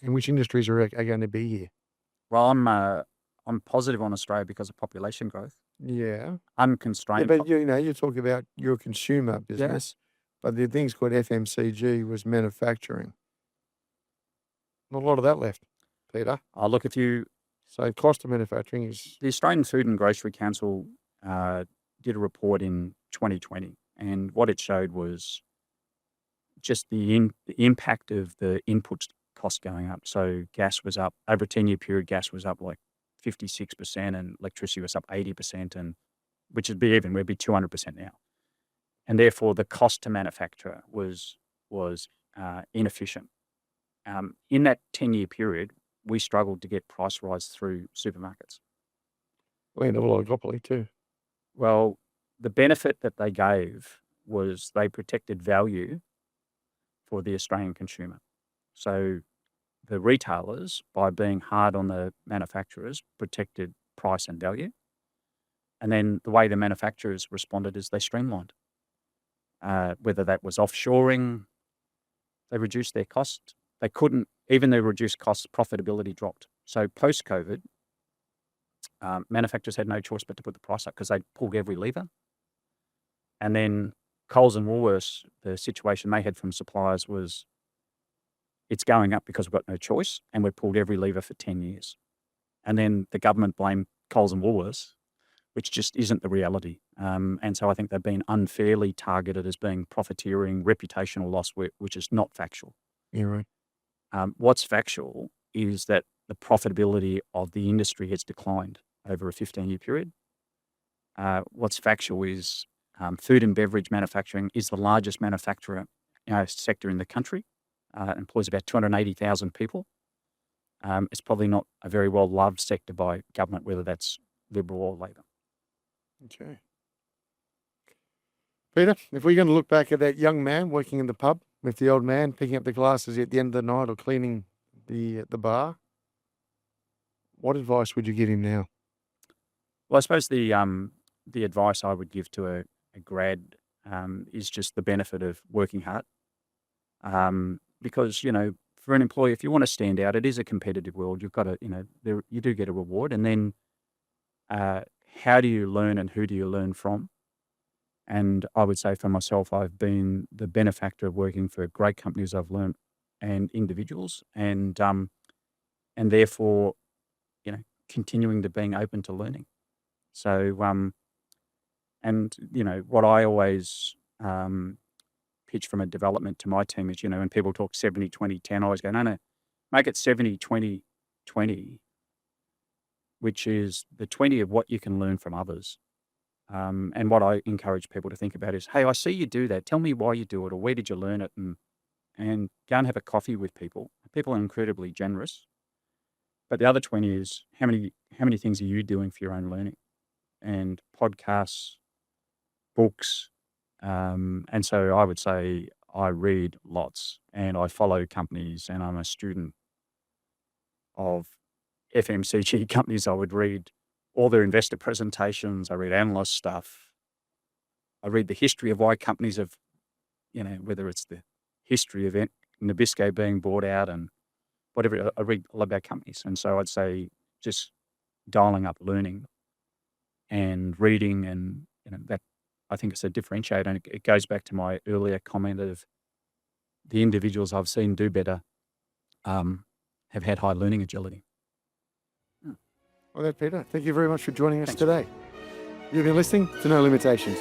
And which industries are going to be here? Well, I'm positive on Australia because of population growth, Yeah. Yeah, unconstrained. but you talk about your consumer business, but the thing's called FMCG was manufacturing. Not a lot of that left, Peter. Look, So cost of manufacturing is the Australian Food and Grocery Council did a report in 2020, and what it showed was just the impact of the input cost going up. So gas was up over a 10-year period. Gas was up like 56%, and electricity was up 80%, and which would be even. We'd be 200% now, and therefore the cost to manufacture was inefficient. In that 10-year period, we struggled to get price rise through supermarkets. we had a oligopoly too. Well, the benefit that they gave was they protected value for the Australian consumer. So the retailers, by being hard on the manufacturers, protected price and value. And then the way the manufacturers responded is they streamlined. Whether that was offshoring, they reduced their cost. They couldn't, even though reduced costs, profitability dropped. So post-COVID, manufacturers had no choice but to put the price up because they pulled every lever. And then Coles and Woolworths, the situation they had from suppliers was it's going up because we've got no choice, and we've pulled every lever for 10 years. And then the government blamed Coles and Woolworths, which just isn't the reality. And so I think they've been unfairly targeted as being profiteering, reputational loss, which is not factual. You're right. What's factual is that the profitability of the industry has declined over a 15-year period. What's factual is food and beverage manufacturing is the largest manufacturer sector in the country. Employs about 280,000 people. It's probably not a very well-loved sector by government, whether that's Liberal or Labor. Okay. Peter, if we're going to look back at that young man working in the pub with the old man picking up the glasses at the end of the night or cleaning the bar, what advice would you give him now? Well, I suppose the advice I would give to a grad is just the benefit of working hard. Because, for an employee, if you want to stand out, it is a competitive world. You've got to, you do get a reward. And then how do you learn and who do you learn from? And I would say for myself, I've been the benefactor of working for great companies I've learned and individuals, and therefore, continuing to being open to learning. So And, what I always pitch from a development to my team is, when people talk 70, 20, 10, I always go, no, make it 70, 20, 20, which is the 20 of what you can learn from others. And what I encourage people to think about is, hey, I see you do that. Tell me why you do it, or where did you learn it? And go and have a coffee with people. People are incredibly generous. But the other 20 is how many things are you doing for your own learning? And podcasts, books. And so I would say I read lots, and I follow companies, and I'm a student of FMCG companies. I would read all their investor presentations. I read analyst stuff. I read the history of why companies have, whether it's the history of Nabisco being bought out and whatever. I read a lot about companies. And so I'd say just dialing up learning and reading, and that, I think it's a differentiator. And it goes back to my earlier comment of the individuals I've seen do better have had high learning agility. Well, Peter, thank you very much for joining us Thanks. today. You've been listening to No Limitations.